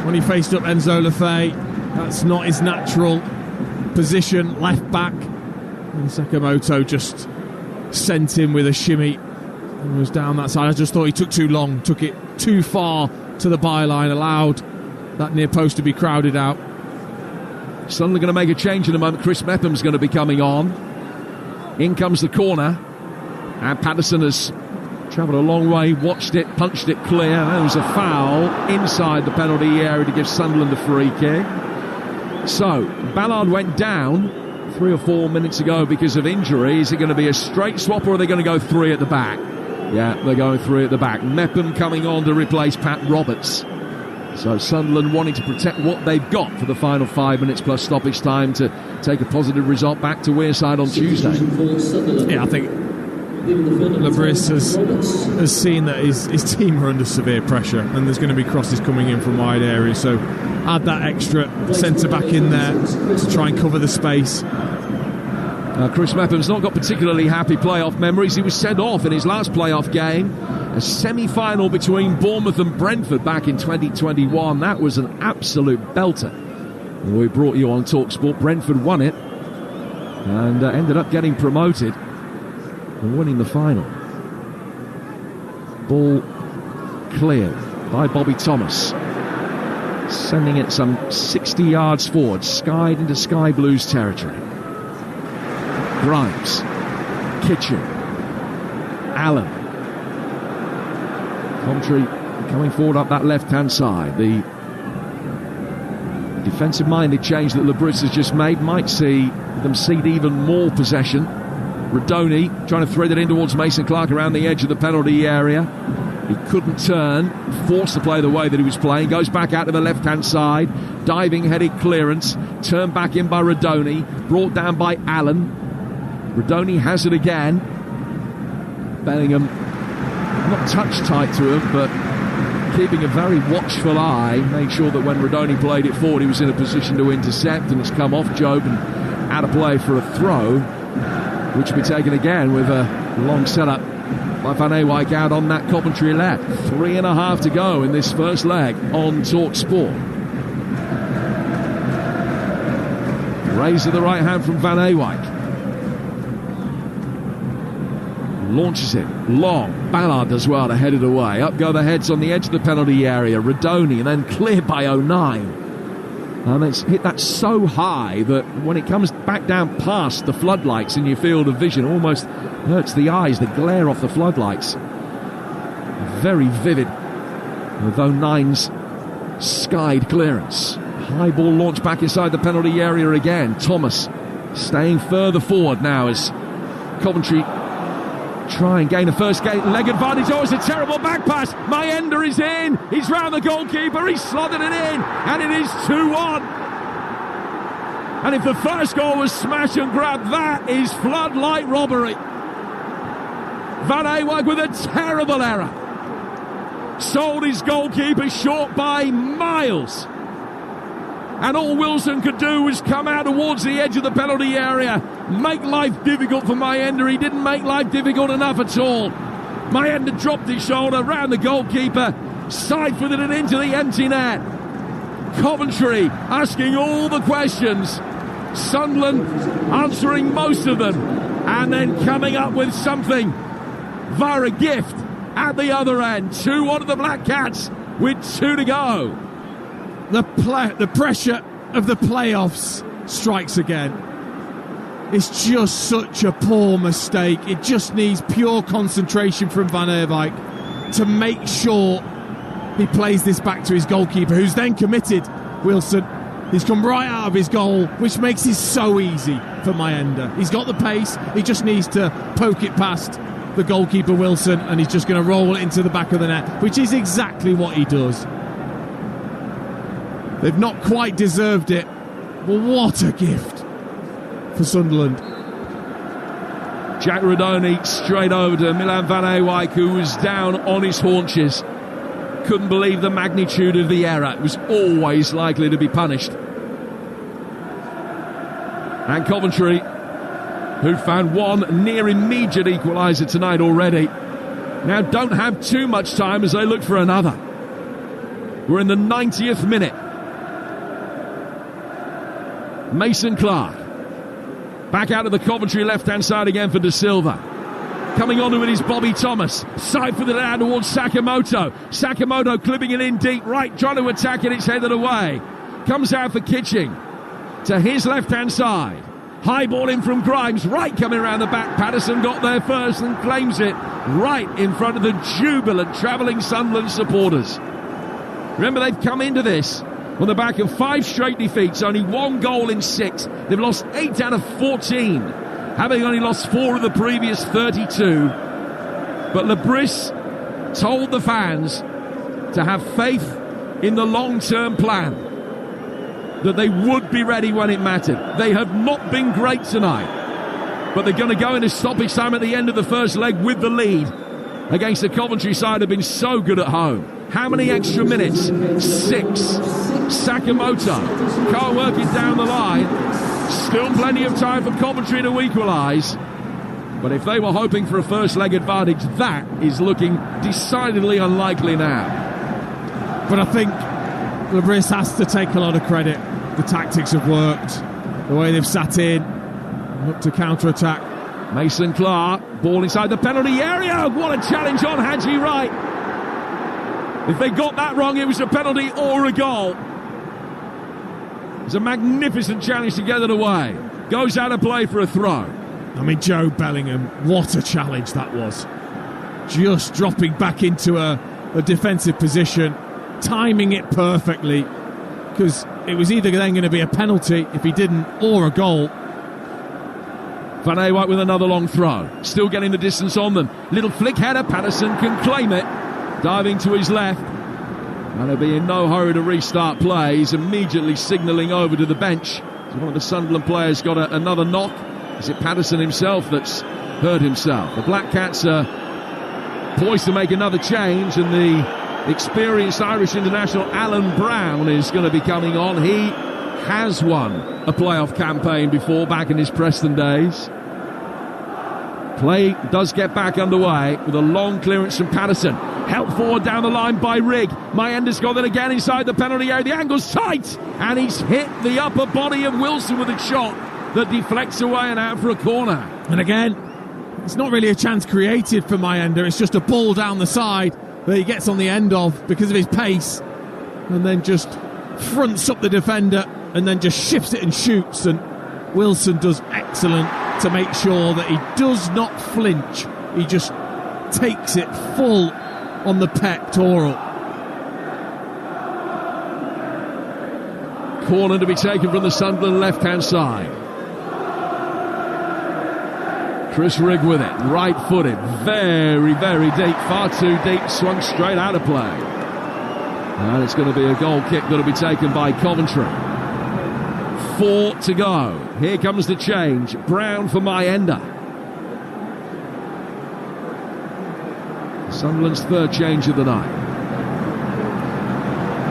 when he faced up Enzo Lefay. That's not his natural position, left back. And Sakamoto just sent him with a shimmy and was down that side. I just thought he took too long, took it too far to the byline, allowed that near post to be crowded out. Suddenly going to make a change in a moment. Chris Mepham's going to be coming on. In comes the corner. And Patterson has travelled a long way, watched it, punched it clear. There was a foul inside the penalty area to give Sunderland a free kick. So, Ballard went down 3 or 4 minutes ago because of injury. Is it going to be a straight swap or are they going to go 3 at the back? Yeah, they're going 3 at the back. Mepham coming on to replace Pat Roberts. So Sunderland wanting to protect what they've got for the final 5 minutes plus stoppage time to take a positive result back to Wearside on Tuesday. Yeah, I think Labris has seen that his team are under severe pressure and there's going to be crosses coming in from wide areas, so add that extra centre back in there to try and cover the space. Chris Mepham's not got particularly happy playoff memories. He was sent off in his last playoff game, a semi-final between Bournemouth and Brentford back in 2021. That was an absolute belter. We brought you on Talksport. Brentford won it and ended up getting promoted and winning the final. Ball cleared by Bobby Thomas, sending it some 60 yards forward, skied into Sky Blues territory. Grimes, Kitchen, Allen. Coventry coming forward up that left-hand side. The defensive-minded change that Labris has just made might see them cede even more possession. Radoni trying to thread it in towards Mason Clark around the edge of the penalty area. He couldn't turn, forced to play the way that he was playing. Goes back out to the left-hand side. Diving headed clearance. Turned back in by Radoni. Brought down by Allen. Radoni has it again. Bellingham not touch tight to him, but keeping a very watchful eye. Made sure that when Radoni played it forward, he was in a position to intercept, and it's come off Job and out of play for a throw, which will be taken again with a long setup by Van Ewijk out on that Coventry left. 3.5 to go in this first leg on Talksport. Raise to the right hand from Van Ewijk. Launches it long. Ballard does well to head it away. Up go the heads on the edge of the penalty area. Radoni, and then cleared by 09. And it's hit that so high that when it comes back down past the floodlights in your field of vision, almost hurts the eyes, the glare off the floodlights. Very vivid with 09's skied clearance. High ball launched back inside the penalty area again. Thomas Staying further forward now as Coventry try and gain a first leg advantage. Oh, it's a terrible back pass. Mayenda is in. He's round the goalkeeper. He's slotted it in. And it is 2-1. And if the first goal was smash and grab, that is floodlight robbery. Van Ewijk with a terrible error. Sold his goalkeeper short by miles. And all Wilson could do was come out towards the edge of the penalty area, make life difficult for Mayenda. He didn't make life difficult enough at all. Mayenda dropped his shoulder round the goalkeeper, side-footed it into the empty net. Coventry asking all the questions, Sunderland answering most of them, and then coming up with something via a gift at the other end. 2-1 to the Black Cats with 2 to go. The pressure of the playoffs strikes again. It's just such a poor mistake. It just needs pure concentration from Van Ewijk to make sure he plays this back to his goalkeeper, who's then committed. Wilson, he's come right out of his goal, which makes it so easy for Mayenda. He's got the pace, he just needs to poke it past the goalkeeper Wilson, and he's just going to roll it into the back of the net, which is exactly what he does. They've not quite deserved it, but what a gift for Sunderland. Jack Rodoni straight over to Milan Van Ewijk, who was down on his haunches. Couldn't believe the magnitude of the error. It was always likely to be punished. And Coventry, who found one near immediate equaliser tonight already, now don't have too much time as they look for another. We're in the 90th minute. Mason Clark back out of the Coventry left-hand side again for De Silva. Coming onto it is Bobby Thomas. Side for the down towards Sakamoto. Sakamoto clipping it in deep right, trying to attack it. It's headed away. Comes out for Kitching to his left-hand side. High ball in from Grimes. Right coming around the back. Patterson got there first and claims it right in front of the jubilant travelling Sunderland supporters. Remember, they've come into this on the back of 5 straight defeats, only 1 goal in 6. They've lost 8 out of 14, having only lost 4 of the previous 32. But Lebris told the fans to have faith in the long-term plan, that they would be ready when it mattered. They have not been great tonight, but they're going to go into stoppage time at the end of the first leg with the lead against the Coventry side who've been so good at home. How many extra minutes? 6. Sakamoto can't work it down the line. Still plenty of time for Coventry to equalise. But if they were hoping for a first leg advantage, that is looking decidedly unlikely now. But I think Lebris has to take a lot of credit. The tactics have worked. The way they've sat in, look to counter-attack. Mason Clark, ball inside the penalty area. What a challenge on Haji Wright. If they got that wrong, it was a penalty or a goal. It's a magnificent challenge to get it away. Goes out of play for a throw. I mean, Joe Bellingham, what a challenge that was. Just dropping back into a defensive position, timing it perfectly, because it was either then going to be a penalty if he didn't, or a goal. Van Ewijk with another long throw. Still getting the distance on them. Little flick header, Patterson can claim it. Diving to his left. And he'll be in no hurry to restart play. He's immediately signalling over to the bench. One of the Sunderland players got another knock. Is it Patterson himself that's hurt himself? The Black Cats are poised to make another change, and the experienced Irish international Alan Brown is going to be coming on. He has won a playoff campaign before, back in his Preston days. Play does get back underway with a long clearance from Patterson. Helped forward down the line by Rigg. Mayenda's got it again inside the penalty area. The angle's tight, and he's hit the upper body of Wilson with a shot that deflects away and out for a corner. And again, it's not really a chance created for Mayenda. It's just a ball down the side that he gets on the end of because of his pace, and then just fronts up the defender and then just shifts it and shoots. And Wilson does excellent to make sure that he does not flinch. He just takes it full on the pectoral. Corner to be taken from the Sunderland left-hand side. Chris Rigg with it, right-footed, very, very deep, far too deep, swung straight out of play. And it's going to be a goal kick that'll be taken by Coventry. 4 to go. Here comes the change. Brown for Mayenda. Sunderland's third change of the night.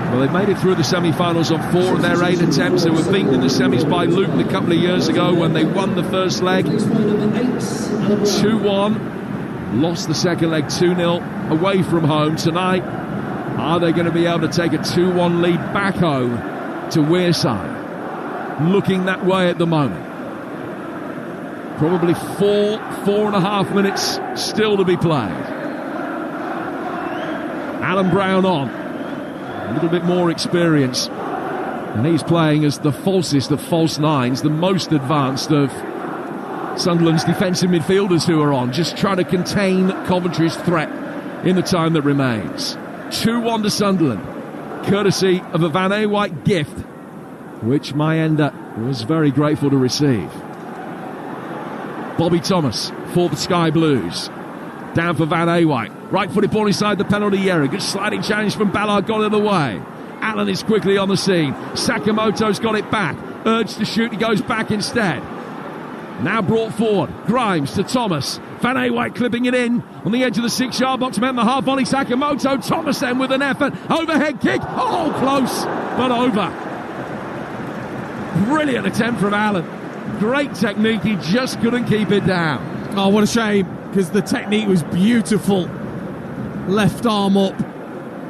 Well, they've made it through the semi-finals on 4 of their 8 attempts. They were beaten in the semis by Luton a couple of years ago when they won the first leg 2-1. Lost the second leg 2-0 away from home. Tonight, are they going to be able to take a 2-1 lead back home to Wearside? Looking that way at the moment. Probably 4.5 minutes still to be played. Alan Brown on. A little bit more experience. And he's playing as the falsest of false nines, the most advanced of Sunderland's defensive midfielders who are on, just trying to contain Coventry's threat in the time that remains. 2-1 to Sunderland, courtesy of a Van Ewijk gift, which Mayenda was very grateful to receive. Bobby Thomas for the Sky Blues. Down for Van Ewijk. Right-footed ball inside the penalty area. Good sliding challenge from Ballard, got it away. Allen is quickly on the scene. Sakamoto's got it back. Urged to shoot, he goes back instead. Now brought forward. Grimes to Thomas. Van Ewijk clipping it in on the edge of the 6-yard box. Met the half volley. Sakamoto. Thomas then with an effort. Overhead kick. Oh, close, but over. Brilliant attempt from Allen. Great technique. He just couldn't keep it down. Oh, what a shame, because the technique was beautiful. Left arm up,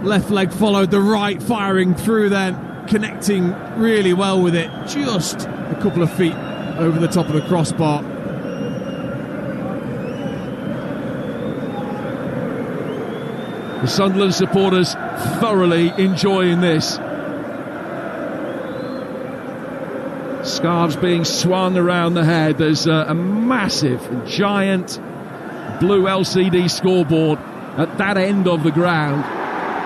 left leg followed the right, firing through then, connecting really well with it. Just a couple of feet over the top of the crossbar. The Sunderland supporters thoroughly enjoying this. Scarves being swung around the head. There's a massive, giant blue LCD scoreboard at that end of the ground.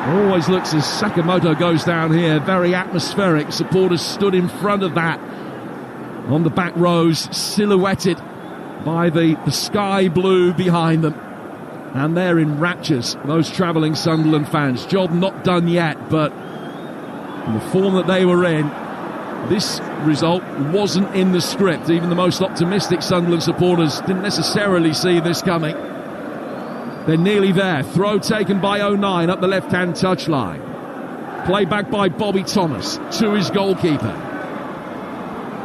Always looks as Sakamoto goes down here, very atmospheric. Supporters stood in front of that on the back rows, silhouetted by the sky blue behind them. And they're in raptures, those travelling Sunderland fans. Job not done yet, but in the form that they were in, this result wasn't in the script. Even the most optimistic Sunderland supporters didn't necessarily see this coming. They're nearly there. Throw taken by 09 up the left-hand touchline. Play back by Bobby Thomas to his goalkeeper.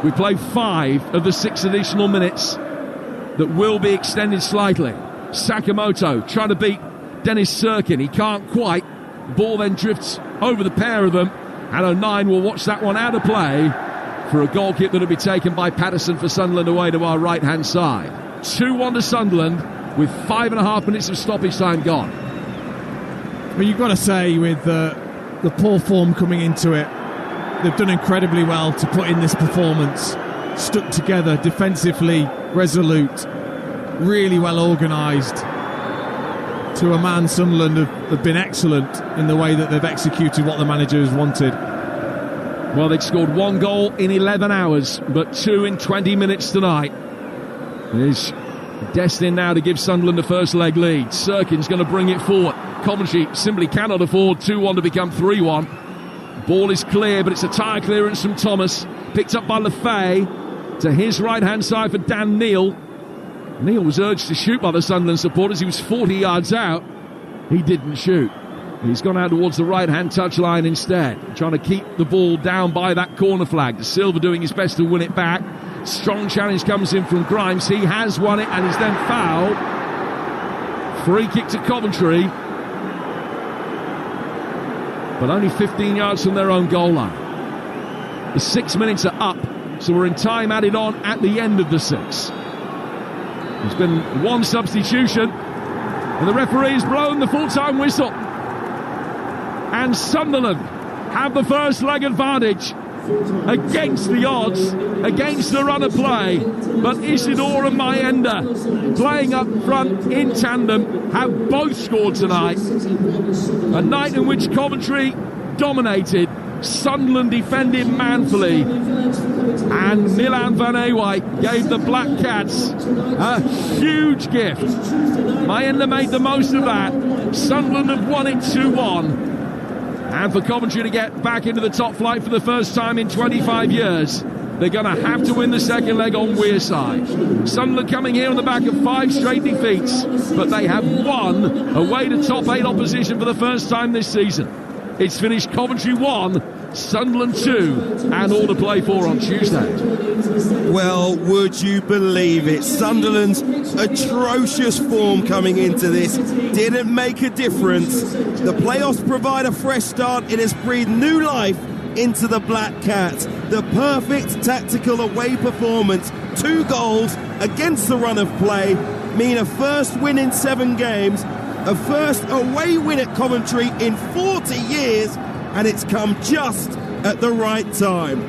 We played 5 of the 6 additional minutes that will be extended slightly. Sakamoto trying to beat Dennis Sirkin. He can't quite. Ball then drifts over the pair of them. And 09 will watch that one out of play for a goal kick that will be taken by Patterson for Sunderland away to our right-hand side. 2-1 to Sunderland with 5.5 minutes of stoppage time gone. Well, you've got to say, with the poor form coming into it, they've done incredibly well to put in this performance. Stuck together, defensively resolute, really well organised. To a man, Sunderland have been excellent in the way that they've executed what the manager has wanted. Well, they'd scored 1 goal in 11 hours, but 2 in 20 minutes tonight. Is destined now to give Sunderland the first leg lead. Sirkin's going to bring it forward. Coventry simply cannot afford 2-1 to become 3-1. Ball is clear, but it's a tyre clearance from Thomas. Picked up by Lefay to his right-hand side for Dan Neal. Neal was urged to shoot by the Sunderland supporters. He was 40 yards out. He didn't shoot. He's gone out towards the right-hand touchline instead, trying to keep the ball down by that corner flag. De Silva doing his best to win it back. Strong challenge comes in from Grimes. He has won it and is then fouled. Free kick to Coventry, but only 15 yards from their own goal line. The 6 minutes are up, so we're in time added on at the end of the 6. There's been 1 substitution, and the referee has blown the full-time whistle. And Sunderland have the first leg advantage against the odds, against the run of play. But Isidore and Mayenda, playing up front in tandem, have both scored tonight. A night in which Coventry dominated. Sunderland defended manfully, and Milan van Ewijk gave the Black Cats a huge gift. Mayenda made the most of that. Sunderland have won it 2-1. And for Coventry to get back into the top flight for the first time in 25 years, they're going to have to win the second leg on Wearside. Sunderland coming here on the back of 5 straight defeats, but they have won away to top 8 opposition for the first time this season. It's finished Coventry 1, Sunderland 2, and all to play for on Tuesday. Well, would you believe it? Sunderland's atrocious form coming into this didn't make a difference. The playoffs provide a fresh start. It has breathed new life into the Black Cats. The perfect tactical away performance, 2 goals against the run of play, mean a first win in 7 games, a first away win at Coventry in 40 years, and it's come just at the right time.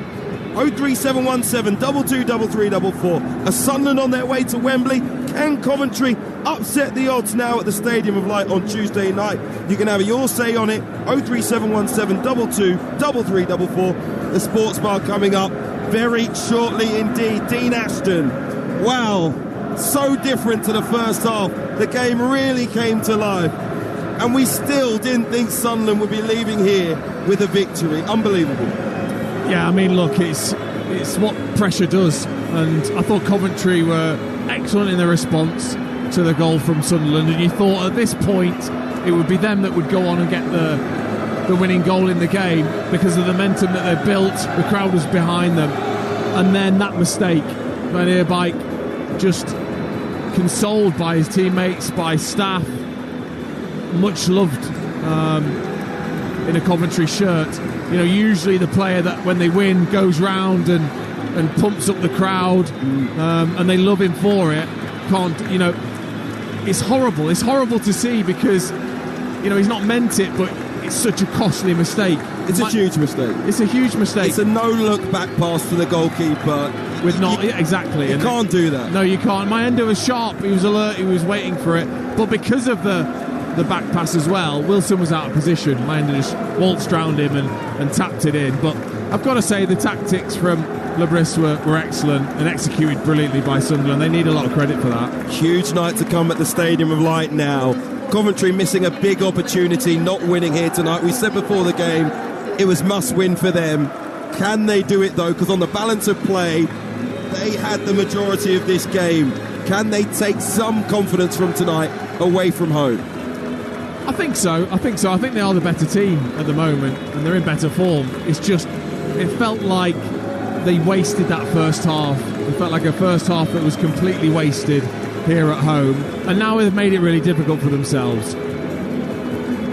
03717 223344. A Sunderland on their way to Wembley. Can Coventry upset the odds now at the Stadium of Light on Tuesday night? You can have your say on it. 03717 223344. The Sports Bar coming up very shortly indeed. Dean Ashton. Wow, so different to the first half. The game really came to life, and we still didn't think Sunderland would be leaving here with a victory. Unbelievable. Yeah, I mean, look, it's what pressure does, and I thought Coventry were excellent in their response to the goal from Sunderland, and you thought at this point it would be them that would go on and get the winning goal in the game because of the momentum that they built. The crowd was behind them, and then that mistake, Van Ewijk, just consoled by his teammates, by staff, much loved in a Coventry shirt. You know, usually the player that when they win goes round and pumps up the crowd, and they love him for it. It's horrible. It's horrible to see because, he's not meant it, but it's such a costly mistake. It's a huge mistake. It's a huge mistake. It's a no-look back pass to the goalkeeper. Exactly. You can't do that. No, you can't. Mayenda was sharp. He was alert. He was waiting for it. But because of the back pass as well, Wilson was out of position. Mayenda just waltzed round him and tapped it in. But I've got to say the tactics from Lebris were excellent and executed brilliantly by Sunderland. They need a lot of credit for that. Huge night to come at the Stadium of Light now. Coventry missing a big opportunity, not winning here tonight. We said before the game it was must win for them. Can they do it though? Because on the balance of play, they had the majority of this game. Can they take some confidence from tonight away from home? I think so. I think they are the better team at the moment, and they're in better form. It's just, it felt like they wasted that first half. It felt like a first half that was completely wasted here at home, and now they've made it really difficult for themselves.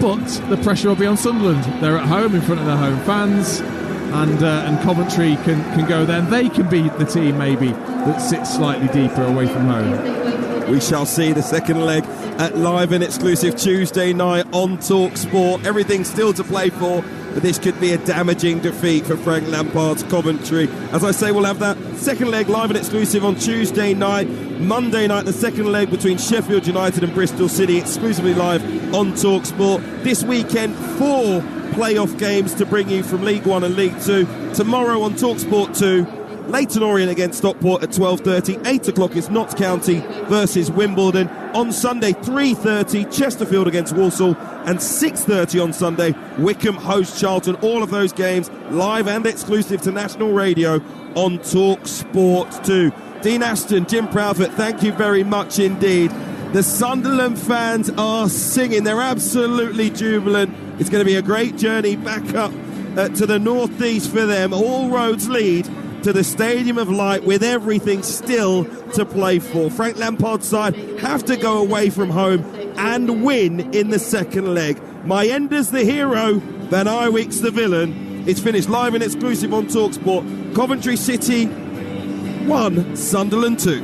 But the pressure will be on Sunderland. They're at home in front of their home fans, and Coventry can go there. And they can be the team maybe that sits slightly deeper away from home. We shall see the second leg at live and exclusive Tuesday night on Talksport. Everything still to play for, but this could be a damaging defeat for Frank Lampard's Coventry. As I say, we'll have that second leg live and exclusive on Tuesday night. Monday night, the second leg between Sheffield United and Bristol City, exclusively live on Talksport. This weekend, 4 playoff games to bring you from League 1 and League 2. Tomorrow on Talksport 2, Leyton Orient against Stockport at 12:30. 8 o'clock is Notts County versus Wimbledon. On Sunday, 3:30, Chesterfield against Walsall. And 6:30 on Sunday, Wickham hosts Charlton. All of those games live and exclusive to national radio on Talksport 2. Dean Ashton, Jim Proudfoot, thank you very much indeed. The Sunderland fans are singing. They're absolutely jubilant. It's going to be a great journey back up to the northeast for them. All roads lead to the Stadium of Light with everything still to play for. Frank Lampard's side have to go away from home and win in the second leg. Mayenda's the hero, Van Ewik's the villain. It's finished live and exclusive on Talksport. Coventry City 1, Sunderland 2.